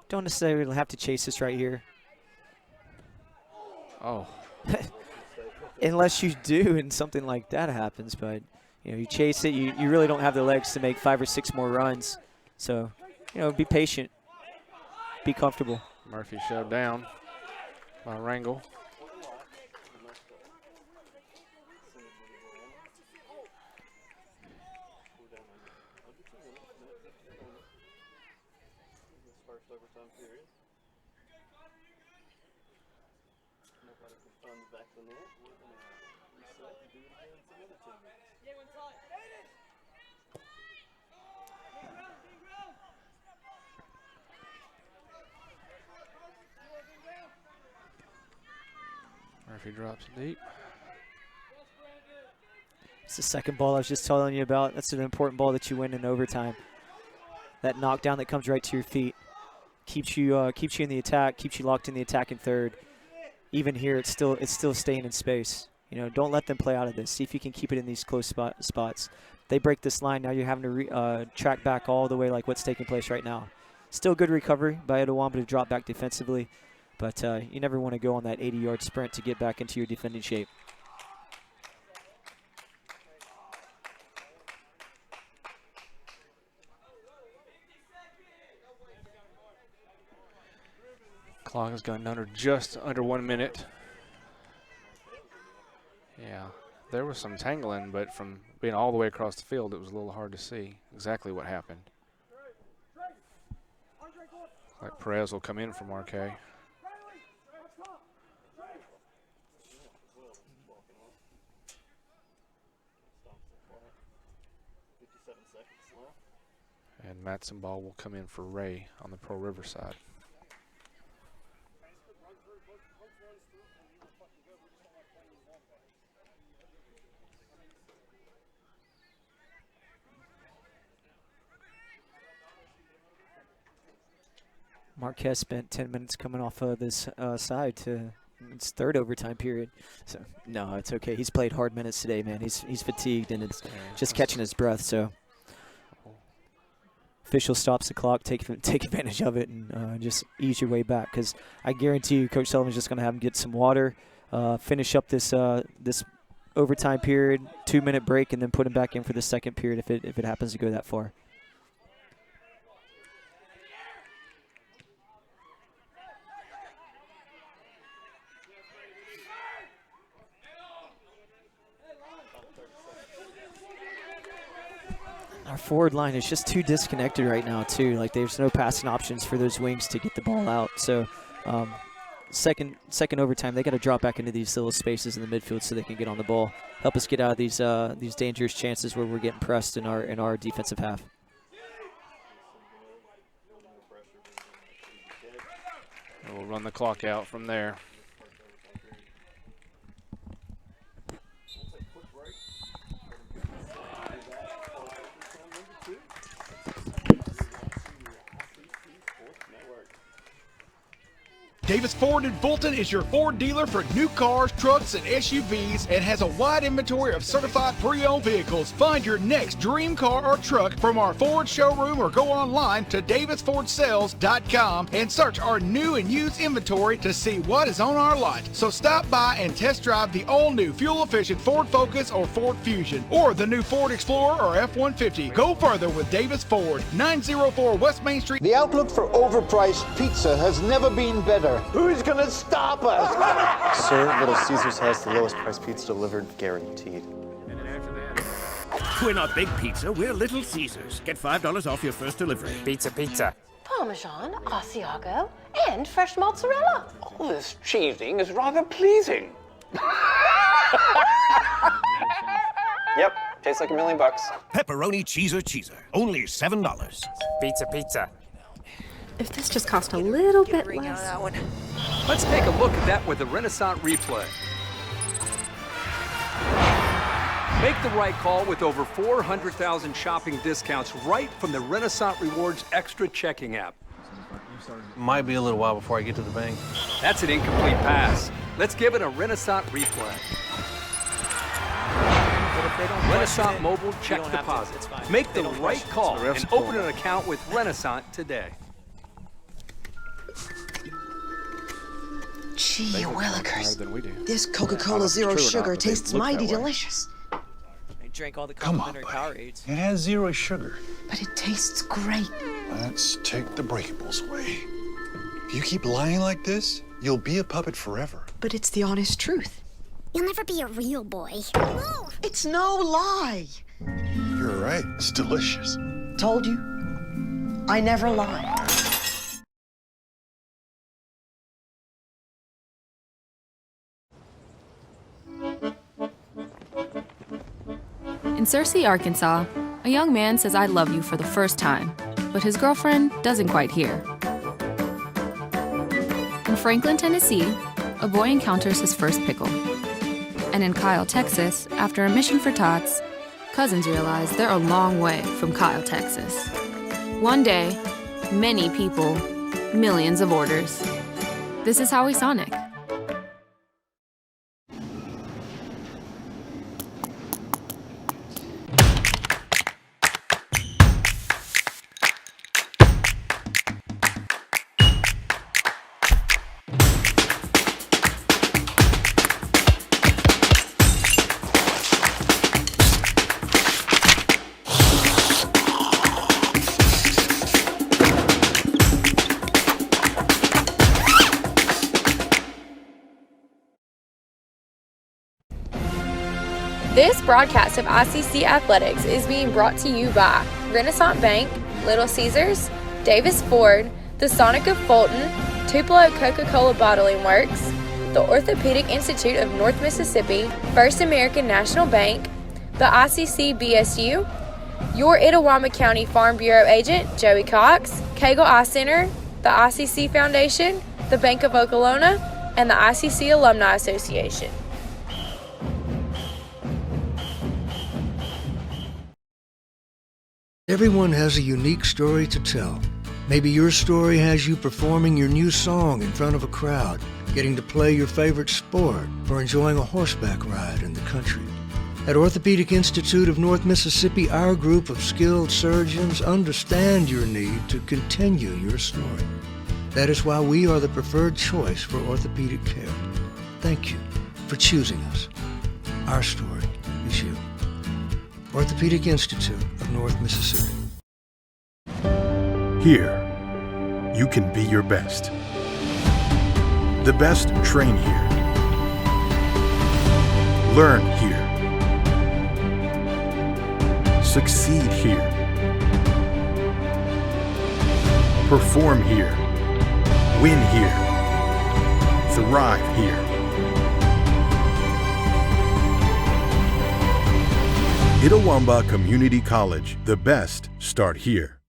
Don't necessarily have to chase this right here. Oh. Unless you do and something like that happens, but you chase it, you really don't have the legs to make 5 or 6 more runs. So, be patient. Be comfortable. Murphy shoved down by Rangel. Murphy drops it deep. It's the second ball I was just telling you about. That's an important ball that you win in overtime. That knockdown that comes right to your feet keeps you in the attack, keeps you locked in the attack in third. Even here, it's still staying in space. Don't let them play out of this. See if you can keep it in these close spots. They break this line. Now you're having to track back all the way like what's taking place right now. Still good recovery by Itawamba to drop back defensively, but you never want to go on that 80-yard sprint to get back into your defending shape. Clock has gone just under 1 minute. Yeah, there was some tangling, but from being all the way across the field, it was a little hard to see exactly what happened. Like Perez will come in for Marquet. And Matson Ball will come in for Ray on the Pearl River side. Marquez spent 10 minutes coming off of this side to its third overtime period. So, no, it's okay. He's played hard minutes today, man. He's fatigued, and it's just catching his breath. So, official stops the clock, take advantage of it, and just ease your way back. Because I guarantee you Coach Sullivan's just going to have him get some water, finish up this this overtime period, 2-minute break, and then put him back in for the second period if it happens to go that far. Our forward line is just too disconnected right now, too. Like, there's no passing options for those wings to get the ball out. So, second overtime, they got to drop back into these little spaces in the midfield so they can get on the ball, help us get out of these dangerous chances where we're getting pressed in our defensive half. And we'll run the clock out from there. Davis Ford in Fulton is your Ford dealer for new cars, trucks, and SUVs and has a wide inventory of certified pre-owned vehicles. Find your next dream car or truck from our Ford showroom or go online to davisfordsales.com and search our new and used inventory to see what is on our lot. So stop by and test drive the all-new fuel-efficient Ford Focus or Ford Fusion or the new Ford Explorer or F-150. Go further with Davis Ford, 904 West Main Street. The outlook for overpriced pizza has never been better. Who's gonna stop us? Sir, Little Caesars has the lowest price pizza delivered, guaranteed. We're not Big Pizza, we're Little Caesars. Get $5 off your first delivery. Pizza, pizza. Parmesan, Asiago, and fresh mozzarella. All this cheesing is rather pleasing. Yep, tastes like $1 million. Pepperoni cheeser. Only $7. Pizza, pizza. If this just cost a little bit less. Let's take a look at that with the Renaissance replay. Make the right call with over 400,000 shopping discounts right from the Renaissance Rewards Extra checking app. Might be a little while before I get to the bank. That's an incomplete pass. Let's give it a Renaissance replay. Renaissance Mobile Check Deposit. Make the right call and open an account with Renaissance today. Gee willikers, this Coca-Cola Zero Sugar tastes mighty delicious. They drank all the complimentary Powerades. It has 0 sugar. But it tastes great. Let's take the breakables away. If you keep lying like this, you'll be a puppet forever. But it's the honest truth. You'll never be a real boy. No, it's no lie. You're right, it's delicious. Told you, I never lie. In Searcy, Arkansas, a young man says I love you for the first time, but his girlfriend doesn't quite hear. In Franklin, Tennessee, a boy encounters his first pickle. And in Kyle, Texas, after a mission for tots, cousins realize they're a long way from Kyle, Texas. One day, many people, millions of orders. This is Howie Sonic. This broadcast of ICC Athletics is being brought to you by Renaissance Bank, Little Caesars, Davis Ford, the Sonic of Fulton, Tupelo Coca-Cola Bottling Works, the Orthopedic Institute of North Mississippi, First American National Bank, the ICC BSU, your Itawamba County Farm Bureau agent, Joey Cox, Cagle Eye Center, the ICC Foundation, the Bank of Okolona, and the ICC Alumni Association. Everyone has a unique story to tell. Maybe your story has you performing your new song in front of a crowd, getting to play your favorite sport, or enjoying a horseback ride in the country. At Orthopedic Institute of North Mississippi, our group of skilled surgeons understand your need to continue your story. That is why we are the preferred choice for orthopedic care. Thank you for choosing us. Our story is you. Orthopedic Institute of North Mississippi. Here, you can be your best. The best train here. Learn here. Succeed here. Perform here. Win here. Thrive here. Itawamba Community College. The best start here.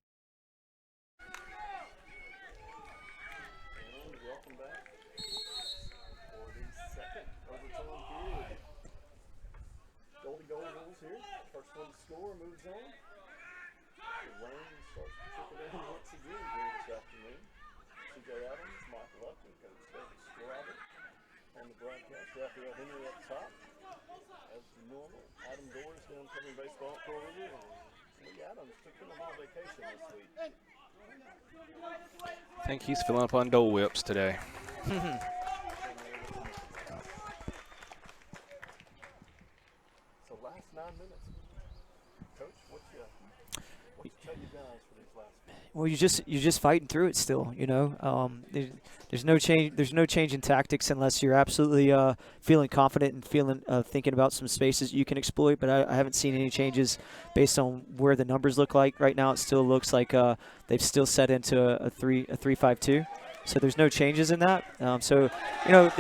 Raphael Henry at the top. As normal, Adam Doris down covering baseball at Pearl River, and Lee Adams took him on vacation this week. I think he's filling up on Dole Whips today. So last 9 minutes. Coach, what you tell you guys for these last minutes? Well, you're just fighting through it still, you know. There's no change. There's no change in tactics unless you're absolutely feeling confident and thinking about some spaces you can exploit. But I haven't seen any changes based on where the numbers look like right now. It still looks like they've still set into a 3-5-2. So there's no changes in that. So you know,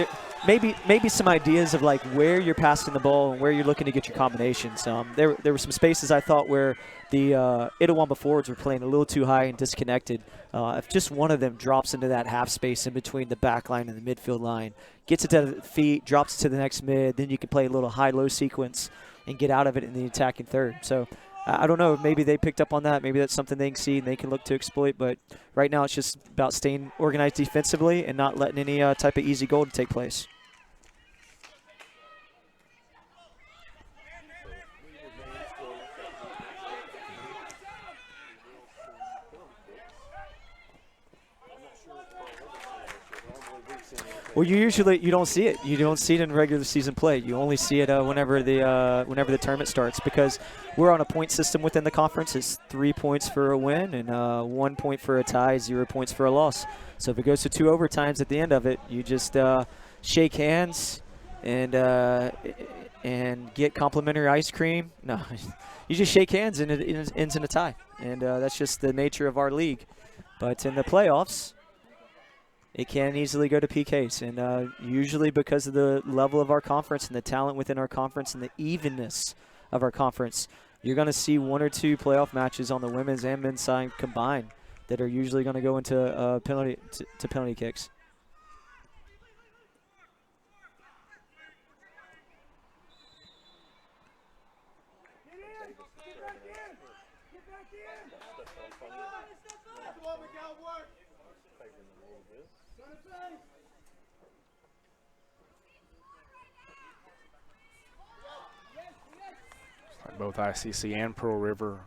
maybe some ideas of like where you're passing the ball and where you're looking to get your combinations. There were some spaces I thought where the Itawamba forwards were playing a little too high and disconnected. If just one of them drops into that half space in between the back line and the midfield line, gets it to the feet, drops it to the next mid, then you can play a little high-low sequence and get out of it in the attacking third. So I don't know. Maybe they picked up on that. Maybe that's something they can see and they can look to exploit. But right now it's just about staying organized defensively and not letting any type of easy goal to take place. Well, you don't see it. You don't see it in regular season play. You only see it whenever the tournament starts, because we're on a point system within the conference. It's 3 points for a win and 1 point for a tie, 0 points for a loss. So if it goes to 2 overtimes at the end of it, you just shake hands and get complimentary ice cream. No, you just shake hands and it ends in a tie. And that's just the nature of our league. But in the playoffs, it can easily go to PKs, and usually because of the level of our conference and the talent within our conference and the evenness of our conference, you're going to see 1 or 2 playoff matches on the women's and men's side combined that are usually going to go into penalty kicks. Both ICC and Pearl River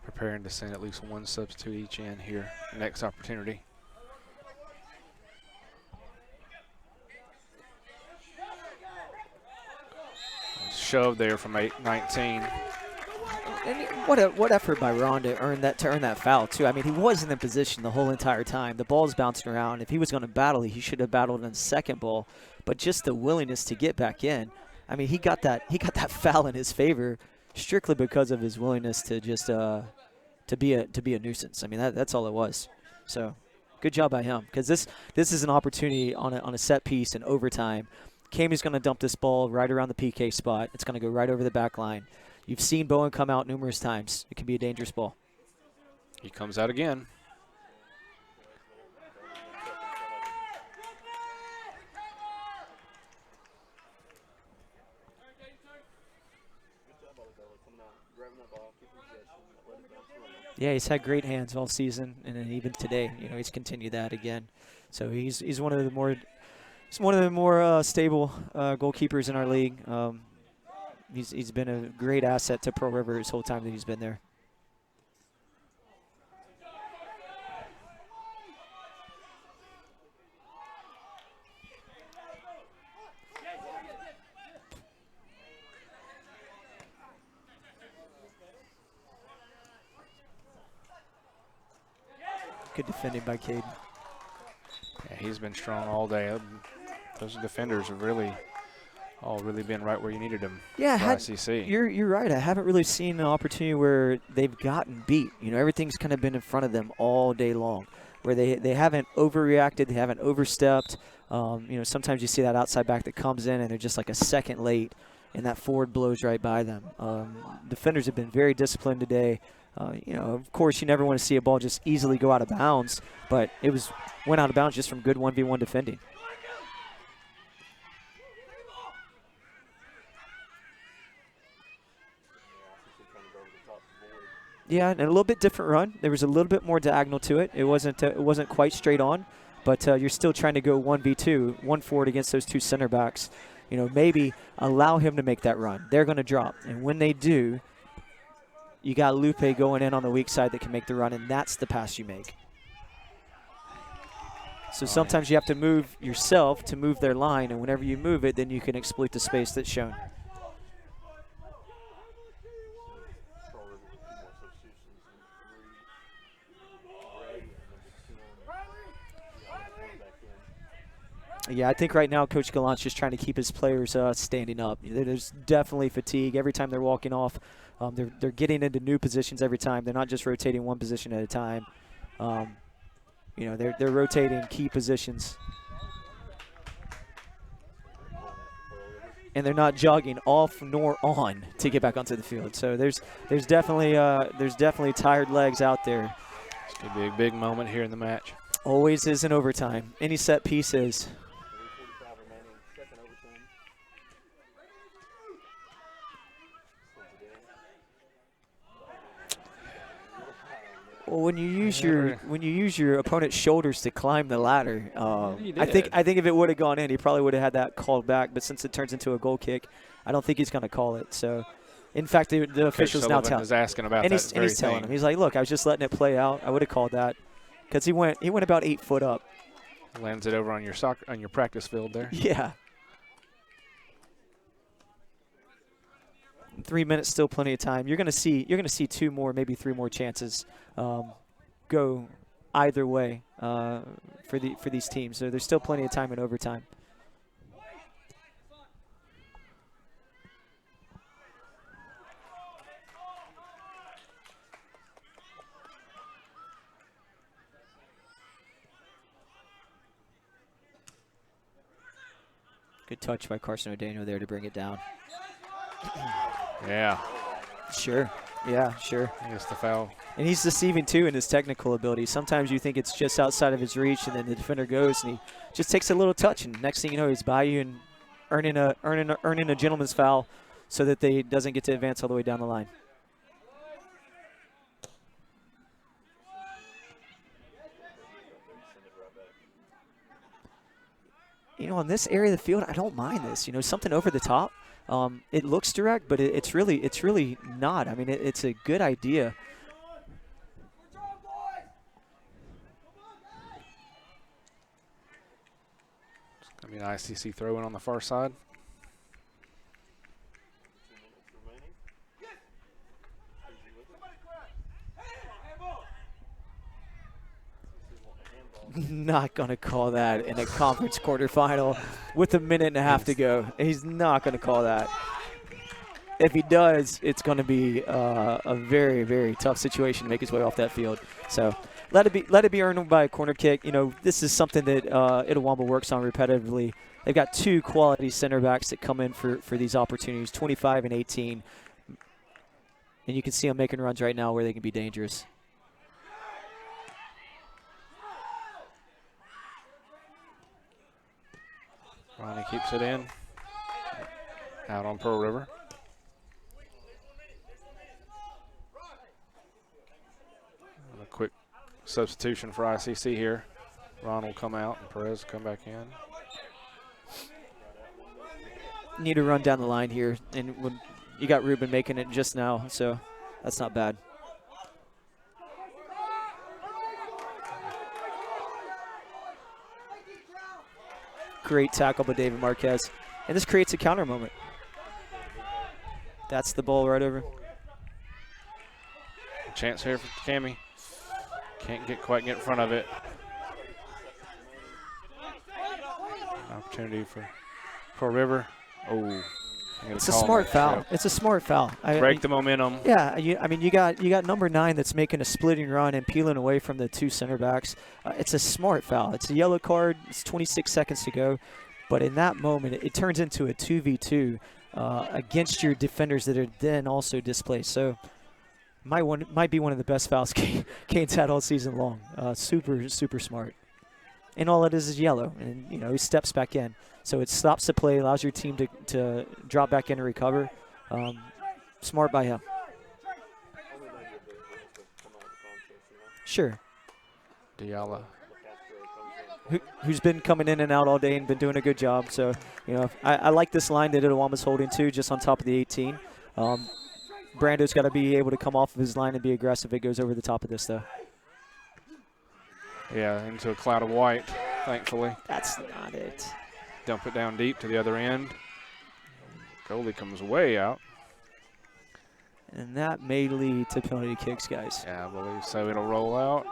preparing to send at least 1 substitute each in here. Next opportunity. Shove there from 19. And what effort by Ron to earn that foul too. I mean, he was in the position the whole entire time. The ball's bouncing around. If he was going to battle, he should have battled on the second ball. But just the willingness to get back in. I mean, he got that foul in his favor strictly because of his willingness to just to be a nuisance. I mean, that's all it was. So good job by him, because this is an opportunity on a set piece in overtime. Kami's going to dump this ball right around the PK spot. It's going to go right over the back line. You've seen Bowen come out numerous times. It can be a dangerous ball. He comes out again. Yeah, he's had great hands all season, and then even today, you know, he's continued that again. So he's one of the more stable goalkeepers in our league. He's been a great asset to Pearl River his whole time that he's been there. Good defending by Caden. Yeah, he's been strong all day. Those defenders have really been right where you needed them. Yeah, ICC. You're right. I haven't really seen an opportunity where they've gotten beat. You know, everything's kind of been in front of them all day long. where they haven't overreacted, they haven't overstepped. Sometimes you see that outside back that comes in and they're just like a second late, and that forward blows right by them. Defenders have been very disciplined today. Of course, you never want to see a ball just easily go out of bounds, but it went out of bounds just from good 1v1 defending. Yeah, and a little bit different run. There was a little bit more diagonal to it. It wasn't quite straight on, but you're still trying to go 1v2, one forward against those two center backs. Maybe allow him to make that run. They're going to drop, and when they do, you got Lupe going in on the weak side that can make the run, and that's the pass you make. So sometimes you have to move yourself to move their line, and whenever you move it, then you can exploit the space that's shown. Yeah, I think right now Coach Gallant's just trying to keep his players standing up. There's definitely fatigue every time they're walking off. They're getting into new positions every time. They're not just rotating one position at a time. They're rotating key positions. And they're not jogging off nor on to get back onto the field. So there's definitely tired legs out there. It's going to be a big moment here in the match. Always is in overtime. Any set piece is. Well, when you use your opponent's shoulders to climb the ladder, I think if it would have gone in, he probably would have had that called back. But since it turns into a goal kick, I don't think he's going to call it. So, in fact, the official's now telling. Is asking about and that he's telling him. He's like, "Look, I was just letting it play out. I would have called that because he went about 8 foot up." Lands it over on your practice field there. Yeah. 3 minutes, still plenty of time. You're gonna see 2 more, maybe 3 more chances go either way for these teams. So there's still plenty of time in overtime. Good touch by Carson O'Daniel there to bring it down. Yeah. Sure. Yeah, sure. I guess the foul. And he's deceiving, too, in his technical ability. Sometimes you think it's just outside of his reach, and then the defender goes, and he just takes a little touch, and next thing you know, he's by you and earning a gentleman's foul so that they doesn't get to advance all the way down the line. On this area of the field, I don't mind this. Something over the top. It looks direct, but it's really not. I mean, it's a good idea. It's going to be an ICC throw-in on the far side. Not going to call that in a conference quarterfinal with a minute and a half to go. He's not going to call that. If he does, it's going to be a very, very tough situation to make his way off that field. So let it be earned by a corner kick. This is something that Itawamba works on repetitively. They've got 2 quality center backs that come in for these opportunities, 25 and 18. And you can see them making runs right now where they can be dangerous. Ronnie keeps it in. Out on Pearl River. And a quick substitution for ICC here. Ron will come out and Perez will come back in. Need to run down the line here. And when you got Ruben making it just now, so that's not bad. Great tackle by David Marquez. And this creates a counter moment. That's the ball right over. Chance here for Cammy. Can't quite get in front of it. Opportunity for Pearl River. Oh, It's a smart foul. It's a smart foul. Break the momentum. Yeah, you got number 9 that's making a splitting run and peeling away from the 2 center backs. It's a smart foul. It's a yellow card. It's 26 seconds to go. But in that moment, it turns into a 2v2 against your defenders that are then also displaced. So might be one of the best fouls Kane's had all season long. Super, super smart. And all it is yellow. And, he steps back in. So it stops the play, allows your team to drop back in and recover. Smart by him. Sure. Diallo. Who's been coming in and out all day and been doing a good job. So, I like this line that Itawama's holding to, just on top of the 18. Brando's got to be able to come off of his line and be aggressive. It goes over the top of this, though. Yeah, into a cloud of white, thankfully. That's not it. Dump it down deep to the other end. Goalie comes way out. And that may lead to penalty kicks, guys. Yeah, I believe so. It'll roll out.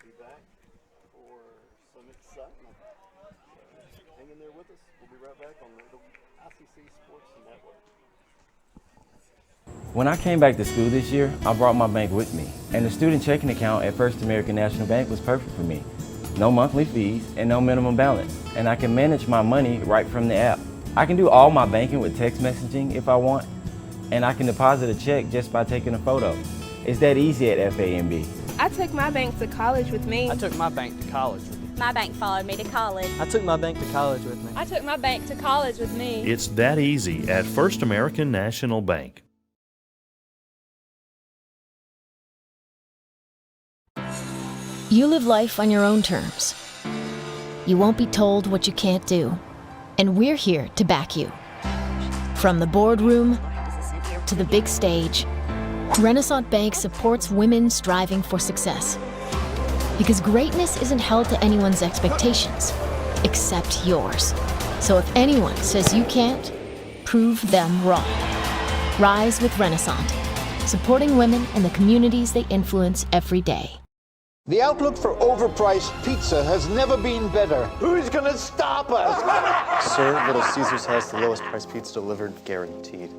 Be back for some excitement. Hang in there with us. We'll be right back on the ICC Sports Network. When I came back to school this year, I brought my bank with me, and the student checking account at First American National Bank was perfect for me. No monthly fees and no minimum balance, and I can manage my money right from the app. I can do all my banking with text messaging if I want, and I can deposit a check just by taking a photo. It's that easy at FAMB. I took my bank to college with me. I took my bank to college with me. My bank followed me to college. I took my bank to college with me. I took my bank to college with me. It's that easy at First American National Bank. You live life on your own terms. You won't be told what you can't do. And we're here to back you. From the boardroom to the big stage, Renaissance Bank supports women striving for success. Because greatness isn't held to anyone's expectations, except yours. So if anyone says you can't, prove them wrong. Rise with Renaissance, supporting women and the communities they influence every day. The outlook for overpriced pizza has never been better. Who's gonna stop us? Sir, Little Caesars has the lowest price pizza delivered, guaranteed.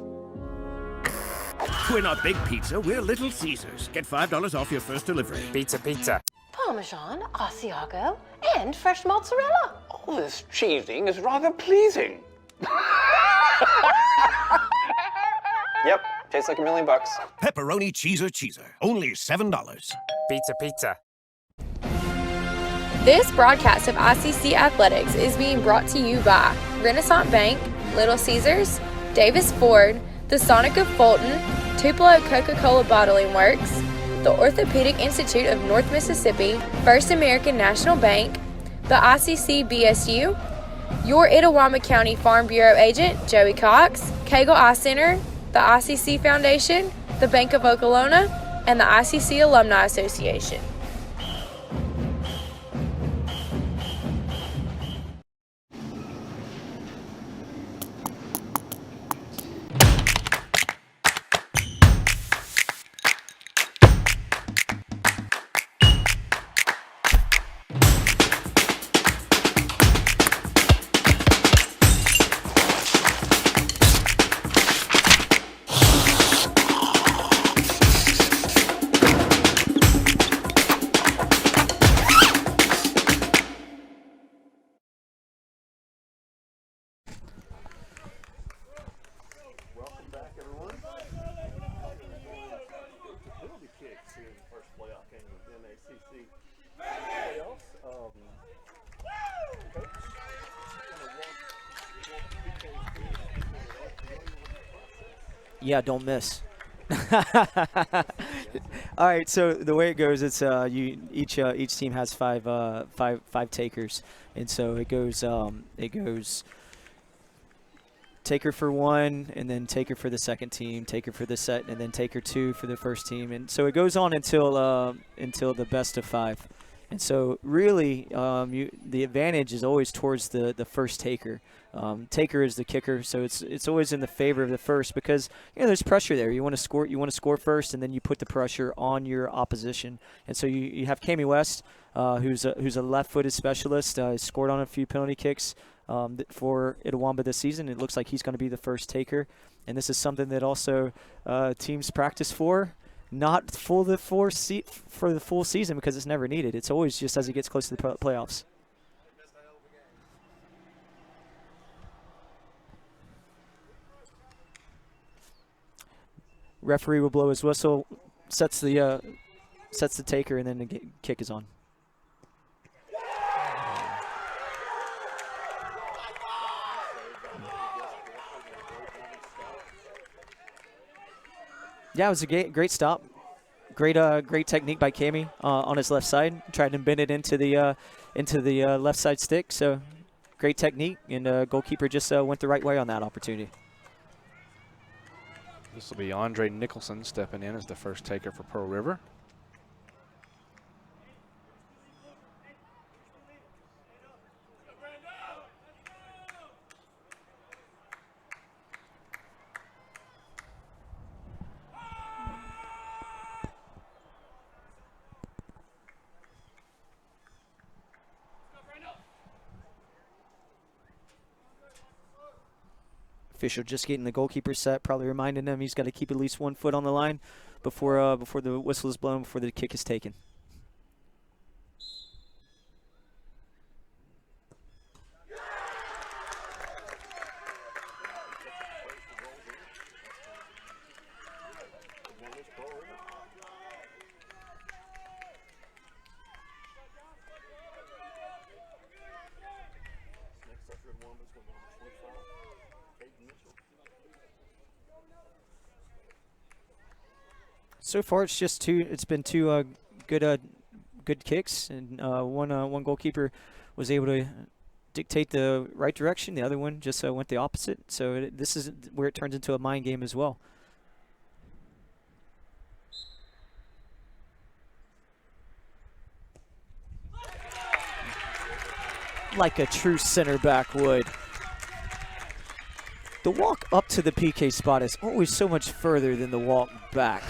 We're not Big Pizza, we're Little Caesars. Get $5 off your first delivery. Pizza, pizza. Parmesan, Asiago, and fresh mozzarella. All this cheesing is rather pleasing. Yep, tastes like $1 million. Pepperoni cheeser, only $7. Pizza, pizza. This broadcast of ICC Athletics is being brought to you by Renaissance Bank, Little Caesars, Davis Ford, the Sonic of Fulton, Tupelo Coca-Cola Bottling Works, the Orthopedic Institute of North Mississippi, First American National Bank, the ICC BSU, your Itawama County Farm Bureau agent, Joey Cox, Cagle Eye Center, the ICC Foundation, the Bank of Okolona, and the ICC Alumni Association. Yeah, don't miss. All right, so the way it goes, it's each team has five takers, and so it goes taker for one, and then taker for the second team, taker for the set, and then taker two for the first team, and so it goes on until the best of 5. And so really the advantage is always towards the first taker. Taker is the kicker, so it's always in the favor of the first because there's pressure there. You want to score first, and then you put the pressure on your opposition. And so you have Kami West, who's a left-footed specialist. Scored on a few penalty kicks for Itawamba this season. It looks like he's going to be the first taker, and this is something that also teams practice for. Not for the full season because it's never needed. It's always just as it gets close to the playoffs. Referee will blow his whistle, sets the taker, and then the kick is on. Yeah, it was a great stop. Great technique by Kami on his left side. Tried to bend it into the left side stick. So great technique, and goalkeeper just went the right way on that opportunity. This will be Andre Nicholson stepping in as the first taker for Pearl River. Official just getting the goalkeeper set, probably reminding him he's got to keep at least 1 foot on the line before the whistle is blown, before the kick is taken. So far, it's been two good kicks, and one goalkeeper was able to dictate the right direction. The other one just went the opposite. So this is where it turns into a mind game as well. Like a true center back would. The walk up to the PK spot is always so much further than the walk back.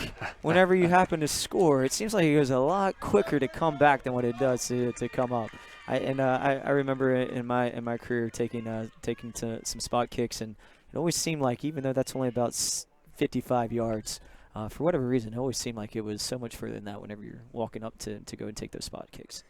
Whenever you happen to score, it seems like it goes a lot quicker to come back than what it does to come up. I remember in my career taking to some spot kicks, and it always seemed like, even though that's only about 55 yards, for whatever reason, it always seemed like it was so much further than that whenever you're walking up to go and take those spot kicks.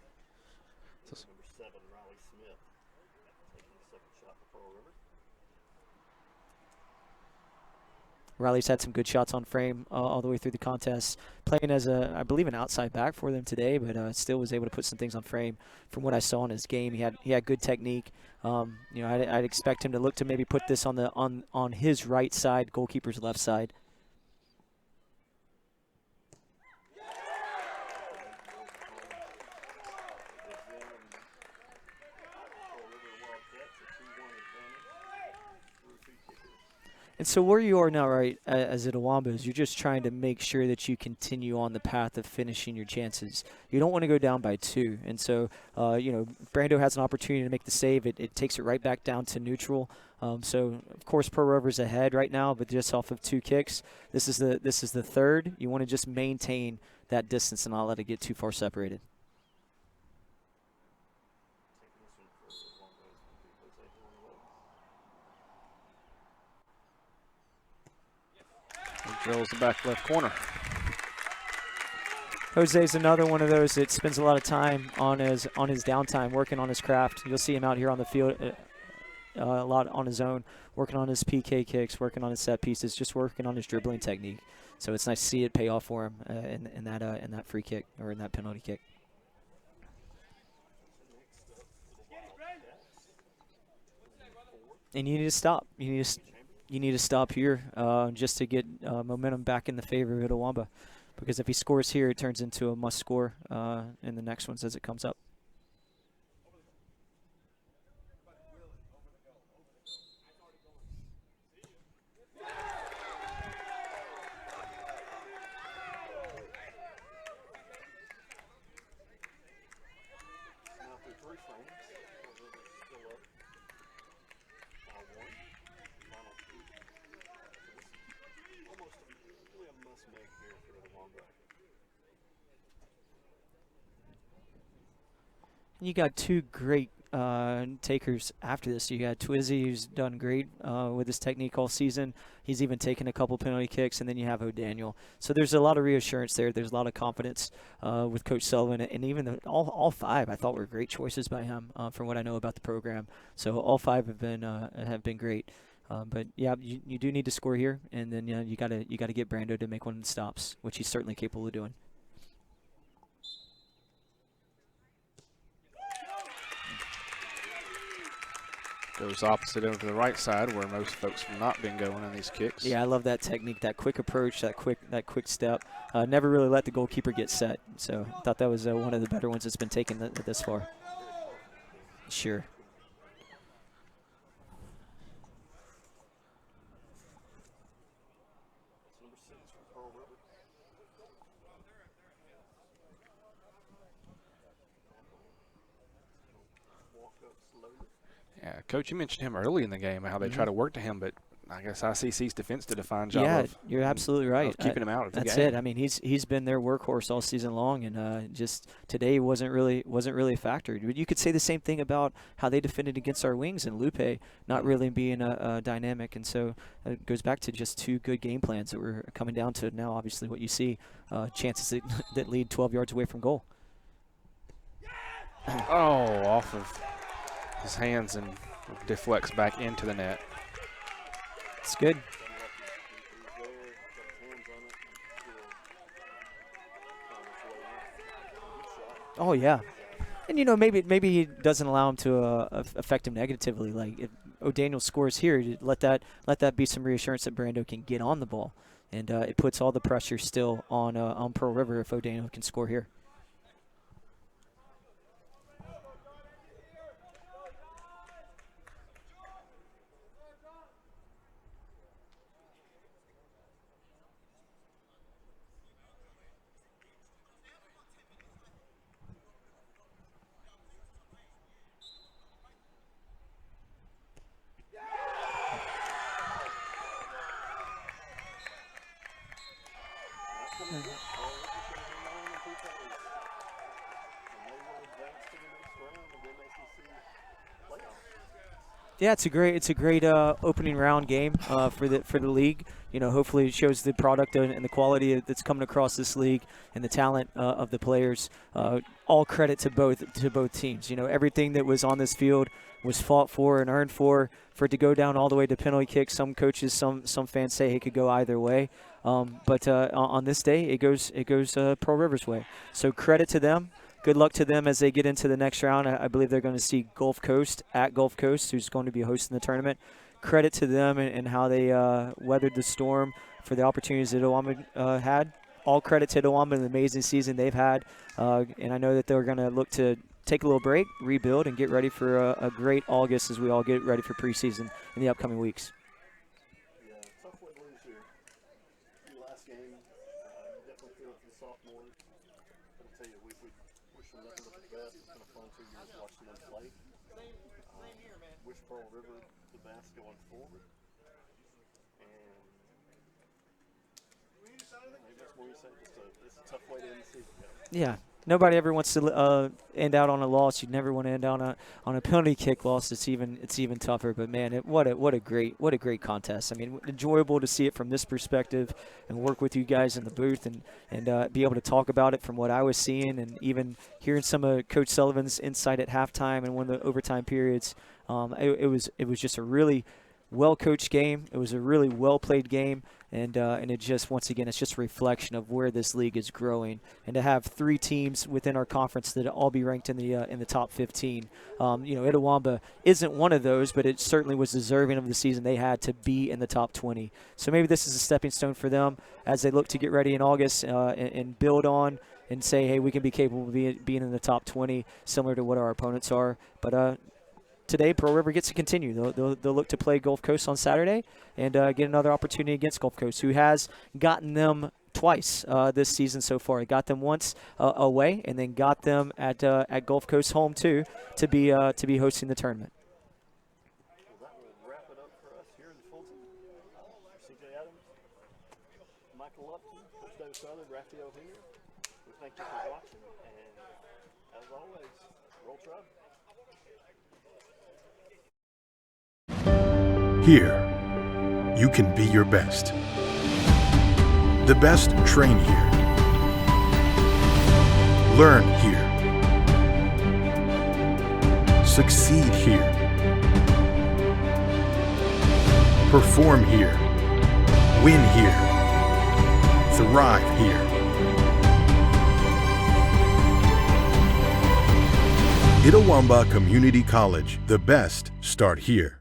Riley's had some good shots on frame all the way through the contest. Playing as I believe, an outside back for them today, but still was able to put some things on frame. From what I saw in his game, he had good technique. I'd expect him to look to maybe put this on his right side, goalkeeper's left side. And so where you are now, right, as Itawamba, is you're just trying to make sure that you continue on the path of finishing your chances. You don't want to go down by 2. And so, Brando has an opportunity to make the save. It takes it right back down to neutral. So, of course, Pearl River's ahead right now, but just off of 2 kicks. This is the third. You want to just maintain that distance and not let it get too far separated. Drills the back left corner. Jose's another one of those that spends a lot of time on his downtime working on his craft. You'll see him out here on the field a lot on his own, working on his PK kicks, working on his set pieces, just working on his dribbling technique. So it's nice to see it pay off for him in that free kick, or in that penalty kick. And you need to stop. You need to stop here just to get momentum back in the favor of Itawamba. Because if he scores here, it turns into a must-score in the next ones as it comes up. You got two great takers after this. You got Twizzy, who's done great with his technique all season. He's even taken a couple penalty kicks, and then you have O'Daniel. So there's a lot of reassurance there. There's a lot of confidence with Coach Sullivan, and even all five I thought were great choices by him from what I know about the program. So all five have been great. But yeah, you do need to score here, and then you gotta get Brando to make one of the stops, which he's certainly capable of doing. Goes opposite over to the right side where most folks have not been going in these kicks. Yeah, I love that technique, that quick approach, that quick step. Never really let the goalkeeper get set. So I thought that was one of the better ones that's been taken this far. Sure. Yeah, Coach, you mentioned him early in the game, how they try to work to him, but I guess ICC's defense did a fine job of you're absolutely right. of keeping him out of the game. That's it. I mean, he's been their workhorse all season long, and just today wasn't really a factor. You could say the same thing about how they defended against our wings and Lupe not really being a dynamic, and so it goes back to just two good game plans that we're coming down to now. Obviously, what you see, chances that lead 12 yards away from goal. Oh, off of his hands and deflects back into the net. It's good. Oh yeah, and maybe he doesn't allow him to affect him negatively. Like if O'Daniel scores here, let that be some reassurance that Brando can get on the ball, and it puts all the pressure still on Pearl River if O'Daniel can score here. Yeah, it's a great opening round game for the league. Hopefully it shows the product and the quality that's coming across this league and the talent of the players. All credit to both teams. Everything that was on this field was fought for and earned for it to go down all the way to penalty kicks. Some coaches, some fans say it could go either way. But on this day, it goes Pearl River's way. So credit to them. Good luck to them as they get into the next round. I believe they're going to see Gulf Coast at Gulf Coast, who's going to be hosting the tournament. Credit to them and how they weathered the storm for the opportunities that Owamba had. All credit to Owamba and the amazing season they've had. And I know that they're going to look to take a little break, rebuild, and get ready for a great August as we all get ready for preseason in the upcoming weeks. Pearl River the best going forward, and maybe that's what we say. It's a tough way to end the season. Yeah, nobody ever wants to end out on a loss. You never want to end on a penalty kick loss. It's even tougher. But man, what a great contest. I mean, enjoyable to see it from this perspective and work with you guys in the booth and be able to talk about it from what I was seeing and even hearing some of Coach Sullivan's insight at halftime and one of the overtime periods. It was just a really well-coached game. It was a really well-played game, and it just, once again, it's just a reflection of where this league is growing. And to have three teams within our conference that all be ranked in the top 15. Itawamba isn't one of those, but it certainly was deserving of the season they had to be in the top 20. So maybe this is a stepping stone for them as they look to get ready in August and build on and say, hey, we can be capable of being in the top 20, similar to what our opponents are. But today, Pearl River gets to continue. They'll look to play Gulf Coast on Saturday and get another opportunity against Gulf Coast, who has gotten them twice this season so far. It got them once away, and then got them at Gulf Coast home too to be hosting the tournament. Well, that will wrap it up for us here in Fulton. CJ Adams, Mike Michael Upton, Coach David Southern, Raphael Henry. We thank you for watching, and as always, roll Trub. Here, you can be your best. The best train here. Learn here. Succeed here. Perform here. Win here. Thrive here. Itawamba Community College. The best start here.